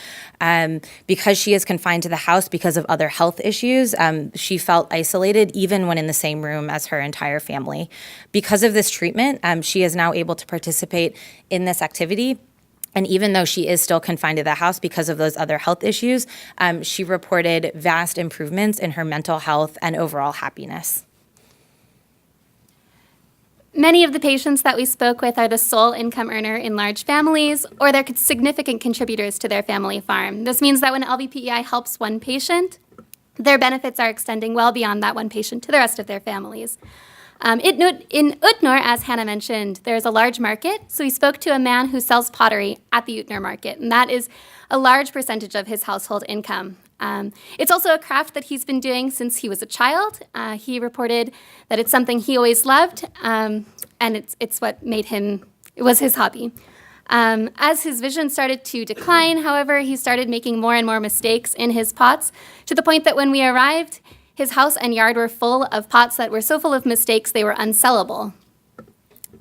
Because she is confined to the house because of other health issues, she felt isolated even when in the same room as her entire family. Because of this treatment, she is now able to participate in this activity. And even though she is still confined to the house because of those other health issues, she reported vast improvements in her mental health and overall happiness. Many of the patients that we spoke with are the sole income earner in large families, or they're significant contributors to their family farm. This means that when LVPEI helps one patient, their benefits are extending well beyond that one patient to the rest of their families. In Utnor, as Hannah mentioned, there's a large market, so we spoke to a man who sells pottery at the Utnor market, and that is a large percentage of his household income. It's also a craft that he's been doing since he was a child. He reported that it's something he always loved, and it's what made him, it was his hobby. As his vision started to decline, however, he started making more and more mistakes in his pots, to the point that when we arrived, his house and yard were full of pots that were so full of mistakes they were unsellable.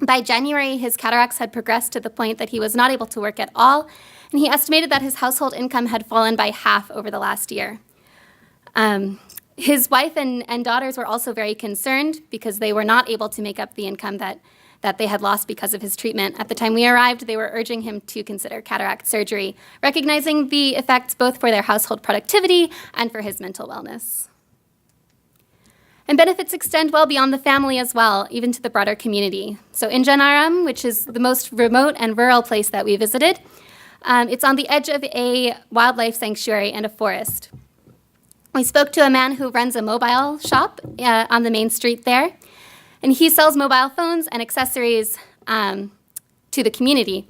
By January, his cataracts had progressed to the point that he was not able to work at all, and he estimated that his household income had fallen by half over the last year. His wife and daughters were also very concerned because they were not able to make up the income that they had lost because of his treatment. At the time we arrived, they were urging him to consider cataract surgery, recognizing the effects both for their household productivity and for his mental wellness. And benefits extend well beyond the family as well, even to the broader community. So in Janaram, which is the most remote and rural place that we visited, it's on the edge of a wildlife sanctuary and a forest. We spoke to a man who runs a mobile shop on the main street there, and he sells mobile phones and accessories to the community.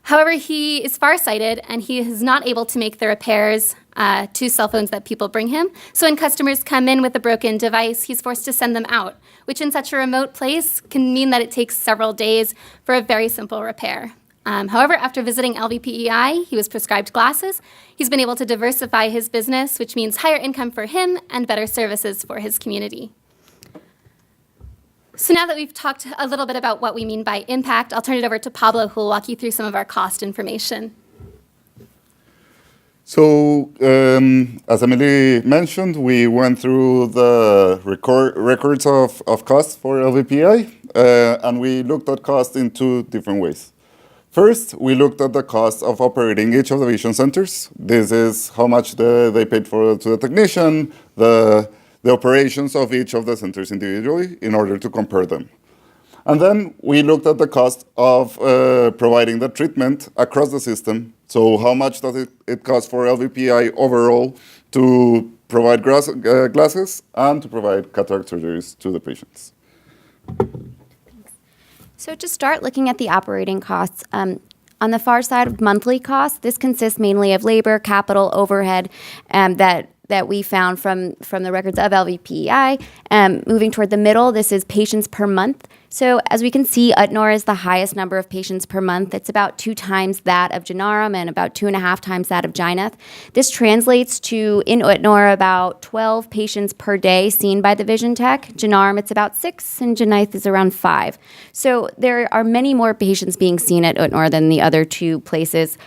However, he is farsighted, and he is not able to make the repairs to cell phones that people bring him. So when customers come in with a broken device, he's forced to send them out, which in such a remote place can mean that it takes several days for a very simple repair. However, after visiting LVPEI, he was prescribed glasses. He's been able to diversify his business, which means higher income for him and better services for his community. So now that we've talked a little bit about what we mean by impact, I'll turn it over to Pablo, who will walk you through some of our cost information. So, as Emily mentioned, we went through the records of costs for LVPI, and we looked at cost in two different ways. First, we looked at the cost of operating each of the vision centers. This is how much they paid to the technician, the operations of each of the centers individually in order to compare them. And then we looked at the cost of providing the treatment across the system. So how much does it cost for LVPI overall to provide glasses and to provide cataract surgeries to the patients? So to start looking at the operating costs, on the far side of monthly costs, this consists mainly of labor, capital, overhead that we found from the records of LVPEI. Moving toward the middle, this is patients per month. So as we can see, Utnor is the highest number of patients per month. It's about 2 times that of Janarum and about 2.5 times that of Jyneth. This translates to, in Utnor, about 12 patients per day seen by the vision tech. Janarum, it's about 6, and Jyneth is around 5. So there are many more patients being seen at Utnor than the other two places.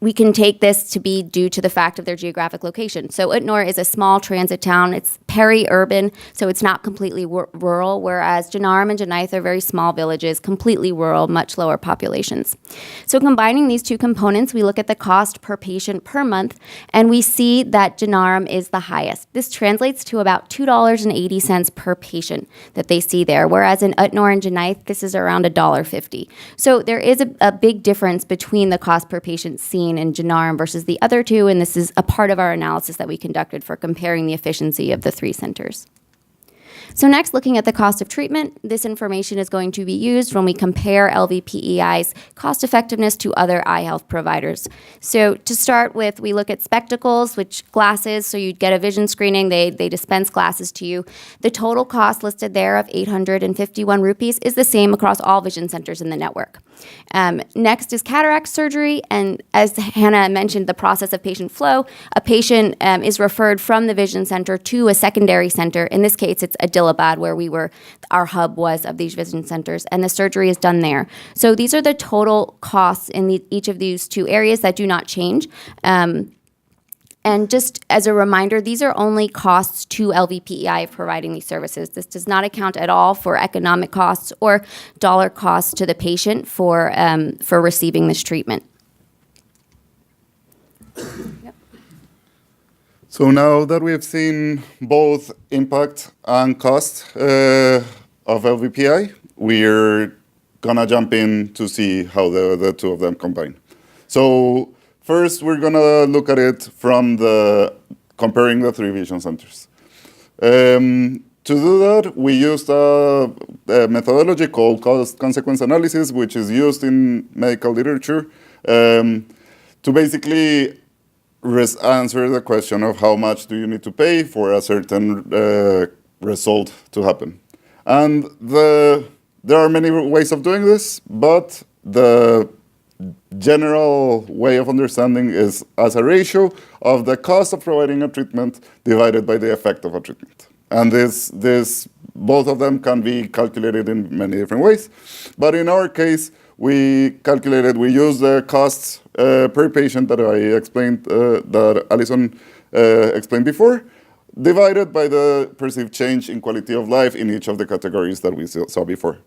We can take this to be due to the fact of their geographic location. So Utnor is a small transit town. It's peri-urban, so it's not completely rural, whereas Janarum and Jyneth are very small villages, completely rural, much lower populations. So combining these two components, we look at the cost per patient per month, and we see that Janarum is the highest. This translates to about $2.80 per patient that they see there, whereas in Utnor and Jyneth, this is around $1.50. So there is a big difference between the cost per patient seen in Janarum versus the other two, and this is a part of our analysis that we conducted for comparing the efficiency of the 3 centers. So next, looking at the cost of treatment, this information is going to be used when we compare LVPEI's cost effectiveness to other eye health providers. So to start with, we look at spectacles, which glasses, so you'd get a vision screening, they dispense glasses to you. The total cost listed there of 851 rupees is the same across all vision centers in the network. Next is cataract surgery, and as Hannah mentioned, the process of patient flow. A patient is referred from the vision center to a secondary center. In this case, it's Adilabad, where our hub was of these vision centers, and the surgery is done there. So these are the total costs in each of these two areas that do not change. And just as a reminder, these are only costs to LVPEI of providing these services. This does not account at all for economic costs or dollar costs to the patient for receiving this treatment. Yep. So now that we've seen both impact and cost of LVPI, we're gonna jump in to see how the two of them combine. So first, we're gonna look at it from comparing the 3 vision centers. To do that, we used a methodology called cost-consequence analysis, which is used in medical literature to basically answer the question of how much do you need to pay for a certain result to happen. And there are many ways of doing this, but the general way of understanding is as a ratio of the cost of providing a treatment divided by the effect of a treatment. And both of them can be calculated in many different ways. But in our case, we used the costs per patient that I explained, that Alison explained before, divided by the perceived change in quality of life in each of the categories that we saw before.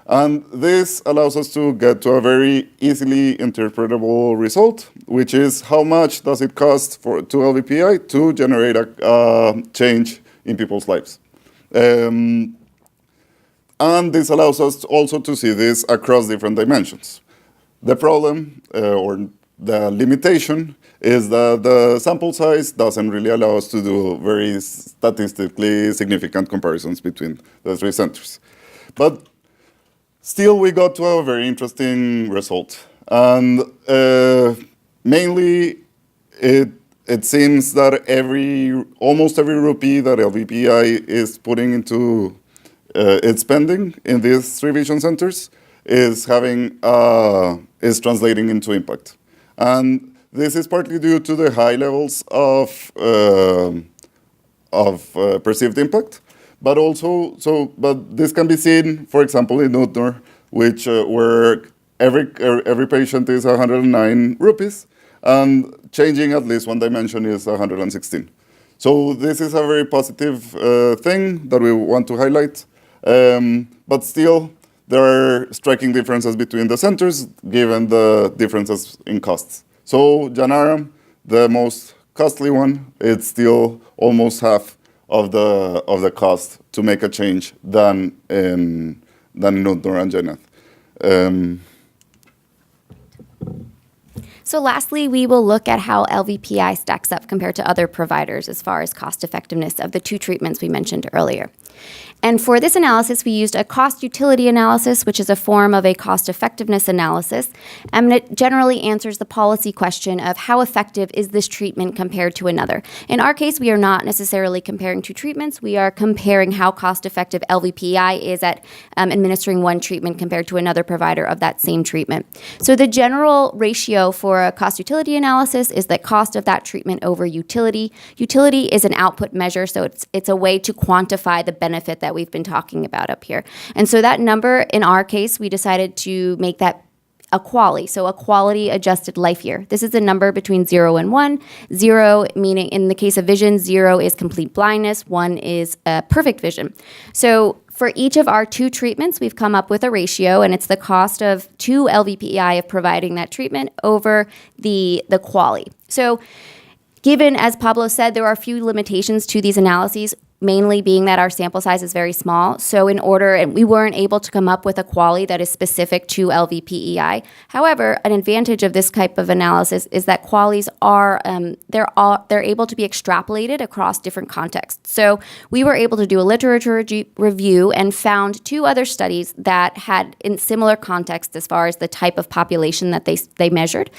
And this allows us to get to a very easily interpretable result, which is how much does it cost to LVPI to generate a change in people's lives. And this allows us also to see this across different dimensions. The problem, or the limitation is that the sample size doesn't really allow us to do very statistically significant comparisons between the three centers. But still, we got to a very interesting result. And mainly, it seems that almost every rupee that LVPI is putting into its spending in these three vision centers is translating into impact. And this is partly due to the high levels of perceived impact, but also, but this can be seen, for example, in Utnor, where every patient is 109 rupees, and changing at least one dimension is 116. So this is a very positive thing that we want to highlight. But still, there are striking differences between the centers, given the differences in costs. So Janaram, the most costly one, it's still almost half of the cost to make a change than in Utnor and Jainath. So lastly, we will look at how LVPI stacks up compared to other providers as far as cost effectiveness of the two treatments we mentioned earlier. And for this analysis, we used a cost utility analysis, which is a form of a cost effectiveness analysis. And it generally answers the policy question of how effective is this treatment compared to another. In our case, we are not necessarily comparing two treatments. We are comparing how cost effective LVPI is at administering one treatment compared to another provider of that same treatment. So the general ratio for a cost utility analysis is the cost of that treatment over utility. Utility is an output measure, so it's a way to quantify the benefit that we've been talking about up here. And so that number, in our case, we decided to make that a QALY, so a quality adjusted life year. This is a number between 0 and 1. 0 meaning, in the case of vision, 0 is complete blindness, 1 is perfect vision. So for each of our two treatments, we've come up with a ratio, and it's the cost of 2 LVPI of providing that treatment over the QALY. So given, as Pablo said, there are a few limitations to these analyses, mainly being that our sample size is very small. So and we weren't able to come up with a QALY that is specific to LVPEI. However, an advantage of this type of analysis is that QALYs are, they're able to be extrapolated across different contexts. So we were able to do a literature review and found 2 other studies that had in similar contexts as far as the type of population that they measured.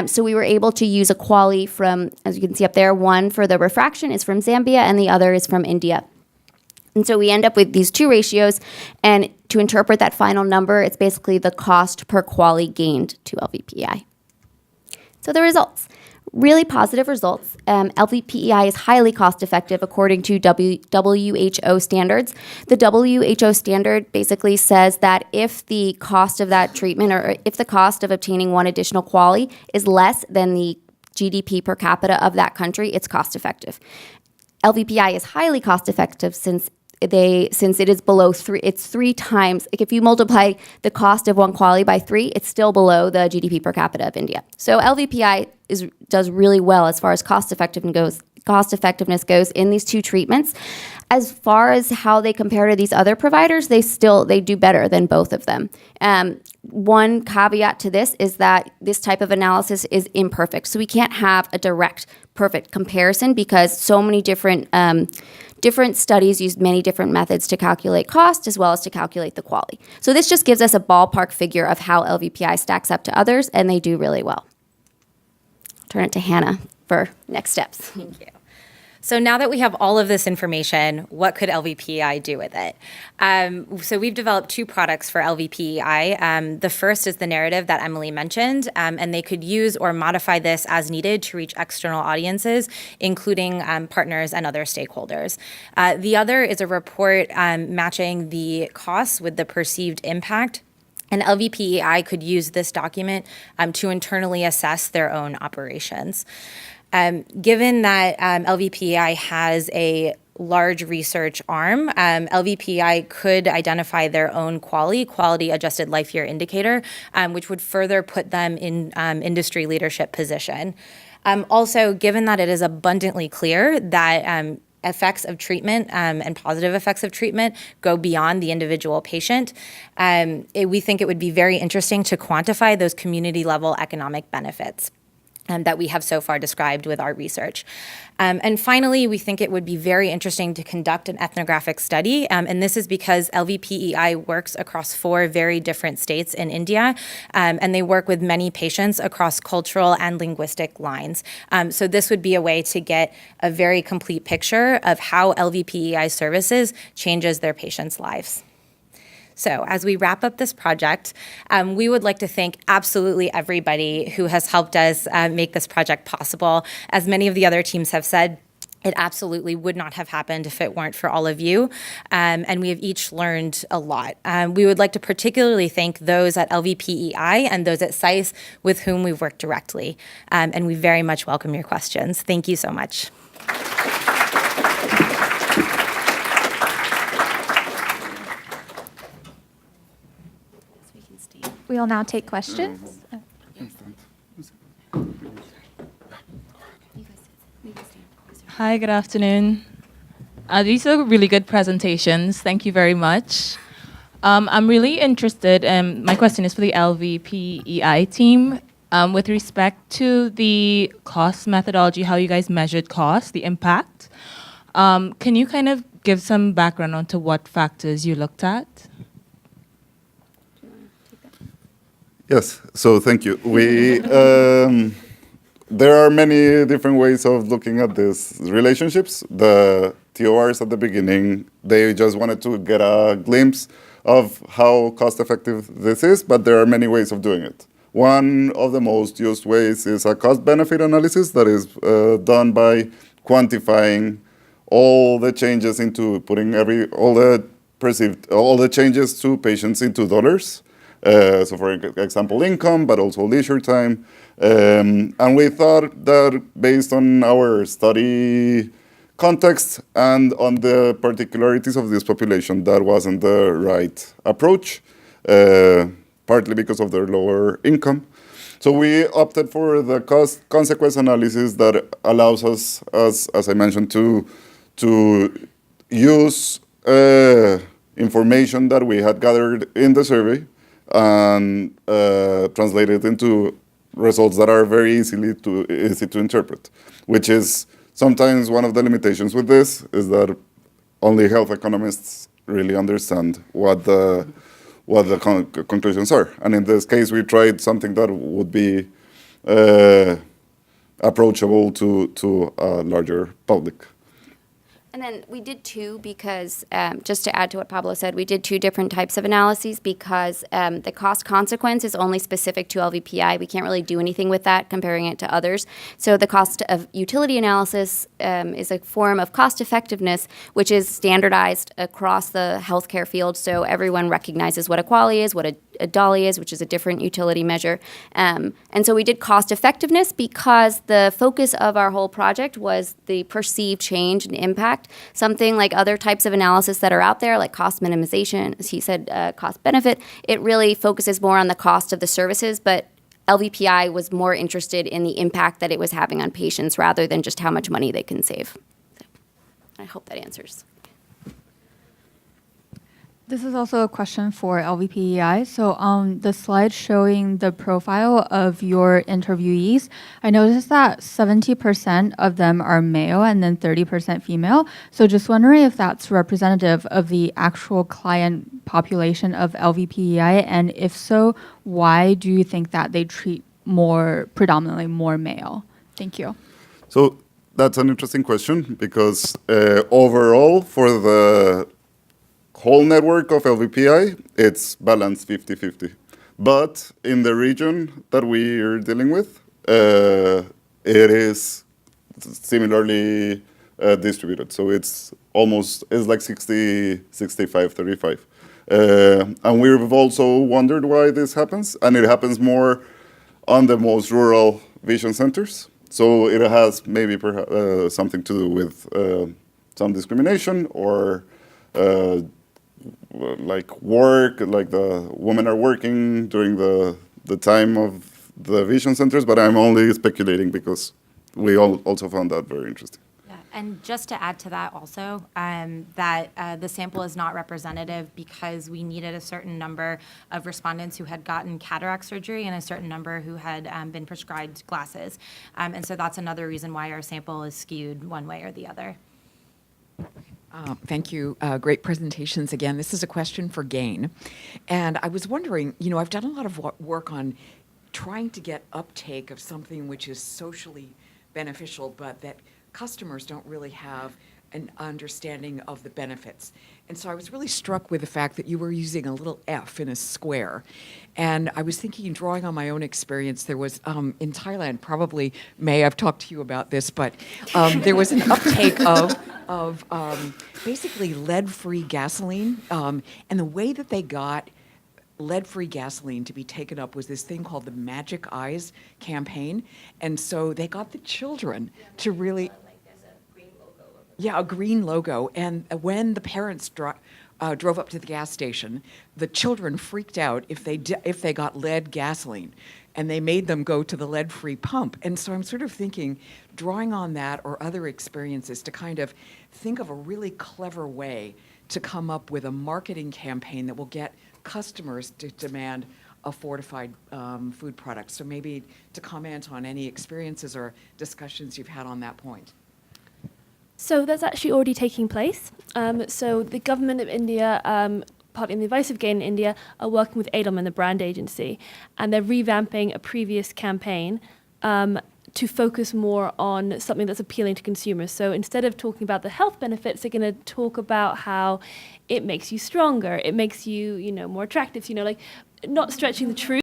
So we were able to use a QALY from, as you can see up there, one for the refraction is from Zambia and the other is from India. And so we end up with these 2 ratios, and to interpret that final number, it's basically the cost per QALY gained to LVPEI. So the results, really positive results. LVPEI is highly cost effective according to WHO standards. The WHO standard basically says that if the cost of that treatment or if the cost of obtaining one additional QALY is less than the GDP per capita of that country, it's cost effective. LVPI is highly cost effective since it is below 3. It's 3 times. Like if you multiply the cost of one QALY by 3, it's still below the GDP per capita of India. So LVPI does really well as far as cost effectiveness goes in these 2 treatments. As far as how they compare to these other providers, they do better than both of them. One caveat to this is that this type of analysis is imperfect. So we can't have a direct perfect comparison because so many different studies use many different methods to calculate cost as well as to calculate the QALY. So this just gives us a ballpark figure of how LVPI stacks up to others, and they do really well. Turn it to Hannah for next steps. Thank you. So now that we have all of this information, what could LVPEI do with it? So we've developed 2 products for LVPEI. The first is the narrative that Emily mentioned, and they could use or modify this as needed to reach external audiences, including partners and other stakeholders. The other is a report matching the costs with the perceived impact. And LVPEI could use this document to internally assess their own operations. Given that LVPEI has a large research arm, LVPEI could identify their own QALY, quality adjusted life year indicator, which would further put them in industry leadership position. Also, given that it is abundantly clear that effects of treatment and positive effects of treatment go beyond the individual patient, we think it would be very interesting to quantify those community level economic benefits. that we have so far described with our research. And finally, we think it would be very interesting to conduct an ethnographic study, and this is because LVPEI works across 4 very different states in India, and they work with many patients across cultural and linguistic lines. So this would be a way to get a very complete picture of how LVPEI services changes their patients' lives. So as we wrap up this project, we would like to thank absolutely everybody who has helped us make this project possible. As many of the other teams have said, it absolutely would not have happened if it weren't for all of you, and we have each learned a lot. We would like to particularly thank those at LVPEI and those at SAIS with whom we've worked directly, and we very much welcome your questions. Thank you so much. We will now take questions. Hi, good afternoon. These are really good presentations. Thank you very much. I'm really interested, and my question is for the LVPEI team. With respect to the cost methodology, how you guys measured cost, the impact, can you kind of give some background onto what factors you looked at? Yes, so thank you. There are many different ways of looking at these relationships. The TORs at the beginning, they just wanted to get a glimpse of how cost-effective this is, but there are many ways of doing it. One of the most used ways is a cost-benefit analysis that is done by quantifying all the changes into putting all the changes to patients into dollars. So for example, income, but also leisure time. And we thought that based on our study context and on the particularities of this population, that wasn't the right approach, partly because of their lower income. So we opted for the cost-consequence analysis that allows us, as I mentioned, to use information that we had gathered in the survey and translate it into results that are very easy to interpret, which is sometimes one of the limitations with this is that only health economists really understand what the conclusions are. And in this case, we tried something that would be approachable to a larger public. And then we did 2 because, just to add to what Pablo said, we did 2 different types of analyses because the cost consequence is only specific to LVPI. We can't really do anything with that comparing it to others. So the cost of utility analysis is a form of cost effectiveness, which is standardized across the healthcare field. So everyone recognizes what a QALY is, what a DALY is, which is a different utility measure. And so we did cost effectiveness because the focus of our whole project was the perceived change and impact. Something like other types of analysis that are out there, like cost minimization, as he said, cost benefit, it really focuses more on the cost of the services, but LVPI was more interested in the impact that it was having on patients rather than just how much money they can save. So I hope that answers. This is also a question for LVPEI. So the slide showing the profile of your interviewees, I noticed that 70% of them are male and then 30% female. So just wondering if that's representative of the actual client population of LVPEI, and if so, why do you think that they treat predominantly more male? Thank you. So that's an interesting question because overall for the whole network of LVPI, it's balanced 50-50. But in the region that we are dealing with, it is similarly distributed. So it's like 65-35. And we've also wondered why this happens. And it happens more on the most rural vision centers. So it has maybe perhaps something to do with some discrimination or like work, like the women are working during the time of the vision centers, but I'm only speculating because we also found that very interesting. And just to add to that also, that the sample is not representative because we needed a certain number of respondents who had gotten cataract surgery and a certain number who had been prescribed glasses. And so that's another reason why our sample is skewed one way or the other. Thank you. Great presentations again. This is a question for Gain. And I was wondering, I've done a lot of work on trying to get uptake of something which is socially beneficial, but that customers don't really have an understanding of the benefits. And so I was really struck with the fact that you were using a little F in a square. And I was thinking, drawing on my own experience, there was, in Thailand, probably, May, I've talked to you about this, but there was an uptake of basically lead-free gasoline. And the way that they got lead-free gasoline to be taken up was this thing called the Magic Eyes campaign. And so they got the children to really... Yeah, a green logo. And when the parents drove up to the gas station, the children freaked out if they got lead gasoline, and they made them go to the lead-free pump. And so I'm sort of thinking, drawing on that or other experiences to kind of think of a really clever way to come up with a marketing campaign that will get customers to demand a fortified food product. So maybe to comment on any experiences or discussions you've had on that point. So that's actually already taking place. So the government of India, partly in the advice of Gain in India, are working with Edelman, the brand agency, and they're revamping a previous campaign to focus more on something that's appealing to consumers. So instead of talking about the health benefits, they're going to talk about how it makes you stronger, it makes you, more attractive. Like not stretching the truth,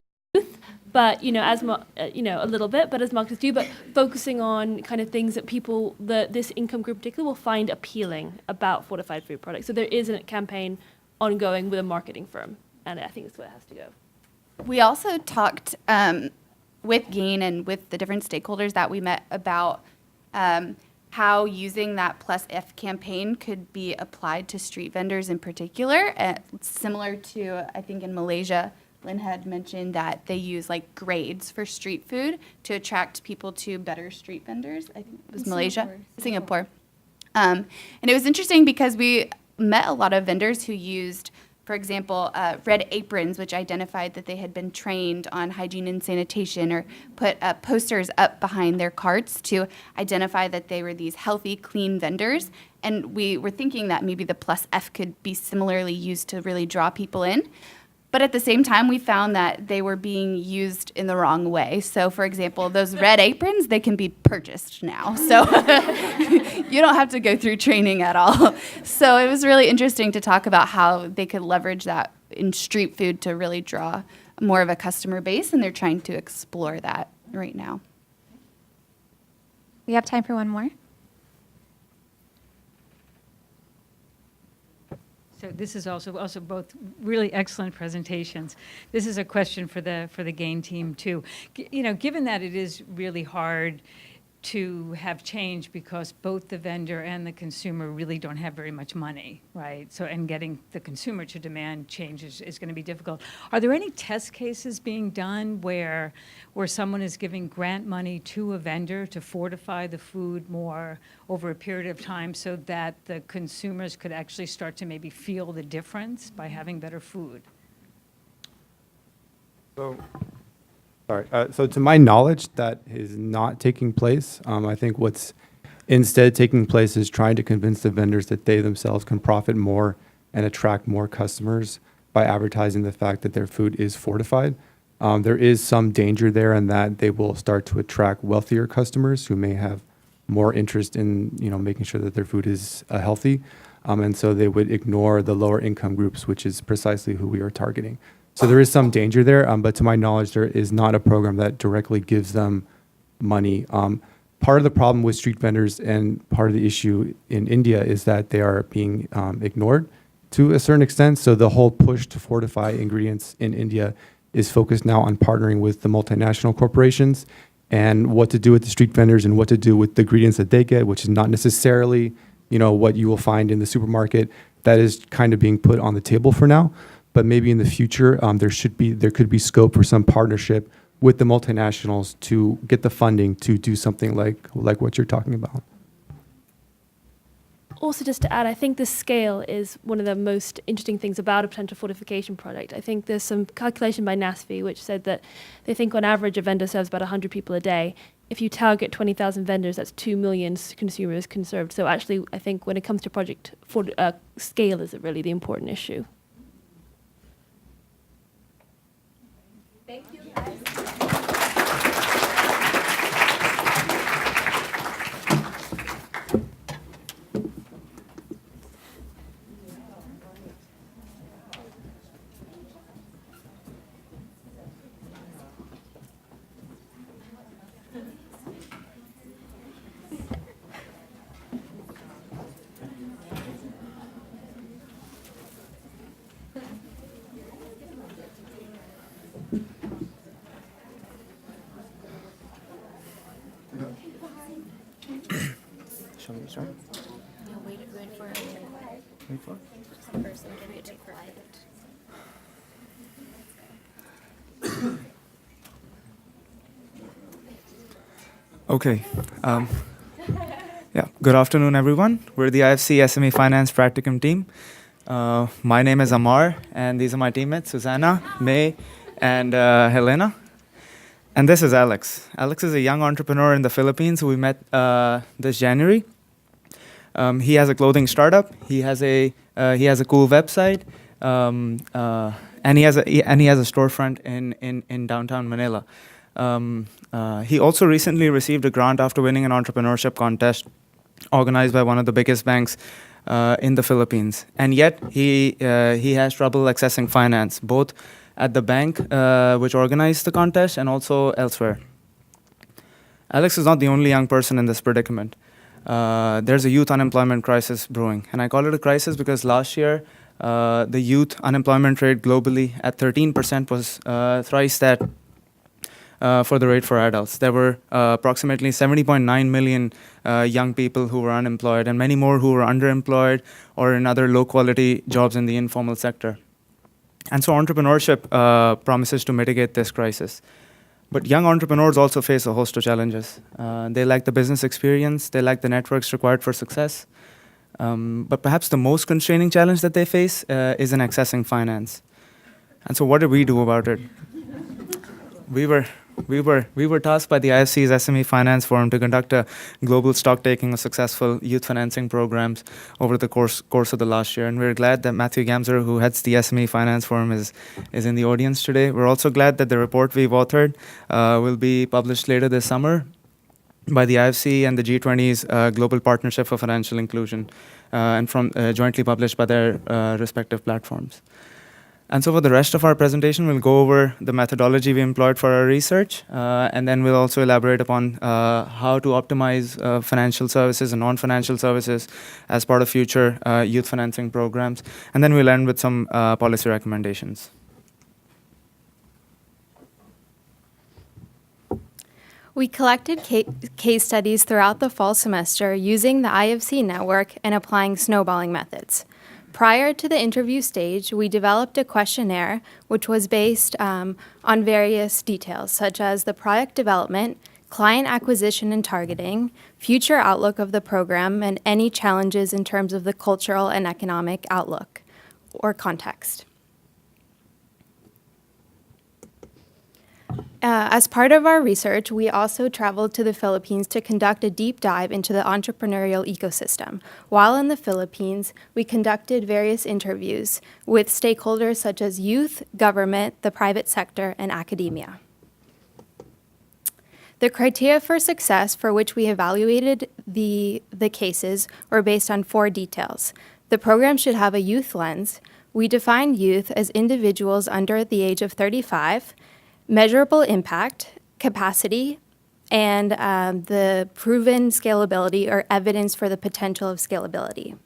but a little bit, but as marketers do, but focusing on kind of things that people, this income group in particular, will find appealing about fortified food products. So there is a campaign ongoing with a marketing firm, and I think that's where it has to go. We also talked with Gain and with the different stakeholders that we met about how using that plus F campaign could be applied to street vendors in particular, similar to, I think in Malaysia, Lynn had mentioned that they use like grades for street food to attract people to better street vendors. I think it was Malaysia, Singapore. And it was interesting because we met a lot of vendors who used, for example, red aprons, which identified that they had been trained on hygiene and sanitation, or put posters up behind their carts to identify that they were these healthy, clean vendors. And we were thinking that maybe the plus F could be similarly used to really draw people in. But at the same time, we found that they were being used in the wrong way. So, for example, those red aprons, they can be purchased now. So you don't have to go through training at all. So it was really interesting to talk about how they could leverage that in street food to really draw more of a customer base, and they're trying to explore that right now. We have time for one more. So this is also both really excellent presentations. This is a question for the Gain team too. Given that it is really hard to have change because both the vendor and the consumer really don't have very much money, right? So, and getting the consumer to demand change is going to be difficult. Are there any test cases being done where someone is giving grant money to a vendor to fortify the food more over a period of time so that the consumers could actually start to maybe feel the difference by having better food? So to my knowledge, that is not taking place. I think what's instead taking place is trying to convince the vendors that they themselves can profit more and attract more customers by advertising the fact that their food is fortified. There is some danger there in that they will start to attract wealthier customers who may have more interest in making sure that their food is healthy, and so they would ignore the lower income groups, which is precisely who we are targeting. So there is some danger there, but to my knowledge, there is not a program that directly gives them money. Part of the problem with street vendors and part of the issue in India is that they are being ignored to a certain extent. So the whole push to fortify ingredients in India is focused now on partnering with the multinational corporations and what to do with the street vendors and what to do with the ingredients that they get, which is not necessarily what you will find in the supermarket. That is kind of being put on the table for now. But maybe in the future, there could be scope for some partnership with the multinationals to get the funding to do something like what you're talking about. also just to add, I think the scale is one of the most interesting things about a potential fortification project. I think there's some calculation by NASFI which said that they think on average a vendor serves about 100 people a day. If you target 20,000 vendors, that's 2 million consumers conserved. So actually, I think when it comes to project scale is really the important issue. Thank you. Shall we start? No, wait for it. Wait for it? First, interview to provide it. Okay. Yeah. Good afternoon, everyone. We're the IFC SME Finance Practicum team. My name is Amar, and these are my teammates, Susanna, May, and Helena. And this is Alex. Alex is a young entrepreneur in the Philippines who we met this January. He has a clothing startup. He has a cool website, and he has a storefront in downtown Manila. He also recently received a grant after winning an entrepreneurship contest organized by one of the biggest banks in the Philippines. And yet he has trouble accessing finance, both at the bank which organized the contest and also elsewhere. Alex is not the only young person in this predicament. There's a youth unemployment crisis brewing. And I call it a crisis because last year, the youth unemployment rate globally at 13% was thrice that for the rate for adults. There were approximately 70.9 million young people who were unemployed and many more who were underemployed or in other low-quality jobs in the informal sector. And so entrepreneurship promises to mitigate this crisis. But young entrepreneurs also face a host of challenges. They lack the business experience, they lack the networks required for success. But perhaps the most constraining challenge that they face is in accessing finance. And so what did we do about it? We were tasked by the IFC's SME Finance Forum to conduct a global stocktaking of successful youth financing programs over the course of the last year. And we're glad that Matthew Gamzer, who heads the SME Finance Forum, is in the audience today. We're also glad that the report we've authored will be published later this summer by the IFC and the G20's Global Partnership for Financial Inclusion, and jointly published by their respective platforms. And so for the rest of our presentation, we'll go over the methodology we employed for our research, and then we'll also elaborate upon how to optimize financial services and non-financial services as part of future youth financing programs. And then we'll end with some policy recommendations. We collected case studies throughout the fall semester using the IFC network and applying snowballing methods. Prior to the interview stage, we developed a questionnaire which was based on various details, such as the product development, client acquisition and targeting, future outlook of the program, and any challenges in terms of the cultural and economic outlook or context. As part of our research, we also traveled to the Philippines to conduct a deep dive into the entrepreneurial ecosystem. While in the Philippines, we conducted various interviews with stakeholders such as youth, government, the private sector, and academia. The criteria for success for which we evaluated the cases were based on 4 details. The program should have a youth lens. We defined youth as individuals under the age of 35, measurable impact, capacity, and the proven scalability or evidence for the potential of scalability.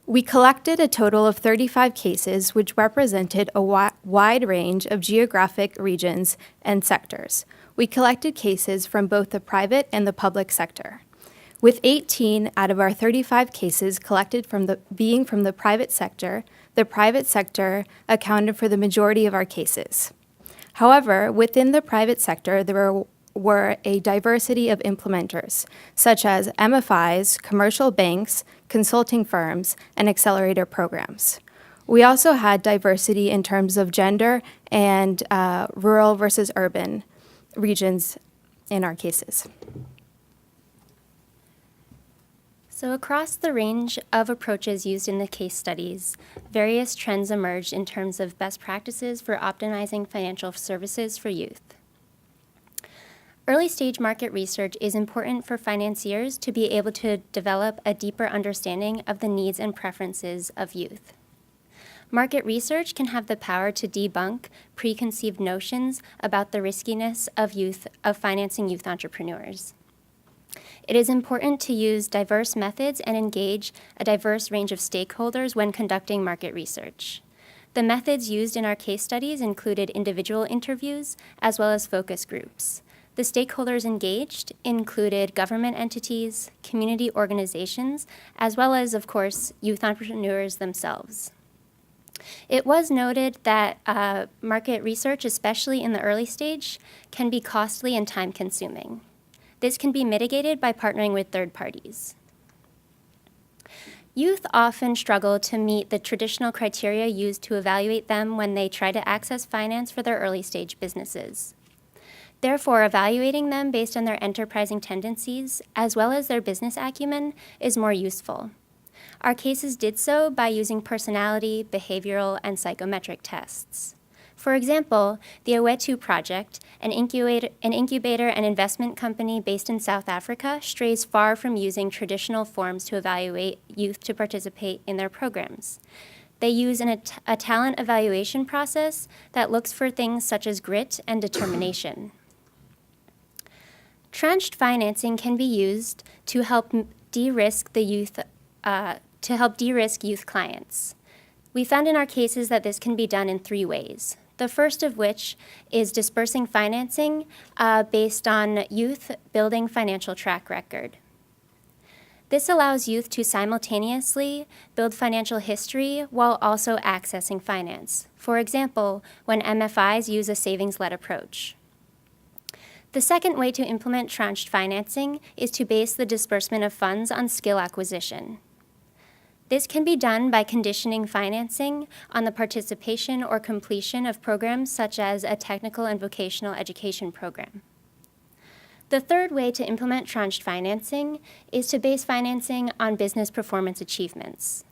We collected a total of 35 cases, which represented a wide range of geographic regions and sectors. We collected cases from both the private and the public sector. With 18 out of our 35 cases collected from the private sector accounted for the majority of our cases. However, within the private sector, there were were a diversity of implementers, such as MFIs, commercial banks, consulting firms, and accelerator programs. We also had diversity in terms of gender and rural versus urban regions in our cases. So across the range of approaches used in the case studies, various trends emerged in terms of best practices for optimizing financial services for youth. Early stage market research is important for financiers to be able to develop a deeper understanding of the needs and preferences of youth. Market research can have the power to debunk preconceived notions about the riskiness of financing youth entrepreneurs. It is important to use diverse methods and engage a diverse range of stakeholders when conducting market research. The methods used in our case studies included individual interviews as well as focus groups. The stakeholders engaged included government entities, community organizations, as well as, of course, youth entrepreneurs themselves. It was noted that market research, especially in the early stage, can be costly and time-consuming. This can be mitigated by partnering with third parties. Youth often struggle to meet the traditional criteria used to evaluate them when they try to access finance for their early stage businesses. Therefore, evaluating them based on their enterprising tendencies, as well as their business acumen, is more useful. Our cases did so by using personality, behavioral, and psychometric tests. For example, the IDEV project, an incubator and investment company based in South Africa, strays far from using traditional forms to evaluate youth to participate in their programs. They use a talent evaluation process that looks for things such as grit and determination. Tranched financing can be used to help de-risk youth clients. We found in our cases that this can be done in 3 ways. The first of which is dispersing financing based on youth building financial track record. This allows youth to simultaneously build financial history while also accessing finance. For example, when MFIs use a savings-led approach. The second way to implement tranched financing is to base the disbursement of funds on skill acquisition. This can be done by conditioning financing on the participation or completion of programs such as a technical and vocational education program. The third way to implement tranched financing is to base financing on business performance achievements.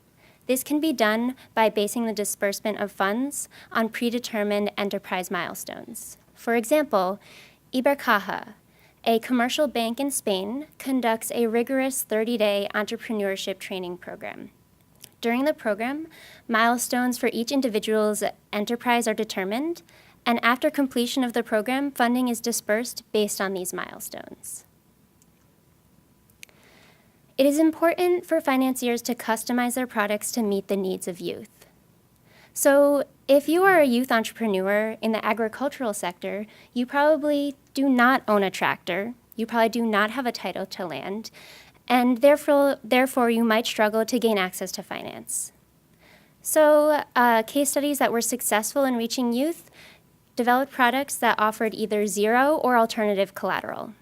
This can be done by basing the disbursement of funds on predetermined enterprise milestones. For example, Ibercaja, a commercial bank in Spain, conducts a rigorous 30-day entrepreneurship training program. During the program, milestones for each individual's enterprise are determined, and after completion of the program, funding is dispersed based on these milestones. It is important for financiers to customize their products to meet the needs of youth. So if you are a youth entrepreneur in the agricultural sector, you probably do not own a tractor, you probably do not have a title to land, and therefore you might struggle to gain access to finance. So case studies that were successful in reaching youth developed products that offered either zero or alternative collateral.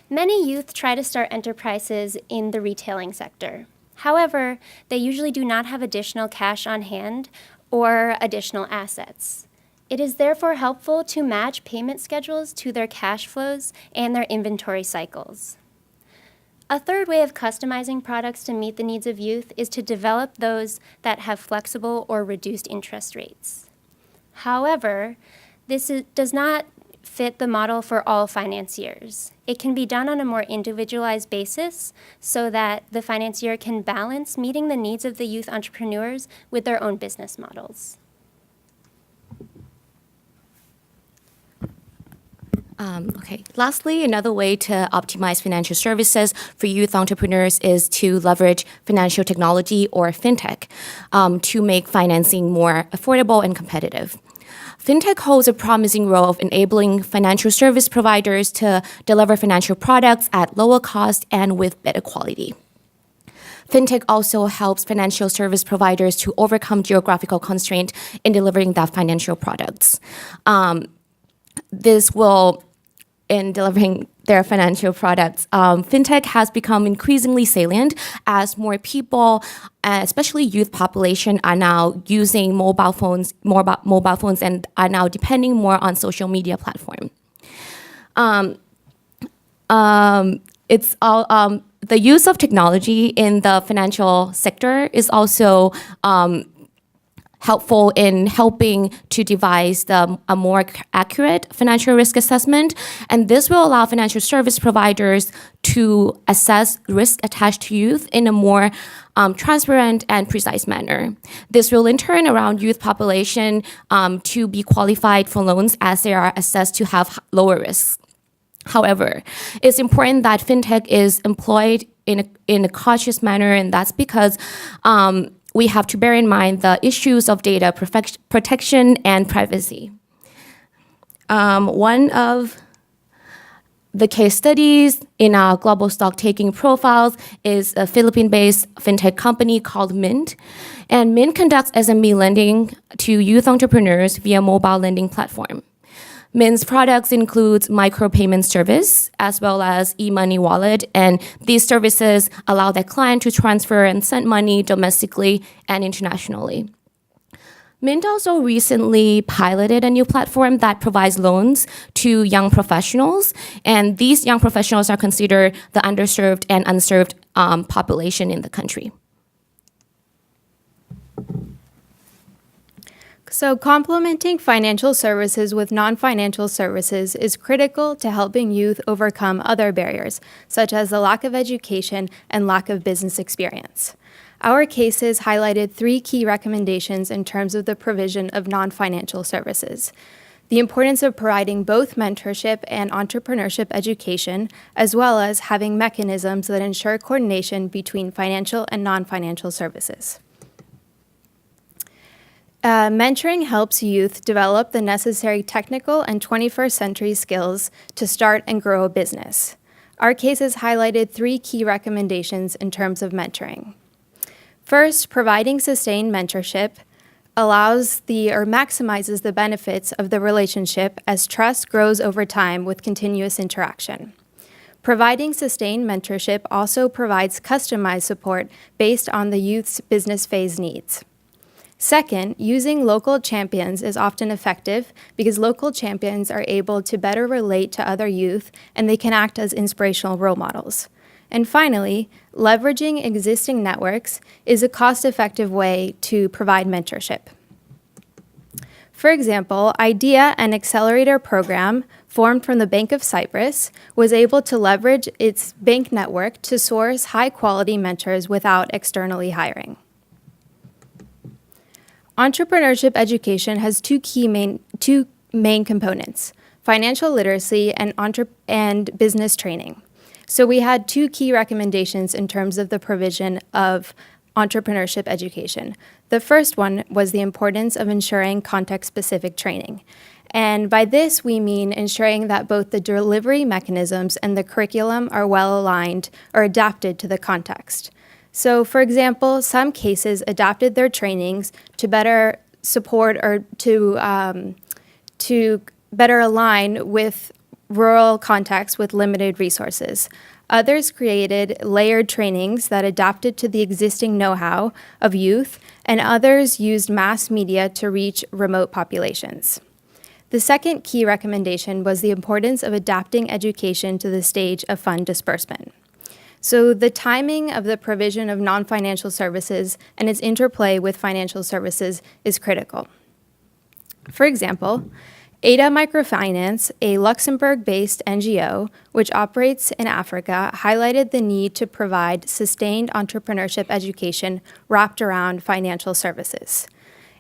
Many youth try to start enterprises in the retailing sector. However, they usually do not have additional cash on hand or additional assets. It is therefore helpful to match payment schedules to their cash flows and their inventory cycles. A third way of customizing products to meet the needs of youth is to develop those that have flexible or reduced interest rates. However, this does not fit the model for all financiers. It can be done on a more individualized basis so that the financier can balance meeting the needs of the youth entrepreneurs with their own business models. Okay. Lastly, another way to optimize financial services for youth entrepreneurs is to leverage financial technology or fintech to make financing more affordable and competitive. Fintech holds a promising role of enabling financial service providers to deliver financial products at lower cost and with better quality. Fintech also helps financial service providers to overcome geographical constraint in delivering their financial products. This will in delivering their financial products. Fintech has become increasingly salient as more people, especially youth population, are now using mobile phones, and are now depending more on social media platform. It's all the use of technology in the financial sector is also helpful in helping to devise a more accurate financial risk assessment. And this will allow financial service providers to assess risk attached to youth in a more transparent and precise manner. This will in turn allow youth population to be qualified for loans as they are assessed to have lower risks. However, it's important that fintech is employed in a cautious manner, and that's because we have to bear in mind the issues of data protection and privacy. One of the case studies in our global stock taking profiles is a Philippine-based fintech company called Mint. And Mint conducts SME lending to youth entrepreneurs via mobile lending platform. Mint's products include micropayment service as well as e-money wallet, and these services allow their client to transfer and send money domestically and internationally. Mint also recently piloted a new platform that provides loans to young professionals, and these young professionals are considered the underserved and unserved population in the country. So complementing financial services with non-financial services is critical to helping youth overcome other barriers, such as the lack of education and lack of business experience. Our cases highlighted 3 key recommendations in terms of the provision of non-financial services: the importance of providing both mentorship and entrepreneurship education, as well as having mechanisms that ensure coordination between financial and non-financial services. Mentoring helps youth develop the necessary technical and 21st century skills to start and grow a business. Our cases highlighted 3 key recommendations in terms of mentoring. First, providing sustained mentorship maximizes the benefits of the relationship as trust grows over time with continuous interaction. Providing sustained mentorship also provides customized support based on the youth's business phase needs. Second, using local champions is often effective because local champions are able to better relate to other youth and they can act as inspirational role models. And finally, leveraging existing networks is a cost-effective way to provide mentorship. For example, IDEA, an accelerator program formed from the Bank of Cyprus, was able to leverage its bank network to source high-quality mentors without externally hiring. Entrepreneurship education has two main components: financial literacy and business training. So we had 2 key recommendations in terms of the provision of entrepreneurship education. The first one was the importance of ensuring context-specific training. And by this, we mean ensuring that both the delivery mechanisms and the curriculum are well aligned or adapted to the context. So, for example, some cases adapted their trainings to better support or to better align with rural contexts with limited resources. Others created layered trainings that adapted to the existing know-how of youth, and others used mass media to reach remote populations. The second key recommendation was the importance of adapting education to the stage of fund disbursement. So the timing of the provision of non-financial services and its interplay with financial services is critical. For example, Ada Microfinance, a Luxembourg-based NGO which operates in Africa, highlighted the need to provide sustained entrepreneurship education wrapped around financial services.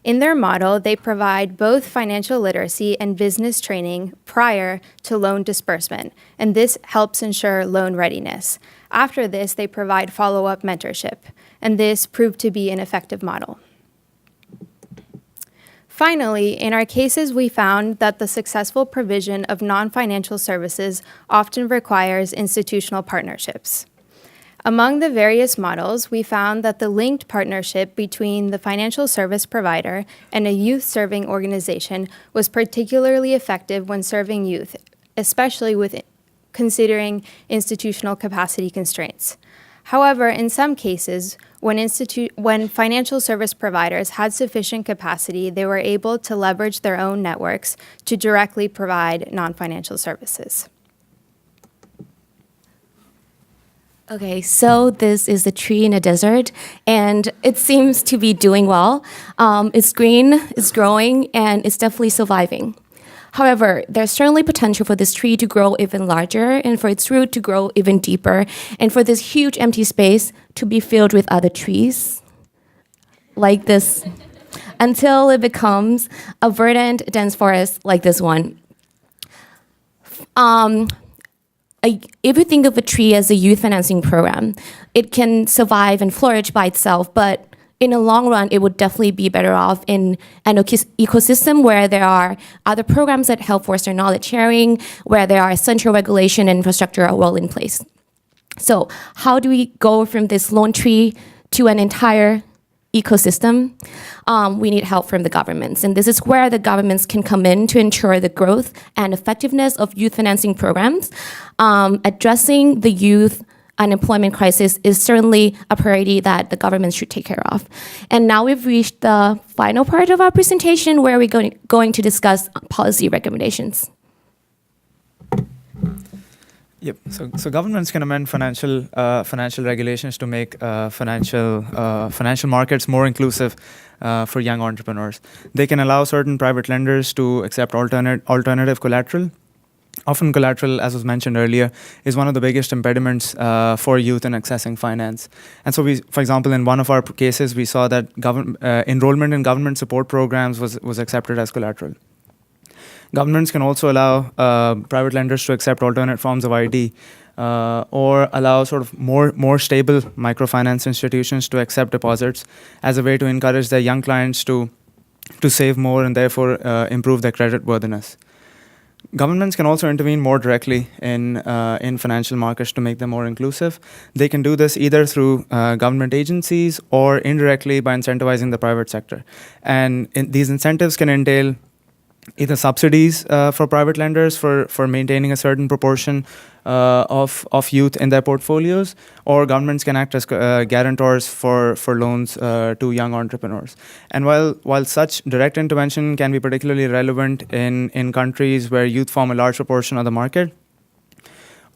In their model, they provide both financial literacy and business training prior to loan disbursement, and this helps ensure loan readiness. After this, they provide follow-up mentorship, and this proved to be an effective model. Finally, in our cases, we found that the successful provision of non-financial services often requires institutional partnerships. Among the various models, we found that the linked partnership between the financial service provider and a youth-serving organization was particularly effective when serving youth, especially with considering institutional capacity constraints. However, in some cases, when financial service providers had sufficient capacity, they were able to leverage their own networks to directly provide non-financial services. Okay, so this is a tree in a desert, and it seems to be doing well. It's green, it's growing, and it's definitely surviving. However, there's certainly potential for this tree to grow even larger and for its root to grow even deeper, and for this huge empty space to be filled with other trees like this until it becomes a verdant, dense forest like this one. If you think of a tree as a youth financing program, it can survive and flourish by itself, but in the long run, it would definitely be better off in an ecosystem where there are other programs that help foster knowledge sharing, where there are central regulation and infrastructure are well in place. So how do we go from this lone tree to an entire ecosystem? We need help from the governments. And this is where the governments can come in to ensure the growth and effectiveness of youth financing programs. Addressing the youth unemployment crisis is certainly a priority that the government should take care of. And now we've reached the final part of our presentation where we're going to discuss policy recommendations. Yep. So governments can amend financial regulations to make financial markets more inclusive for young entrepreneurs. They can allow certain private lenders to accept alternative collateral. Often collateral, as was mentioned earlier, is one of the biggest impediments for youth in accessing finance. And so for example, in one of our cases, we saw that enrollment in government support programs was accepted as collateral. Governments can also allow private lenders to accept alternate forms of ID or allow sort of more stable microfinance institutions to accept deposits as a way to encourage their young clients to save more and therefore improve their credit worthiness. Governments can also intervene more directly in financial markets to make them more inclusive. They can do this either through government agencies or indirectly by incentivizing the private sector. And these incentives can entail either subsidies for private lenders for maintaining a certain proportion of youth in their portfolios, or governments can act as guarantors for loans to young entrepreneurs. And while such direct intervention can be particularly relevant in countries where youth form a large proportion of the market,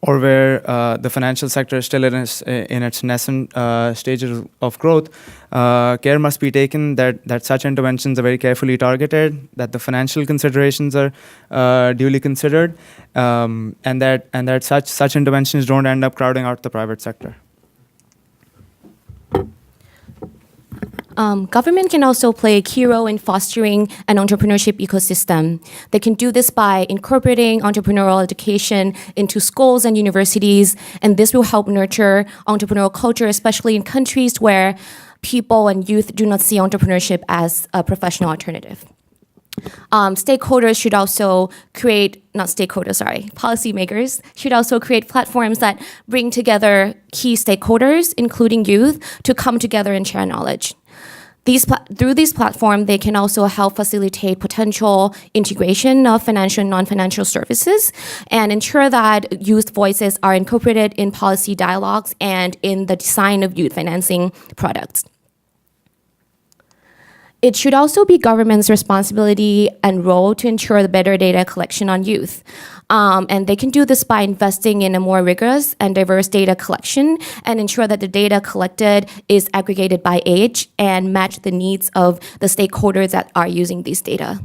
or where the financial sector is still in its nascent stages of growth, care must be taken that such interventions are very carefully targeted, that the financial considerations are duly considered, and that such interventions don't end up crowding out the private sector. Government can also play a key role in fostering an entrepreneurship ecosystem. They can do this by incorporating entrepreneurial education into schools and universities, and this will help nurture entrepreneurial culture, especially in countries where people and youth do not see entrepreneurship as a professional alternative. Policymakers should also create platforms that bring together key stakeholders, including youth, to come together and share knowledge. Through these platforms, they can also help facilitate potential integration of financial and non-financial services and ensure that youth voices are incorporated in policy dialogues and in the design of youth financing products. It should also be government's responsibility and role to ensure the better data collection on youth. And they can do this by investing in a more rigorous and diverse data collection and ensure that the data collected is aggregated by age and match the needs of the stakeholders that are using these data.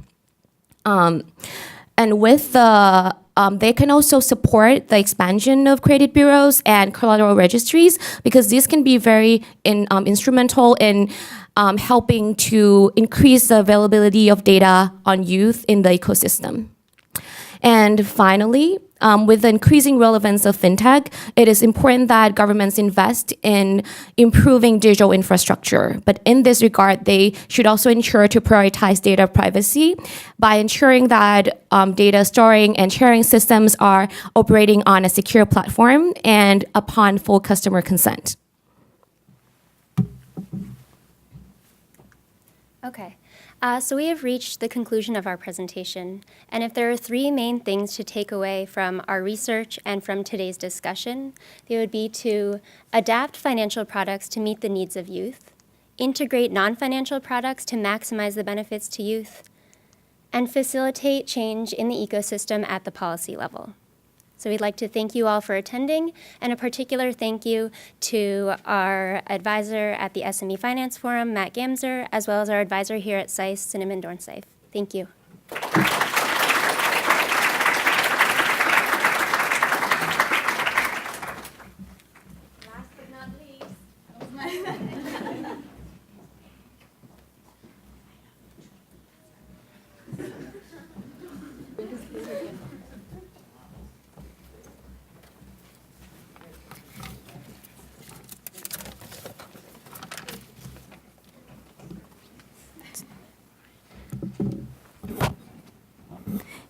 And with the they can also support the expansion of credit bureaus and collateral registries because these can be very instrumental in helping to increase the availability of data on youth in the ecosystem. And finally, with the increasing relevance of fintech, it is important that governments invest in improving digital infrastructure. But in this regard, they should also ensure to prioritize data privacy by ensuring that data storing and sharing systems are operating on a secure platform and upon full customer consent. Okay. So we have reached the conclusion of our presentation, and if there are three main things to take away from our research and from today's discussion, they would be to adapt financial products to meet the needs of youth, integrate non-financial products to maximize the benefits to youth, and facilitate change in the ecosystem at the policy level. So we'd like to thank you all for attending, and a particular thank you to our advisor at the SME Finance Forum, Matt Gamzer, as well as our advisor here at SAIS, Cinnamon Dornseif. Thank you. Last but not least,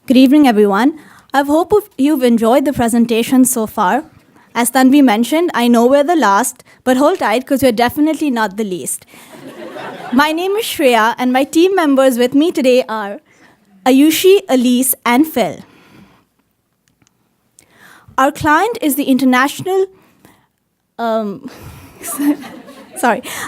Good evening, everyone. I hope you've enjoyed the presentation so far. As Tanvi mentioned, I know we're the last, but hold tight because we're definitely not the least. My name is Shreya, and my team members with me today are Ayushi, Elise, and Phil. Our client is the international...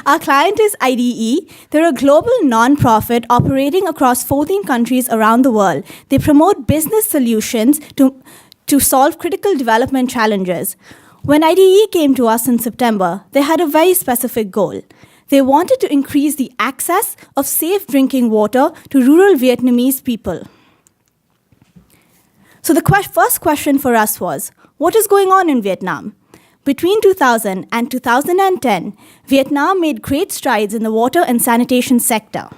Our client is IDE. They're a global non-profit operating across 14 countries around the world. They promote business solutions to solve critical development challenges. When IDE came to us in September, they had a very specific goal. They wanted to increase the access of safe drinking water to rural Vietnamese people. So the first question for us was, what is going on in Vietnam? Between 2000 and 2010, Vietnam made great strides in the water and sanitation sector.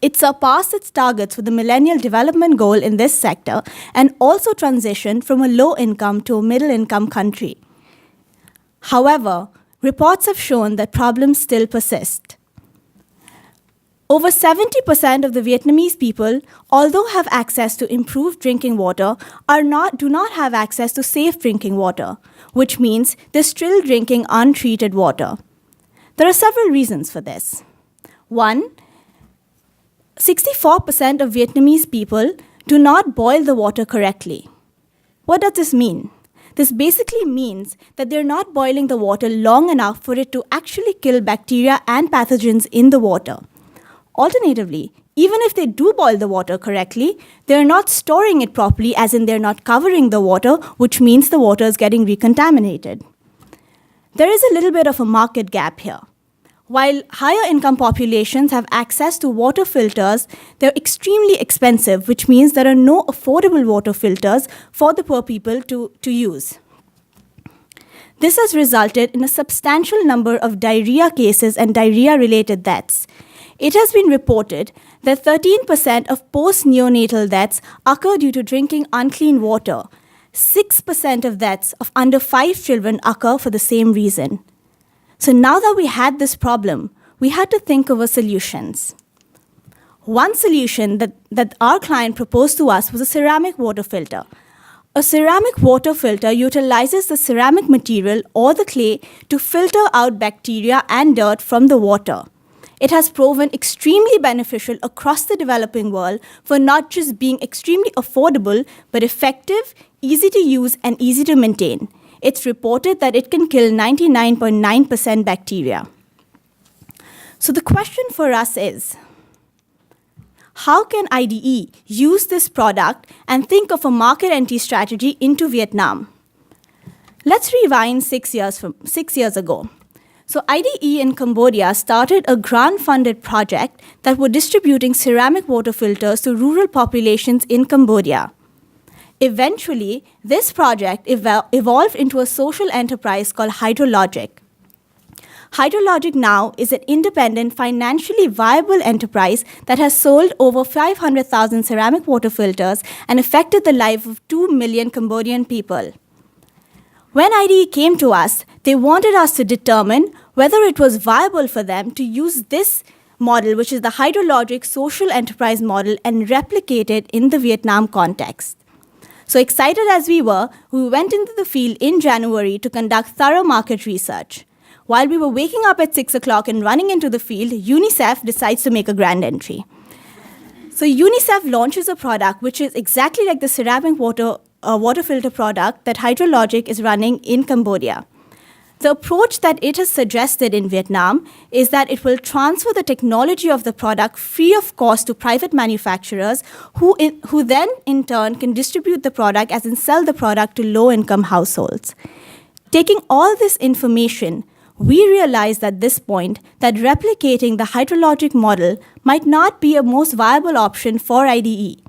It surpassed its targets for the Millennial Development Goal in this sector and also transitioned from a low-income to a middle-income country. However, reports have shown that problems still persist. Over 70% of the Vietnamese people, although have access to improved drinking water, do not have access to safe drinking water, which means they're still drinking untreated water. There are several reasons for this. One, 64% of Vietnamese people do not boil the water correctly. What does this mean? This basically means that they're not boiling the water long enough for it to actually kill bacteria and pathogens in the water. Alternatively, even if they do boil the water correctly, they're not storing it properly, as in they're not covering the water, which means the water is getting recontaminated. There is a little bit of a market gap here. While higher income populations have access to water filters, they're extremely expensive, which means there are no affordable water filters for the poor people to use. This has resulted in a substantial number of diarrhea cases and diarrhea-related deaths. It has been reported that 13% of post-neonatal deaths occur due to drinking unclean water. 6% of deaths of under 5 children occur for the same reason. So now that we had this problem, we had to think of solutions. One solution that our client proposed to us was a ceramic water filter. A ceramic water filter utilizes the ceramic material or the clay to filter out bacteria and dirt from the water. It has proven extremely beneficial across the developing world for not just being extremely affordable, but effective, easy to use, and easy to maintain. It's reported that it can kill 99.9% bacteria. So the question for us is, how can IDE use this product and think of a market entry strategy into Vietnam? Let's rewind 6 years ago. So IDE in Cambodia started a grant-funded project that were distributing ceramic water filters to rural populations in Cambodia. Eventually, this project evolved into a social enterprise called Hydrologic. Hydrologic now is an independent, financially viable enterprise that has sold over 500,000 ceramic water filters and affected the life of 2 million Cambodian people. When IDE came to us, they wanted us to determine whether it was viable for them to use this model, which is the Hydrologic social enterprise model, and replicate it in the Vietnam context. So excited as we were, we went into the field in January to conduct thorough market research. While we were waking up at 6 o'clock and running into the field, UNICEF decides to make a grand entry. So UNICEF launches a product which is exactly like the ceramic water filter product that Hydrologic is running in Cambodia. The approach that it has suggested in Vietnam is that it will transfer the technology of the product free of cost to private manufacturers who then in turn can distribute the product as in sell the product to low-income households. Taking all this information, we realized at this point that replicating the Hydrologic model might not be a most viable option for IDE.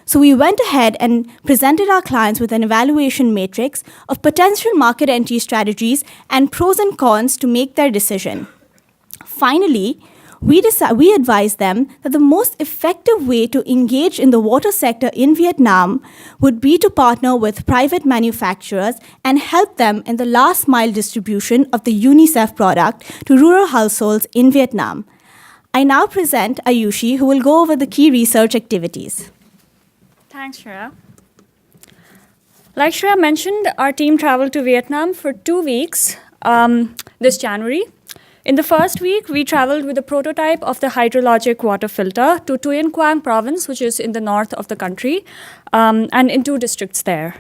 So we went ahead and presented our clients with an evaluation matrix of potential market entry strategies and pros and cons to make their decision. Finally, we advised them that the most effective way to engage in the water sector in Vietnam would be to partner with private manufacturers and help them in the last mile distribution of the UNICEF product to rural households in Vietnam. I now present Ayushi, who will go over the key research activities. Thanks, Shreya. Like Shreya mentioned, our team traveled to Vietnam for 2 weeks this January. In the first week, we traveled with a prototype of the Hydrologic water filter to Tuyen Quang province, which is in the north of the country, and in 2 districts there.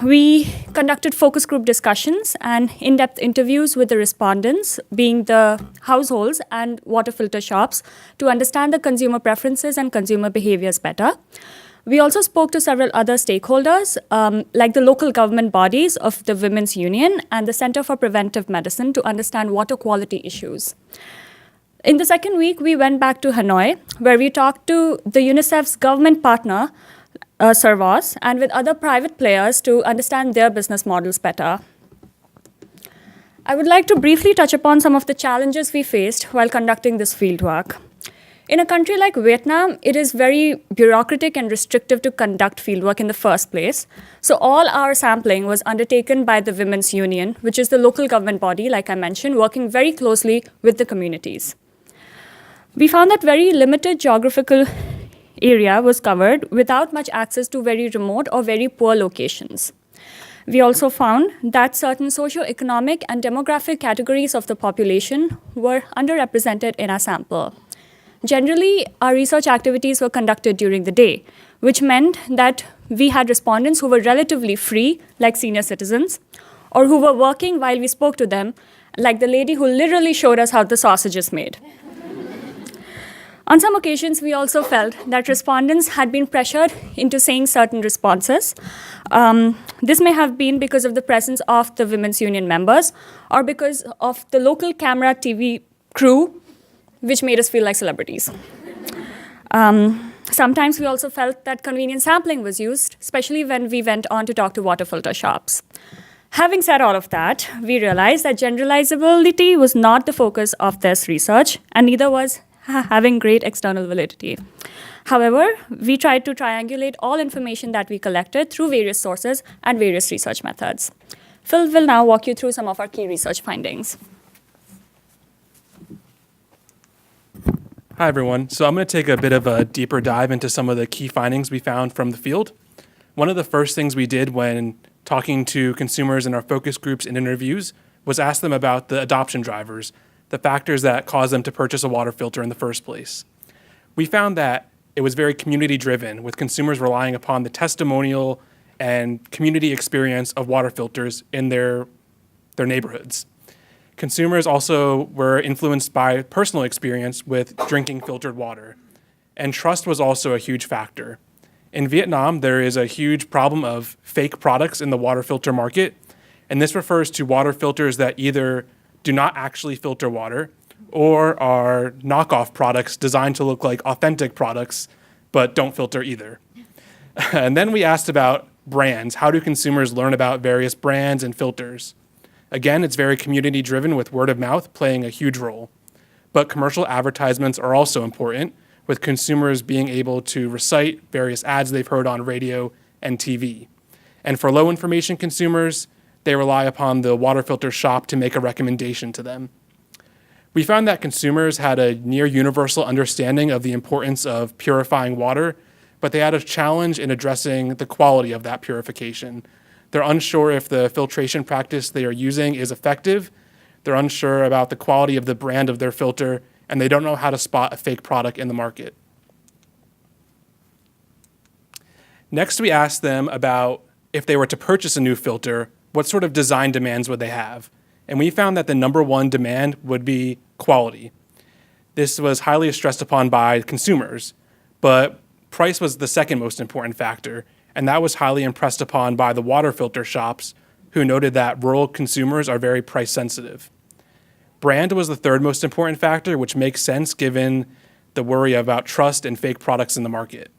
We conducted focus group discussions and in-depth interviews with the respondents, being the households and water filter shops, to understand the consumer preferences and consumer behaviors better. We also spoke to several other stakeholders, like the local government bodies of the Women's Union and the Center for Preventive Medicine, to understand water quality issues. In the second week, we went back to Hanoi, where we talked to the UNICEF's government partner, Servos, and with other private players to understand their business models better. I would like to briefly touch upon some of the challenges we faced while conducting this fieldwork. In a country like Vietnam, it is very bureaucratic and restrictive to conduct fieldwork in the first place. So all our sampling was undertaken by the Women's Union, which is the local government body, like I mentioned, working very closely with the communities. We found that very limited geographical area was covered without much access to very remote or very poor locations. We also found that certain socio-economic and demographic categories of the population were underrepresented in our sample. Generally, our research activities were conducted during the day, which meant that we had respondents who were relatively free, like senior citizens, or who were working while we spoke to them, like the lady who literally showed us how the sausage is made. On some occasions, we also felt that respondents had been pressured into saying certain responses. This may have been because of the presence of the Women's Union members or because of the local camera TV crew, which made us feel like celebrities. Sometimes we also felt that convenient sampling was used, especially when we went on to talk to water filter shops. Having said all of that, we realized that generalizability was not the focus of this research, and neither was having great external validity. However, we tried to triangulate all information that we collected through various sources and various research methods. Phil will now walk you through some of our key research findings. Hi, everyone. So I'm going to take a bit of a deeper dive into some of the key findings we found from the field. One of the first things we did when talking to consumers in our focus groups and interviews was ask them about the adoption drivers, the factors that cause them to purchase a water filter in the first place. We found that it was very community-driven, with consumers relying upon the testimonial and community experience of water filters in their neighborhoods. Consumers also were influenced by personal experience with drinking filtered water. And trust was also a huge factor. In Vietnam, there is a huge problem of fake products in the water filter market, and this refers to water filters that either do not actually filter water or are knockoff products designed to look like authentic products but don't filter either. And then we asked about brands. How do consumers learn about various brands and filters? Again, it's very community-driven, with word of mouth playing a huge role. But commercial advertisements are also important, with consumers being able to recite various ads they've heard on radio and TV. And for low-information consumers, they rely upon the water filter shop to make a recommendation to them. We found that consumers had a near universal understanding of the importance of purifying water, but they had a challenge in addressing the quality of that purification. They're unsure if the filtration practice they are using is effective. They're unsure about the quality of the brand of their filter, and they don't know how to spot a fake product in the market. Next, we asked them about if they were to purchase a new filter, what sort of design demands would they have? And we found that the number one demand would be quality. This was highly stressed upon by consumers, but price was the second most important factor, and that was highly impressed upon by the water filter shops, who noted that rural consumers are very price sensitive. Brand was the third most important factor, which makes sense given the worry about trust and fake products in the market.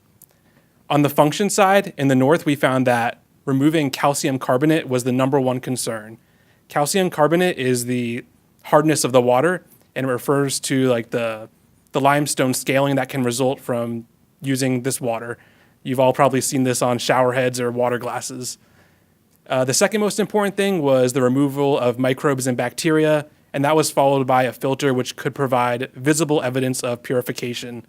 On the function side, in the north, we found that removing calcium carbonate was the number one concern. Calcium carbonate is the hardness of the water, and it refers to like the limestone scaling that can result from using this water. You've all probably seen this on shower heads or water glasses. The second most important thing was the removal of microbes and bacteria, and that was followed by a filter which could provide visible evidence of purification,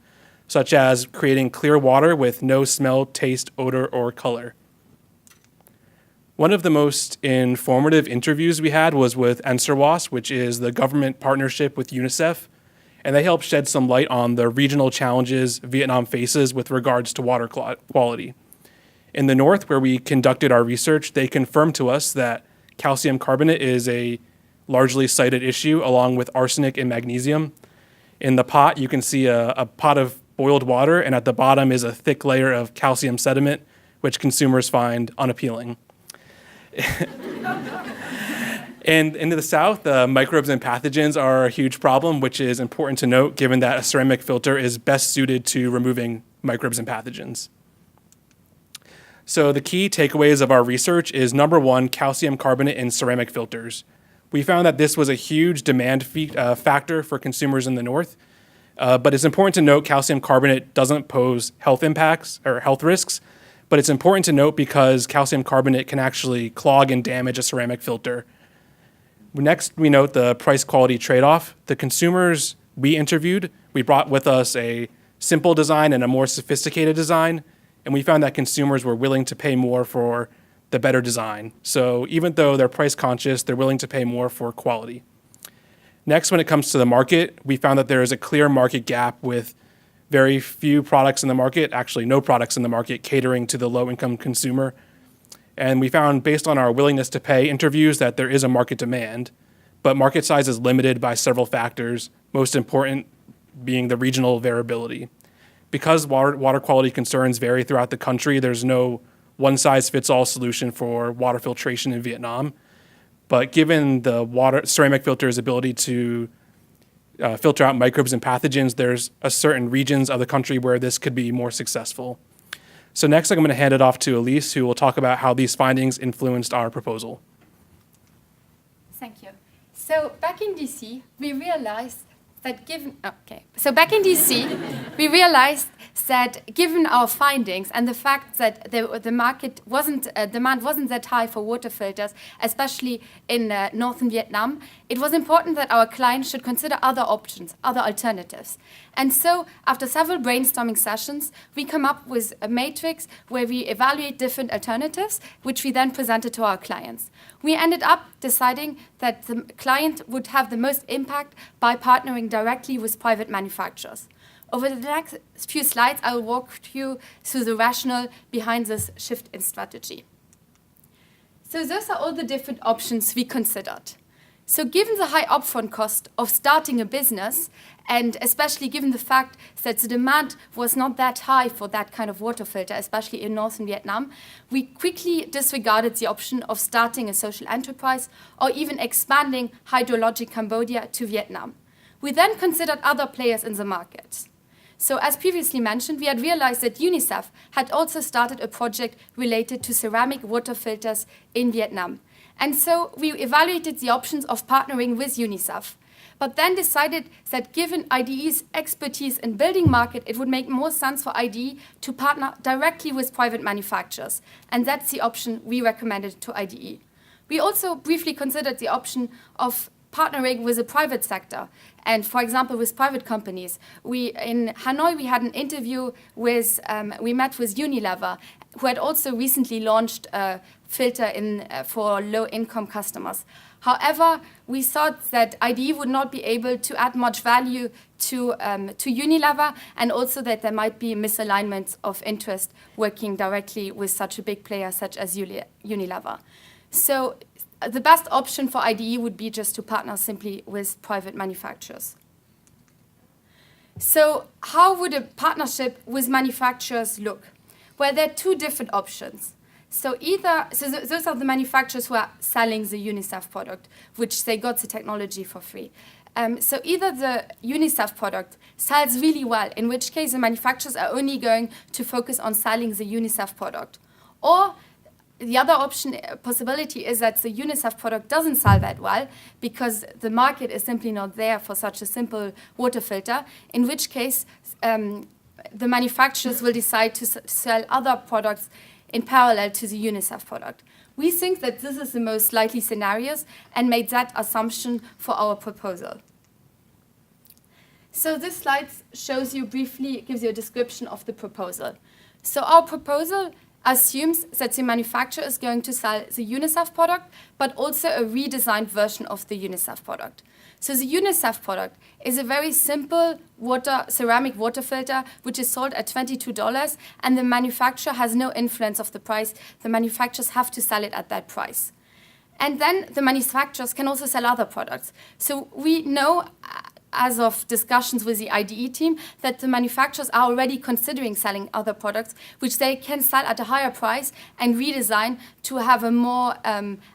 such as creating clear water with no smell, taste, odor, or color. One of the most informative interviews we had was with NSERWAS, which is the government partnership with UNICEF, and they helped shed some light on the regional challenges Vietnam faces with regards to water quality. In the north, where we conducted our research, they confirmed to us that calcium carbonate is a largely cited issue, along with arsenic and magnesium. In the pot, you can see a pot of boiled water, and at the bottom is a thick layer of calcium sediment, which consumers find unappealing. And into the south, microbes and pathogens are a huge problem, which is important to note given that a ceramic filter is best suited to removing microbes and pathogens. So the key takeaways of our research is number one, calcium carbonate in ceramic filters. We found that this was a huge demand factor for consumers in the north, but it's important to note calcium carbonate doesn't pose health impacts or health risks, but it's important to note because calcium carbonate can actually clog and damage a ceramic filter. Next, we note the price-quality trade-off. The consumers we interviewed, we brought with us a simple design and a more sophisticated design, and we found that consumers were willing to pay more for the better design. So even though they're price conscious, they're willing to pay more for quality. Next, when it comes to the market, we found that there is a clear market gap with very few products in the market, actually no products in the market catering to the low-income consumer. And we found, based on our willingness to pay interviews, that there is a market demand, but market size is limited by several factors, most important being the regional variability. Because water quality concerns vary throughout the country, there's no one-size-fits-all solution for water filtration in Vietnam. But given the ceramic filter's ability to filter out microbes and pathogens, there's a certain regions of the country where this could be more successful. So next, I'm going to hand it off to Elise, who will talk about how these findings influenced our proposal. Thank you. So back in DC, we realized that given our findings and the fact that the market demand wasn't that high for water filters, especially in northern Vietnam, it was important that our clients should consider other options, other alternatives. And so, after several brainstorming sessions, we come up with a matrix where we evaluate different alternatives, which we then presented to our clients. We ended up deciding that the client would have the most impact by partnering directly with private manufacturers. Over the next few slides, I will walk you through the rationale behind this shift in strategy. So those are all the different options we considered. So given the high upfront cost of starting a business, and especially given the fact that the demand was not that high for that kind of water filter, especially in northern Vietnam, we quickly disregarded the option of starting a social enterprise or even expanding Hydrologic Cambodia to Vietnam. We then considered other players in the market. So as previously mentioned, we had realized that UNICEF had also started a project related to ceramic water filters in Vietnam. And so we evaluated the options of partnering with UNICEF, but then decided that given IDE's expertise in building market, it would make more sense for IDE to partner directly with private manufacturers. And that's the option we recommended to IDE. We also briefly considered the option of partnering with the private sector. And for example, with private companies, in Hanoi, we had an interview with, we met with Unilever, who had also recently launched a filter for low-income customers. However, we thought that IDE would not be able to add much value to Unilever, and also that there might be misalignments of interest working directly with such a big player such as Unilever. So the best option for IDE would be just to partner simply with private manufacturers. So how would a partnership with manufacturers look? Well, there are two different options. So those are the manufacturers who are selling the UNICEF product, which they got the technology for free. So either the UNICEF product sells really well, in which case the manufacturers are only going to focus on selling the UNICEF product, or the other possibility is that the UNICEF product doesn't sell that well because the market is simply not there for such a simple water filter, in which case the manufacturers will decide to sell other products in parallel to the UNICEF product. We think that this is the most likely scenarios and made that assumption for our proposal. So this slide shows you briefly, gives you a description of the proposal. So our proposal assumes that the manufacturer is going to sell the UNICEF product, but also a redesigned version of the UNICEF product. So the UNICEF product is a very simple ceramic water filter, which is sold at $22, and the manufacturer has no influence of the price. The manufacturers have to sell it at that price. And then the manufacturers can also sell other products. So we know, as of discussions with the IDE team, that the manufacturers are already considering selling other products, which they can sell at a higher price and redesign to have a more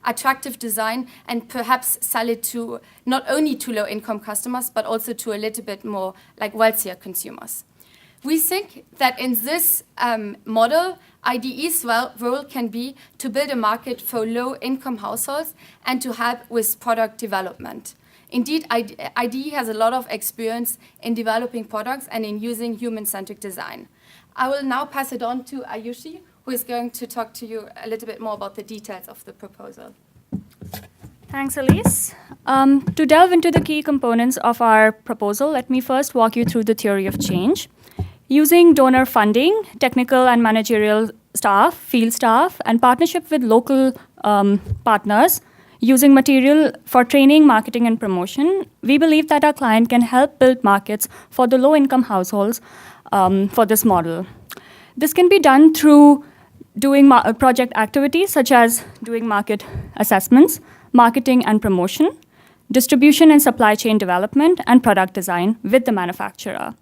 attractive design, and perhaps sell it to not only to low-income customers, but also to a little bit more like wealthier consumers. We think that in this model, IDE's role can be to build a market for low-income households and to help with product development. Indeed, IDE has a lot of experience in developing products and in using human-centric design. I will now pass it on to Ayushi, who is going to talk to you a little bit more about the details of the proposal. Thanks, Elise. To delve into the key components of our proposal, let me first walk you through the theory of change. Using donor funding, technical and managerial staff, field staff, and partnership with local partners, using material for training, marketing, and promotion, we believe that our client can help build markets for the low-income households for this model. This can be done through doing project activities such as doing market assessments, marketing and promotion, distribution and supply chain development, and product design with the manufacturer.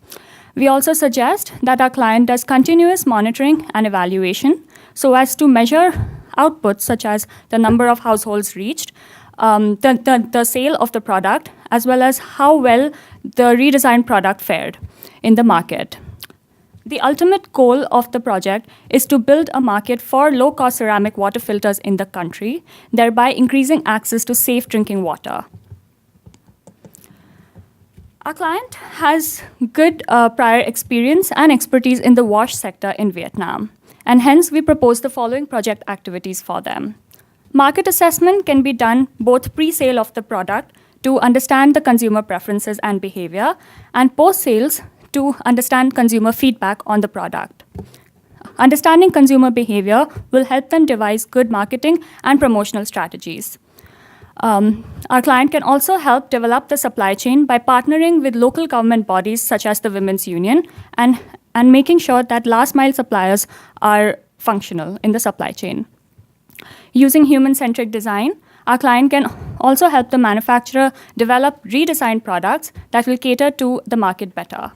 We also suggest that our client does continuous monitoring and evaluation so as to measure outputs such as the number of households reached, the sale of the product, as well as how well the redesigned product fared in the market. The ultimate goal of the project is to build a market for low-cost ceramic water filters in the country, thereby increasing access to safe drinking water. Our client has good prior experience and expertise in the wash sector in Vietnam, and hence we propose the following project activities for them. Market assessment can be done both pre-sale of the product to understand the consumer preferences and behavior, and post-sales to understand consumer feedback on the product. Understanding consumer behavior will help them devise good marketing and promotional strategies. Our client can also help develop the supply chain by partnering with local government bodies such as the Women's Union and making sure that last-mile suppliers are functional in the supply chain. Using human-centric design, our client can also help the manufacturer develop redesigned products that will cater to the market better.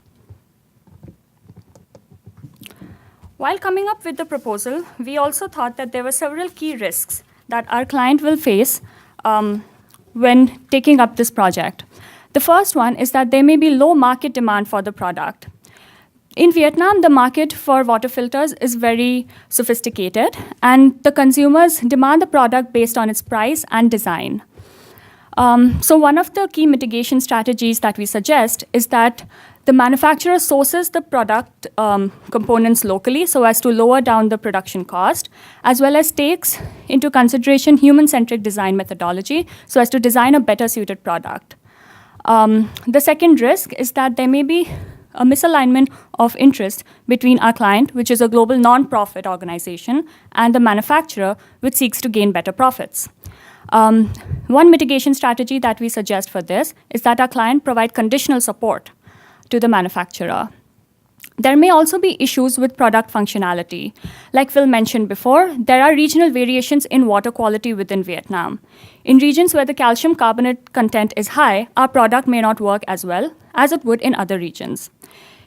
While coming up with the proposal, we also thought that there were several key risks that our client will face when taking up this project. The first one is that there may be low market demand for the product. In Vietnam, the market for water filters is very sophisticated, and the consumers demand the product based on its price and design. So one of the key mitigation strategies that we suggest is that The manufacturer sources the product components locally so as to lower down the production cost, as well as takes into consideration human-centric design methodology so as to design a better suited product. The second risk is that there may be a misalignment of interest between our client, which is a global non-profit organization, and the manufacturer, which seeks to gain better profits. One mitigation strategy that we suggest for this is that our client provide conditional support to the manufacturer. There may also be issues with product functionality. Like Phil mentioned before, there are regional variations in water quality within Vietnam. In regions where the calcium carbonate content is high, our product may not work as well as it would in other regions.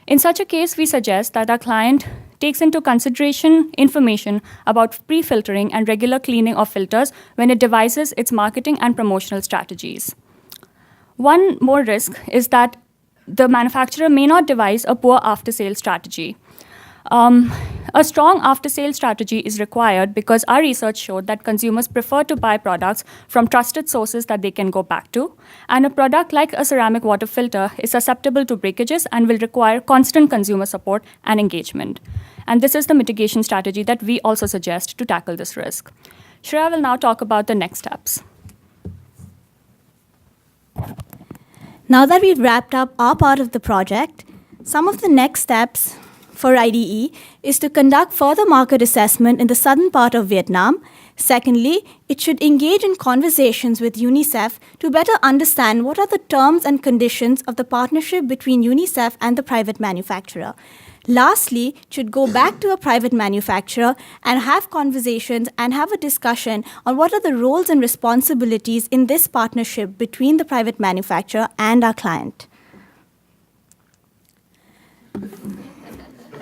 In such a case, we suggest that our client takes into consideration information about pre-filtering and regular cleaning of filters when it devises its marketing and promotional strategies. One more risk is that the manufacturer may not devise a poor after-sales strategy. A strong after-sales strategy is required because our research showed that consumers prefer to buy products from trusted sources that they can go back to, and a product like a ceramic water filter is susceptible to breakages and will require constant consumer support and engagement. And this is the mitigation strategy that we also suggest to tackle this risk. Shreya will now talk about the next steps. Now that we've wrapped up our part of the project, some of the next steps for IDE is to conduct further market assessment in the southern part of Vietnam. Secondly, it should engage in conversations with UNICEF to better understand what are the terms and conditions of the partnership between UNICEF and the private manufacturer. Lastly, it should go back to a private manufacturer and have conversations and have a discussion on what are the roles and responsibilities in this partnership between the private manufacturer and our client.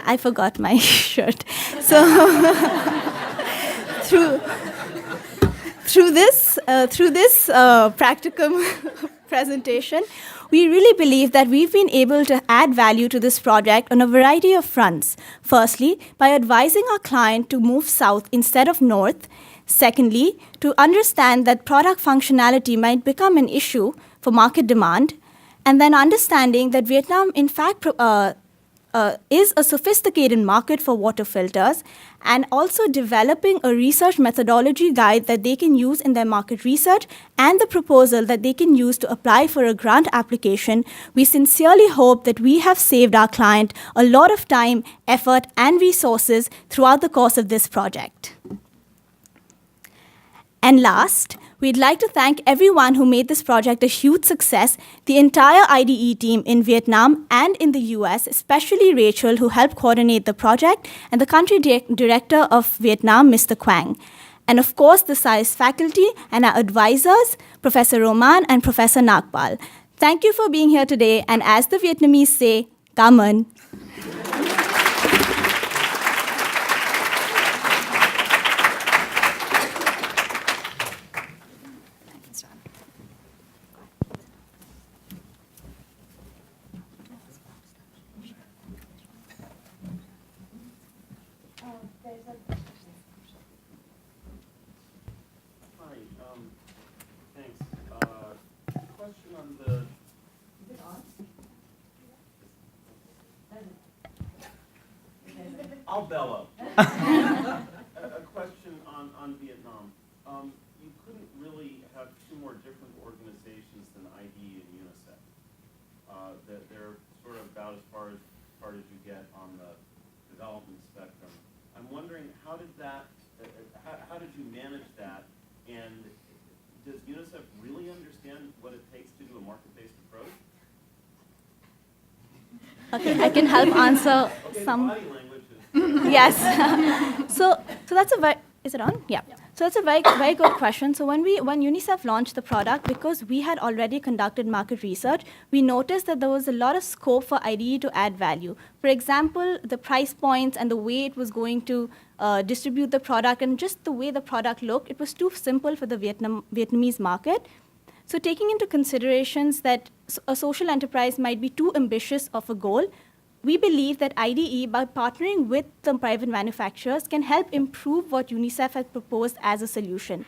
I forgot my shirt. So through this practicum presentation, we really believe that we've been able to add value to this project on a variety of fronts. Firstly, by advising our client to move south instead of north. Secondly, to understand that product functionality might become an issue for market demand. And then understanding that Vietnam, in fact, is a sophisticated market for water filters, and also developing a research methodology guide that they can use in their market research and the proposal that they can use to apply for a grant application. We sincerely hope that we have saved our client a lot of time, effort, and resources throughout the course of this project. And last, we'd like to thank everyone who made this project a huge success, the entire IDE team in Vietnam and in the US, especially Rachel, who helped coordinate the project, and the country director of Vietnam, Mr. Quang. And of course, the science faculty and our advisors, Professor Roman and Professor Nogpal. Thank you for being here today, and as the Vietnamese say, cảm ơn. I'll bellow. A question on Vietnam. You couldn't really have two more different organizations than IDE and UNICEF. They're sort of about as far as you get on the development spectrum. I'm wondering, how did you manage that? And does UNICEF really understand what it takes to do a market-based approach? Okay, I can help answer some. Body language. Yes. So that's a very, is it on? Yeah. So that's a very good question. So when UNICEF launched the product, because we had already conducted market research, we noticed that there was a lot of scope for IDE to add value. For example, the price points and the way it was going to distribute the product and just the way the product looked, it was too simple for the Vietnamese market. So taking into considerations that a social enterprise might be too ambitious of a goal, we believe that IDE, by partnering with the private manufacturers, can help improve what UNICEF has proposed as a solution.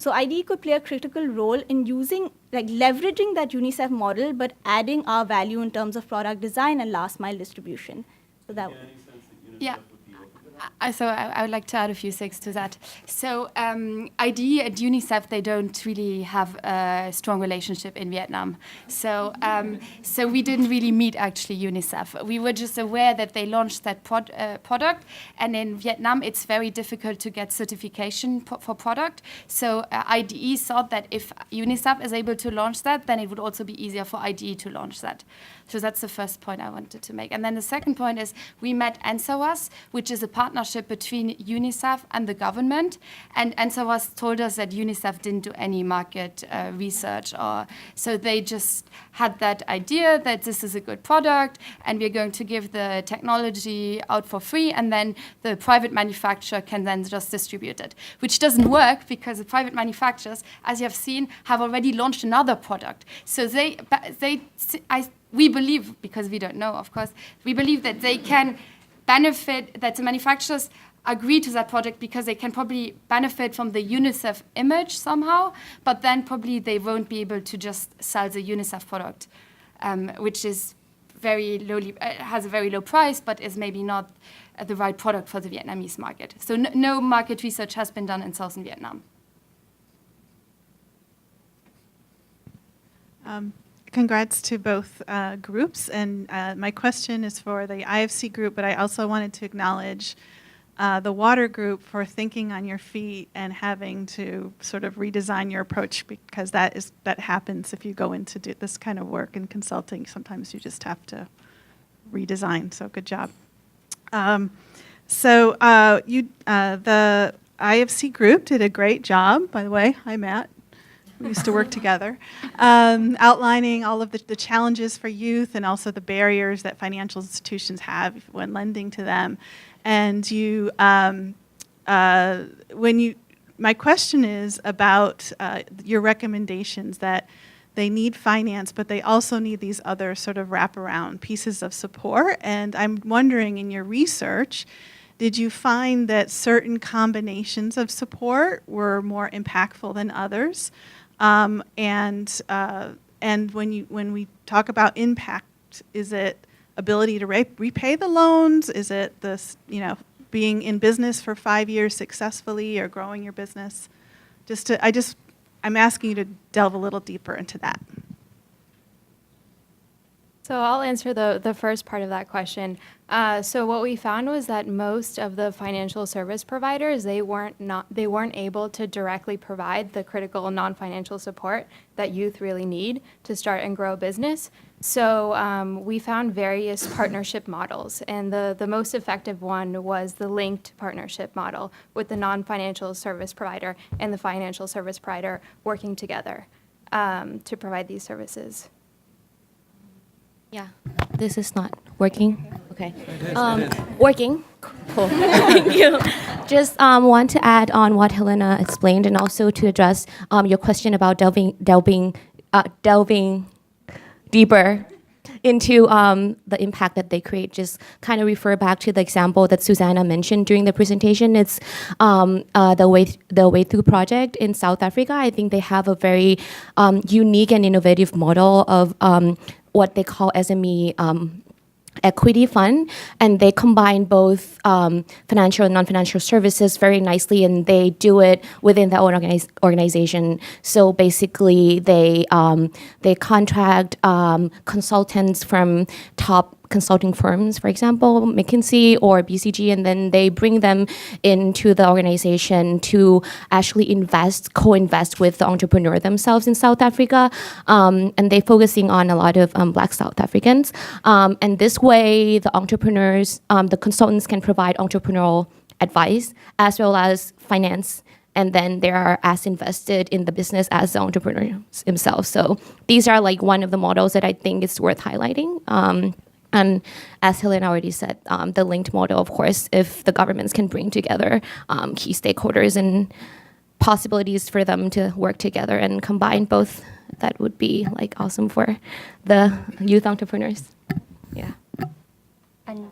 So IDE could play a critical role in using, like leveraging that UNICEF model, but adding our value in terms of product design and last mile distribution. So that. Yeah. I would like to add a few things to that. So IDE and UNICEF, they don't really have a strong relationship in Vietnam. So we didn't really meet actually UNICEF. We were just aware that they launched that product, and in Vietnam it's very difficult to get certification for product. So IDE thought that if UNICEF is able to launch that, then it would also be easier for IDE to launch that. So that's the first point I wanted to make. And then the second point is we met NSOAS, which is a partnership between UNICEF and the government. And NSOAS told us that UNICEF didn't do any market research. So they just had that idea that this is a good product and we're going to give the technology out for free, and then the private manufacturer can then just distribute it, which doesn't work because the private manufacturers, as you have seen, have already launched another product. So we believe, because we don't know, of course, we believe that they can benefit, that the manufacturers agree to that project because they can probably benefit from the UNICEF image somehow, but then probably they won't be able to just sell the UNICEF product, which is very lowly, has a very low price, but is maybe not the right product for the Vietnamese market. So no market research has been done in southern Vietnam. Congrats to both groups, and my question is for the IFC group, but I also wanted to acknowledge the water group for thinking on your feet and having to sort of redesign your approach, because that happens if you go into do this kind of work in consulting. Sometimes you just have to redesign, so good job. The IFC group did a great job, by the way. Hi, Matt. We used to work together, outlining all of the challenges for youth and also the barriers that financial institutions have when lending to them. And my question is about your recommendations that they need finance, but they also need these other sort of wraparound pieces of support. And I'm wondering, in your research, did you find that certain combinations of support were more impactful than others? And when we talk about impact, is it ability to repay the loans? Is it this, being in business for 5 years successfully or growing your business? I'm asking you to delve a little deeper into that. So I'll answer the first part of that question. So what we found was that most of the financial service providers, they weren't able to directly provide the critical non-financial support that youth really need to start and grow a business. So we found various partnership models, and the most effective one was the linked partnership model, with the non-financial service provider and the financial service provider working together to provide these services. Yeah, this is not working. Okay. Working. Cool. Thank you. Just want to add on what Helena explained, and also to address your question about delving deeper into the impact that they create. Just kind of refer back to the example that Susanna mentioned during the presentation. It's the Way Through project in South Africa. I think they have a very unique and innovative model of what they call SME equity fund, and they combine both financial and non-financial services very nicely, and they do it within their own organization. So basically, they contract consultants from top consulting firms, for example, McKinsey or BCG, and then they bring them into the organization to actually co-invest with the entrepreneur themselves in South Africa, and they're focusing on a lot of Black South Africans. And this way, the entrepreneurs, the consultants can provide entrepreneurial advice as well as finance, and then they are as invested in the business as the entrepreneurs themselves. So these are like one of the models that I think is worth highlighting. And as Helena already said, the linked model, of course, if the governments can bring together key stakeholders and possibilities for them to work together and combine both, that would be like awesome for the youth entrepreneurs. Yeah. And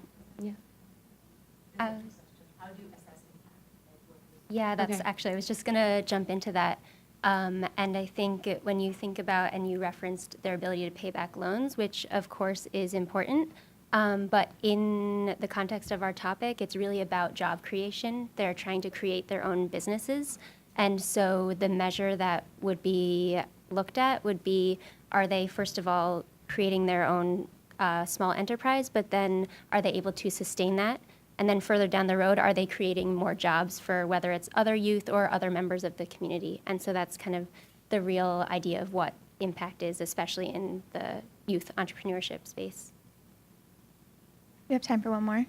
yeah, that's actually, I was just going to jump into that. And I think when you think about, and you referenced their ability to pay back loans, which of course is important, but in the context of our topic, it's really about job creation. They're trying to create their own businesses. And so the measure that would be looked at would be, are they, first of all, creating their own small enterprise, but then are they able to sustain that? And then further down the road, are they creating more jobs for whether it's other youth or other members of the community? And so that's kind of the real idea of what impact is, especially in the youth entrepreneurship space. We have time for one more.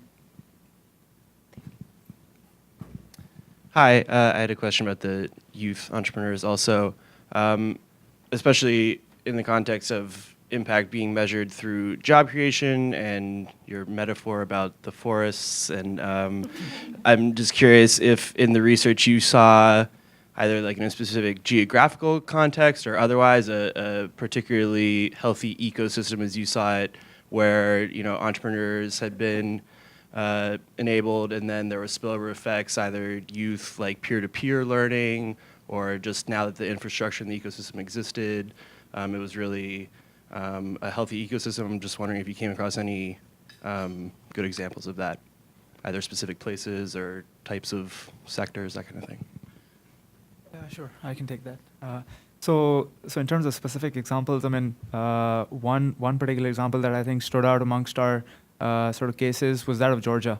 Hi, I had a question about the youth entrepreneurs also, especially in the context of impact being measured through job creation and your metaphor about the forests. And I'm just curious if in the research you saw, either like in a specific geographical context or otherwise, a particularly healthy ecosystem as you saw it, where entrepreneurs had been enabled, and then there was spillover effects, either youth like peer-to-peer learning, or just now that the infrastructure and the ecosystem existed, it was really a healthy ecosystem. I'm just wondering if you came across any good examples of that, either specific places or types of sectors, that kind of thing. Yeah, sure, I can take that. So in terms of specific examples, I mean, one particular example that I think stood out amongst our sort of cases was that of Georgia,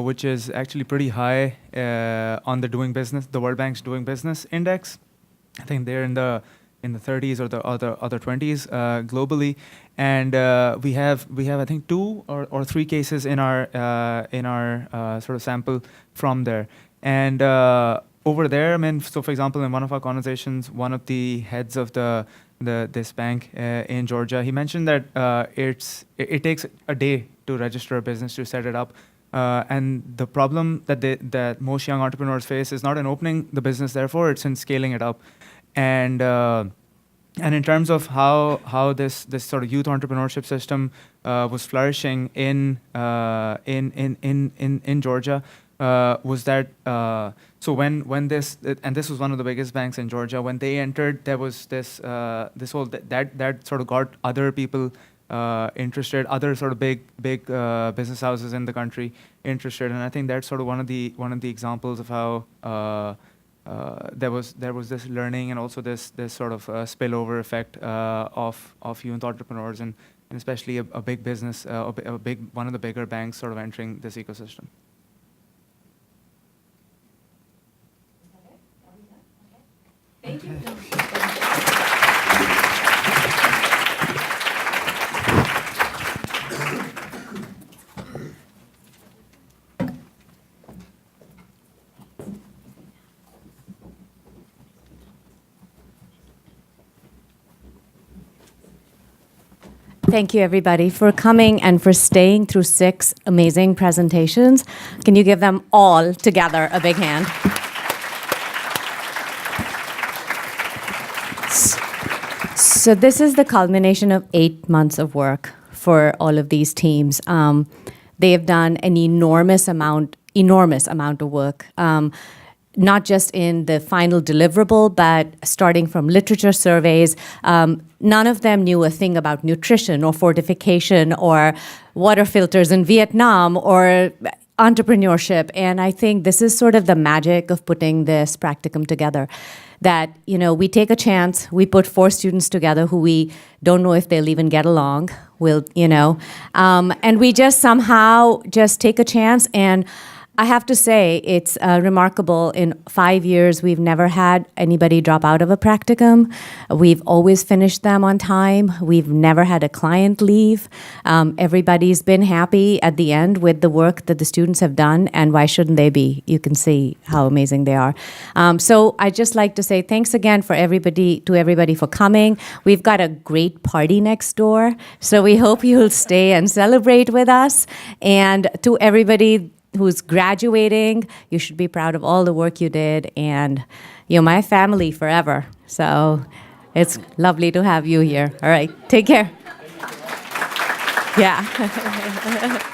which is actually pretty high on the World Bank's Doing Business Index. I think they're in the 30s or the other 20s globally, and we have I think 2 or 3 cases in our sort of sample from there. And over there, I mean, so for example, in one of our conversations, one of the heads of this bank in Georgia, he mentioned that it takes a day to register a business, to set it up. And the problem that most young entrepreneurs face is not in opening the business, therefore it's in scaling it up. And in terms of how this sort of youth entrepreneurship system was flourishing in Georgia, was that so when this, and this was one of the biggest banks in Georgia, when they entered, there was this whole that sort of got other people interested, other sort of big business houses in the country interested, and I think that's sort of one of the examples of how there was this learning and also this sort of spillover effect of youth entrepreneurs and especially a big business, one of the bigger banks sort of entering this ecosystem. Thank you. Thank you, everybody, for coming and for staying through 6 amazing presentations. Can you give them all together a big hand? So this is the culmination of 8 months of work for all of these teams. They have done an enormous amount of work. Not just in the final deliverable, but starting from literature surveys. None of them knew a thing about nutrition or fortification or water filters in Vietnam or entrepreneurship. And I think this is sort of the magic of putting this practicum together. That, we take a chance, we put 4 students together who we don't know if they'll even get along, and we just somehow just take a chance. And I have to say, it's remarkable. In 5 years, we've never had anybody drop out of a practicum. We've always finished them on time. We've never had a client leave. Everybody's been happy at the end with the work that the students have done, and why shouldn't they be? You can see how amazing they are. So I'd just like to say thanks again to everybody for coming. We've got a great party next door, so we hope you'll stay and celebrate with us. And to everybody who's graduating, you should be proud of all the work you did, and you're my family forever. So it's lovely to have you here. All right, take care. Yeah.